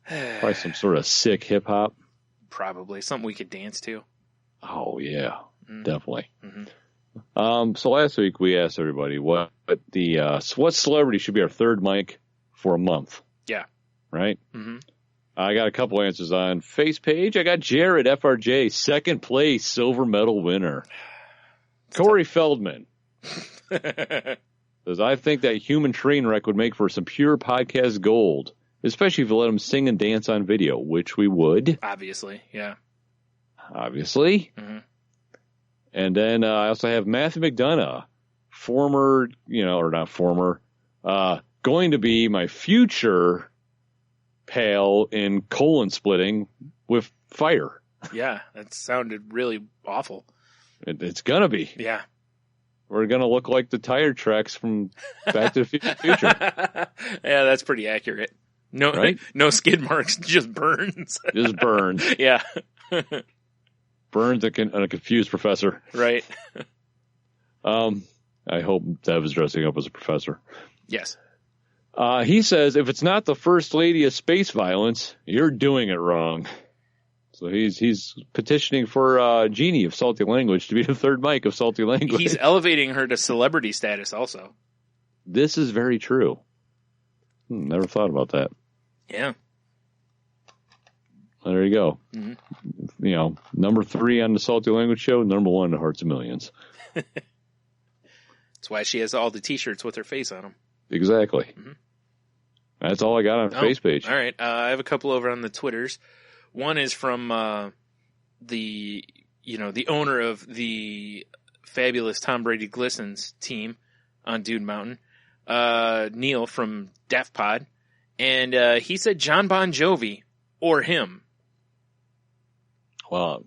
Probably some sort of sick hip hop. Probably something we could dance to. Oh yeah, definitely. So last week we asked everybody what celebrity should be our third mic for a month. Yeah. Right. I got a couple answers on Face page. I got Jared FRJ, second place silver medal winner. Corey Feldman says, I think that human train wreck would make for some pure podcast gold, especially if you let him sing and dance on video, which we would. Obviously, yeah. Obviously. And then I also have Matthew McDonough former, or not former, going to be my future pal in colon splitting with fire. Yeah, that sounded really awful. It's going to be. Yeah. We're going to look like the tire tracks from Back to the Future. Yeah, that's pretty accurate. No, right? No skid marks, just burns. Just burns. Yeah. Burns a confused professor. Right. I hope Dev is dressing up as a professor. Yes. He says, if it's not the first lady of space violence, you're doing it wrong. So he's petitioning for Jeannie of Salty Language to be the third mic of Salty Language. He's elevating her to celebrity status also. This is very true. Never thought about that. Yeah. Well, there you go. Mm-hmm. Number 3 on the Salty Language show, number 1 in the Hearts of Millions. That's why she has all the T-shirts with her face on them. Exactly. Mm-hmm. That's all I got on the face page. All right. I have a couple over on the Twitters. One is from the owner of the fabulous Tom Brady Glistens team on Dude Mountain, Neil from Def Pod, and he said John Bon Jovi or him. Well,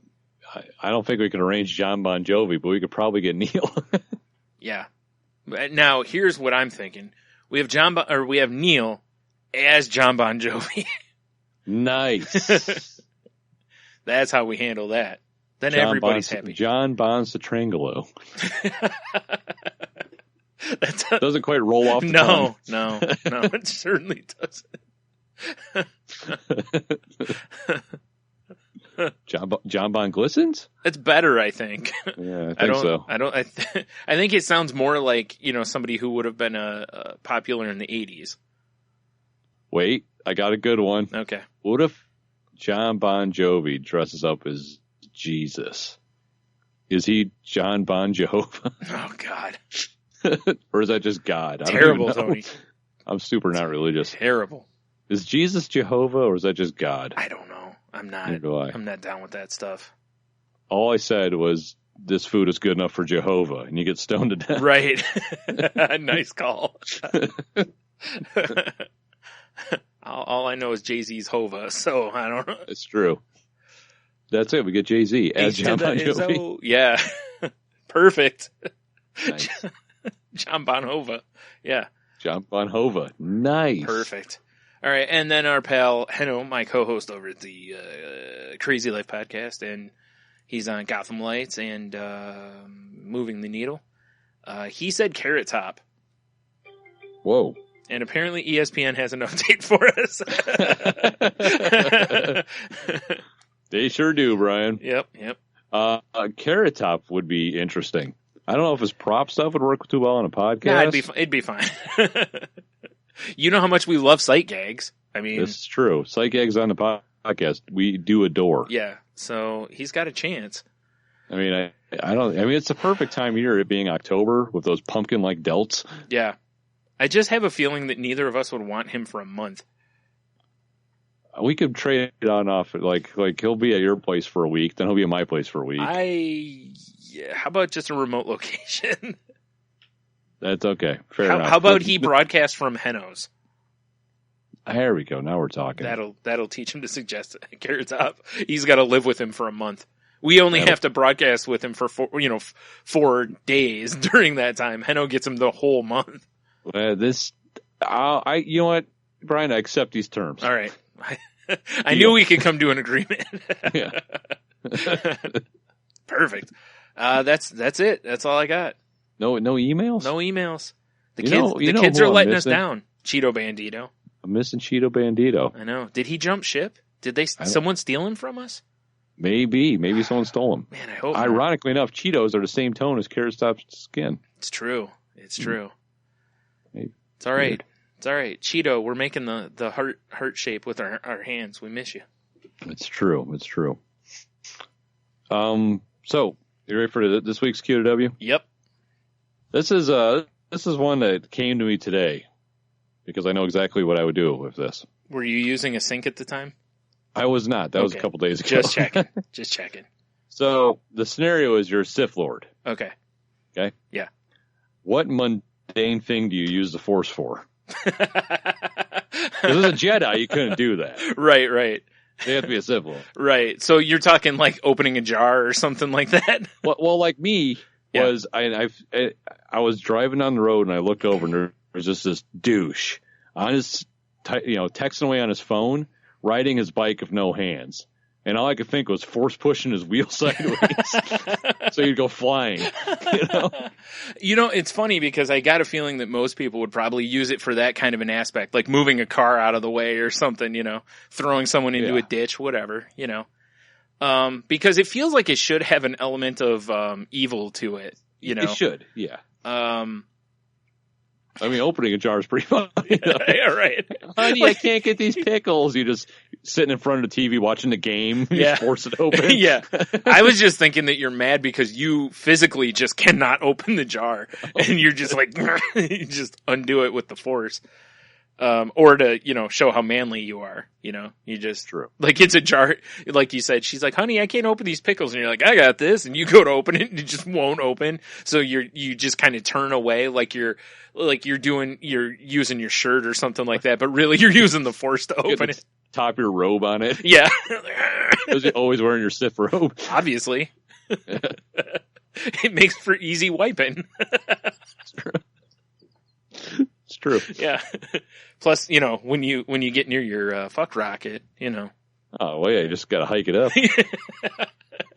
I don't think we can arrange John Bon Jovi, but we could probably get Neil. Yeah. Now here's what I'm thinking: we have Neil as John Bon Jovi. Nice. That's how we handle that. Then everybody's happy. John Bon Satrangelo. That doesn't quite roll off the tongue. No, it certainly doesn't. John Bon Glistens? It's better, I think. Yeah, I think so. I think it sounds more like, somebody who would have been popular in the 80s. Wait, I got a good one. Okay. What if John Bon Jovi dresses up as Jesus? Is he John Bon Jehovah? Oh, God. Or is that just God? Terrible, Tony. I'm super not religious. Terrible. Is Jesus Jehovah or is that just God? I don't know. I'm not. Neither do I. I'm not down with that stuff. All I said was this food is good enough for Jehovah, and you get stoned to death. Right. Nice call. All I know is Jay-Z's Hova, so I don't know. It's true. That's it. We get Jay-Z as John Bon Jovi. Yeah. Perfect. Nice. John Bon Hova. Yeah. John Bon Hova. Nice. Perfect. All right. And then our pal, Henno, my co-host over at the Crazy Life podcast, and he's on Gotham Lights and Moving the Needle. He said Carrot Top. Whoa. And apparently ESPN has an update for us. They sure do, Brian. Yep. Carrot Top would be interesting. I don't know if his prop stuff would work too well on a podcast. Yeah, it'd be fine. You know how much we love sight gags. I mean, this is true. Sight gags on the podcast we do adore. Yeah, so he's got a chance. I mean, it's the perfect time of year, it being October with those pumpkin-like delts. Yeah. I just have a feeling that neither of us would want him for a month. We could trade it on off. Like he'll be at your place for a week, then he'll be at my place for a week. How about just a remote location? That's okay. Fair enough. How about he broadcast from Henno's? There we go. Now we're talking. That'll teach him to suggest Carrot Top. He's got to live with him for a month. We only have to broadcast with him for 4 days during that time. Henno gets him the whole month. You know what, Brian? I accept these terms. All right. I knew we could come to an agreement. Yeah. Perfect. That's it. That's all I got. No emails? No emails. The kids kids are letting us down. Cheeto Bandito. I'm missing Cheeto Bandito. I know. Did he jump ship? Did someone steal him from us? Maybe someone stole him. Man, I hope. Ironically enough, Cheetos are the same tone as Carrot Top's skin. It's true. Maybe. It's all right. Weird. It's all right. Cheeto, we're making the heart shape with our hands. We miss you. It's true. So you ready for this week's Q2W? Yep. This is one that came to me today because I know exactly what I would do with this. Were you using a sink at the time? I was not. That was a couple days ago. Just checking. So the scenario is you're a Sith Lord. Okay. Okay? Yeah. what mundane thing do you use the Force for? Because as a Jedi, you couldn't do that. Right. They have to be a Sith Lord. Right. So you're talking like opening a jar or something like that? Well, like me was, I was driving down the road and I looked over and there was just this douche on his, texting away on his phone, riding his bike with no hands. And all I could think was force pushing his wheel sideways so you'd go flying. It's funny because I got a feeling that most people would probably use it for that kind of an aspect, like moving a car out of the way or something, throwing someone into a ditch, whatever, because it feels like it should have an element of evil to it, It should, yeah. Opening a jar is pretty fun. Yeah, right. Honey, I can't get these pickles. You just sitting in front of the TV watching the game. You just force it open. Yeah. I was just thinking that you're mad because you physically just cannot open the jar. And you're just like, you just undo it with the force. Or to, show how manly you are, you just, like it's a jar, like you said, she's like, honey, I can't open these pickles. And you're like, I got this. And you go to open it and it just won't open. So you just kind of turn away like you're using your shirt or something like that. But really you're using the force to open it. Top your robe on it. Yeah. Because you're always wearing your Sith robe. Obviously. It makes for easy wiping. It's true. Yeah. Plus, when you get near your fuck rocket, Oh, well, yeah, you just got to hike it up.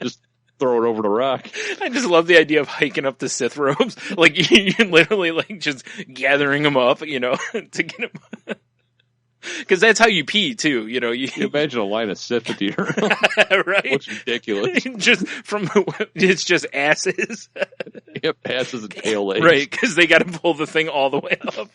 Just throw it over the rock. I just love the idea of hiking up the Sith robes. Like, you're literally, like, just gathering them up, to get them. Because that's how you pee, too, You imagine a line of Sith at the right? It looks ridiculous. It's just asses. Yep, asses and tail legs. Right, because they got to pull the thing all the way up.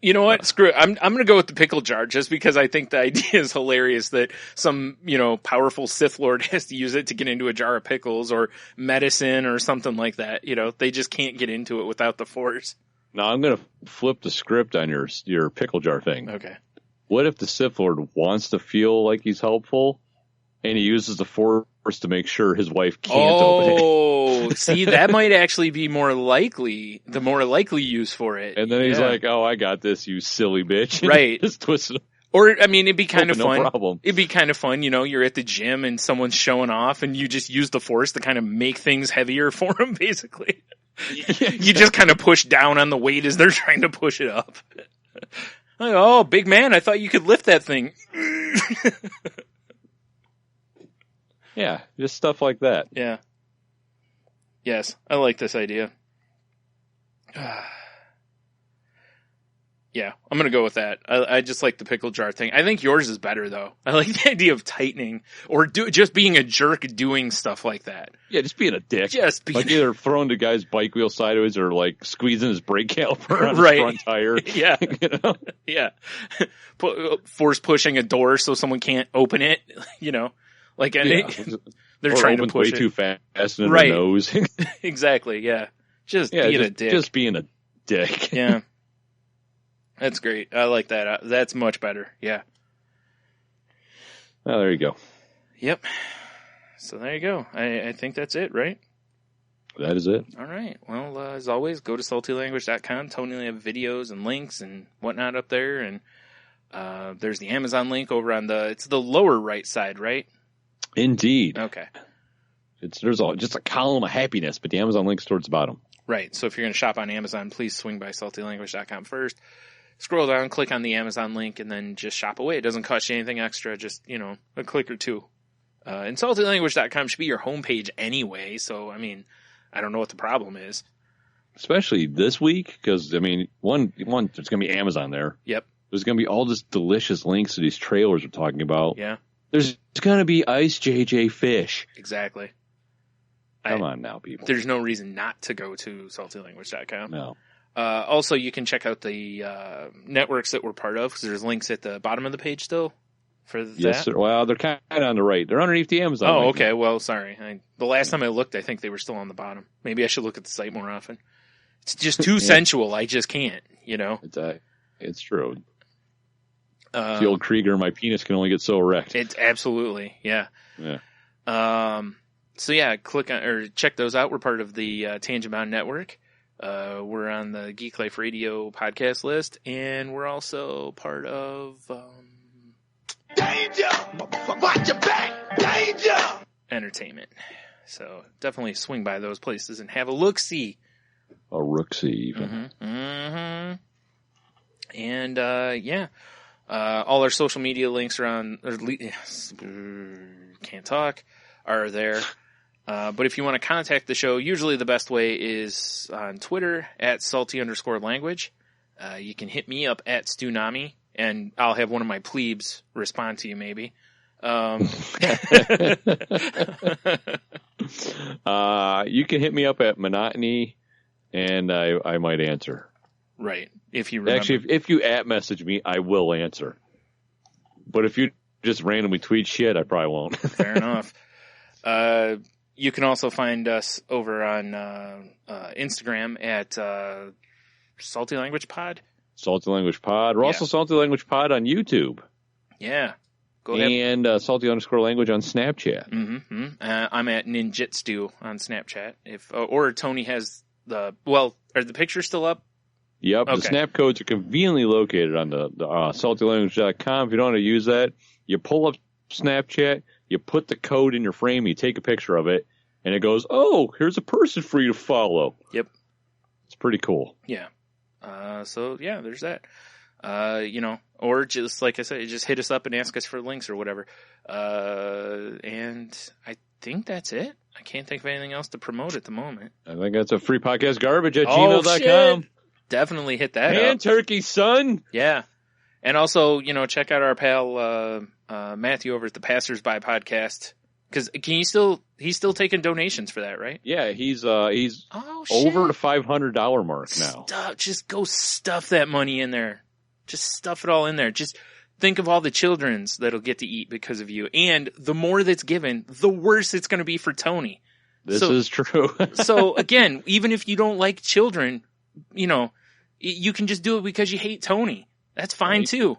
You know what? Screw it. I'm going to go with the pickle jar just because I think the idea is hilarious that some, powerful Sith Lord has to use it to get into a jar of pickles or medicine or something like that. They just can't get into it without the force. Now, I'm going to flip the script on your pickle jar thing. Okay. What if the Sith Lord wants to feel like he's helpful and he uses the force to make sure his wife can't open it? Oh, see, that might actually be the more likely use for it. And then he's like, oh, I got this, you silly bitch. Right. Just twist it. Or, it'd be kind of fun. No problem. It'd be kind of fun, you're at the gym and someone's showing off and you just use the force to kind of make things heavier for them, basically. You just kind of push down on the weight as they're trying to push it up. Like, oh, big man, I thought you could lift that thing. Yeah, just stuff like that. Yeah. Yes, I like this idea. Yeah, I'm going to go with that. I just like the pickle jar thing. I think yours is better, though. I like the idea of tightening or just being a jerk doing stuff like that. Yeah, just being a dick. Like either throwing the guy's bike wheel sideways or like squeezing his brake caliper on his front tire. Yeah. Yeah. Force pushing a door so someone can't open it, Like, they're trying to push way it too fast in the nose. Exactly, yeah. Just being a dick. Just being a dick. Yeah. That's great. I like that. That's much better. Yeah. Oh, there you go. Yep. So there you go. I think that's it, right? That is it. All right. Well, as always, go to saltylanguage.com. Tony will have videos and links and whatnot up there. And there's the Amazon link over on it's the lower right side, right? Indeed. Okay. There's just a column of happiness, but the Amazon link's towards the bottom. Right. So if you're going to shop on Amazon, please swing by saltylanguage.com first. Scroll down, click on the Amazon link, and then just shop away. It doesn't cost you anything extra, just, a click or two. And saltylanguage.com should be your homepage anyway, so, I don't know what the problem is. Especially this week, because, one, there's going to be Amazon there. Yep. There's going to be all this delicious links to these trailers we're talking about. Yeah. There's going to be Ice JJ Fish. Exactly. Come on now, people. There's no reason not to go to saltylanguage.com. No. Also, you can check out the networks that we're part of, because there's links at the bottom of the page still for that. Yes, sir. Well, they're kind of on the right. They're underneath the Amazon link. Oh, okay. Well, sorry. The last time I looked, I think they were still on the bottom. Maybe I should look at the site more often. It's just too sensual. I just can't, It's true. The old Krieger, my penis can only get so erect. It's absolutely, yeah. Yeah. So yeah, click on or check those out. We're part of the Tangent Bound Network. We're on the Geek Life Radio podcast list, and we're also part of Danger! Watch your back! Danger! Entertainment. So definitely swing by those places and have a look-see. A rook-see, even. And all our social media links are on. Can't talk. Are there? But if you want to contact the show, usually the best way is on Twitter at salty_language. You can hit me up at Stunami, and I'll have one of my plebes respond to you maybe. You can hit me up at Monotony, and I might answer. Right. If you remember. Actually, if you @message me, I will answer. But if you just randomly tweet shit, I probably won't. Fair enough. You can also find us over on Instagram at Salty Language Pod. Salty Language Pod. We're also Salty Language Pod on YouTube. Yeah. Go ahead. And Salty_language on Snapchat. Mm-hmm. I'm at Ninjitsu on Snapchat. Or Tony has are the pictures still up? Yep. Okay. The snap codes are conveniently located on the saltylanguage.com. If you don't know how to use that, you pull up Snapchat, you put the code in your frame, you take a picture of it, and it goes, oh, here's a person for you to follow. Yep. It's pretty cool. Yeah. There's that. Or just, like I said, just hit us up and ask us for links or whatever. And I think that's it. I can't think of anything else to promote at the moment. I think that's a free podcast garbage at gmail.com. Shit. Definitely hit that Man, up. turkey, son. Yeah. And also, check out our pal, Matthew over at the Passersby podcast. Cause he's still taking donations for that, right? Yeah, he's over the $500 mark now. Just go stuff that money in there. Just stuff it all in there. Just think of all the children's that'll get to eat because of you. And the more that's given, the worse it's going to be for Tony. This is true. So again, even if you don't like children, you can just do it because you hate Tony. That's fine too.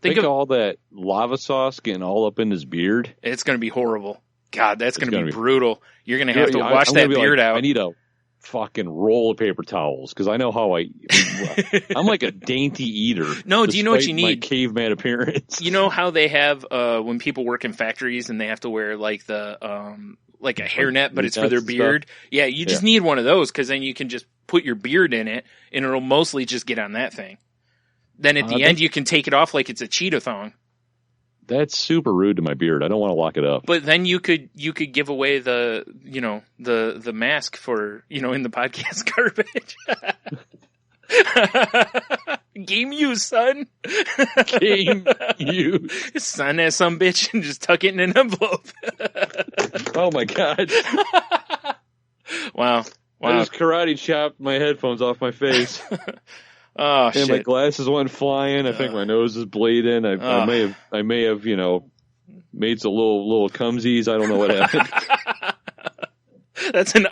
Think of all that lava sauce getting all up in his beard. It's going to be horrible. God, that's going to be brutal. You're going to have to wash that beard out. I need a fucking roll of paper towels because I know how I'm like a dainty eater. No, do you know what you need? My caveman appearance. You know how they have when people work in factories and they have to wear like the like a hairnet, but it's for their beard. Stuff. Yeah, you just need one of those because then you can just put your beard in it and it'll mostly just get on that thing. Then at the end, you can take it off like it's a cheetah thong. That's super rude to my beard. I don't want to lock it up. But then you could give away the mask for, in the podcast garbage. Game use, son. Game use. Sign that some bitch and just tuck it in an envelope. Oh my God. Wow. I just karate chopped my headphones off my face. Oh, and shit. my glasses went flying. I think my nose is bleeding. I may have made some little cumsies. I don't know what happened. That's an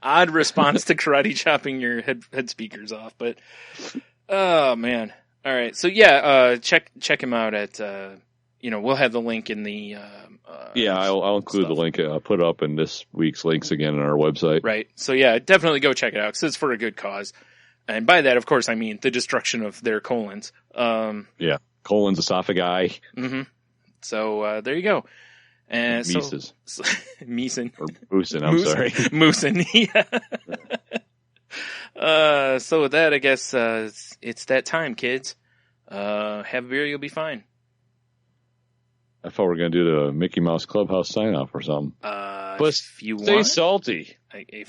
odd response to karate chopping your head speakers off, but oh man. All right. So check him out at we'll have the link in the I'll include the link. I'll put up in this week's links again on our website. Right. So definitely go check it out because it's for a good cause. And by that, of course, I mean the destruction of their colons. Colons, esophagi. Mm-hmm. So there you go. And Mises. Meeson. Or Moosin, I'm sorry. Moosin, yeah. So with that, I guess it's that time, kids. Have a beer, you'll be fine. I thought we were going to do the Mickey Mouse Clubhouse sign-off or something. But if you stay want. salty.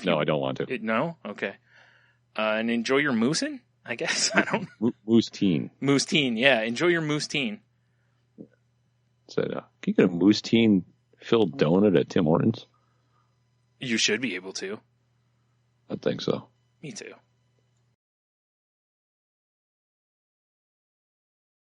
No, I don't want to. No? Okay. And enjoy your moosin', I guess. I don't. Moosetine. Moosetine, yeah. Enjoy your Moosetine. Can you get a Moosetine filled donut at Tim Hortons? You should be able to. I think so. Me too.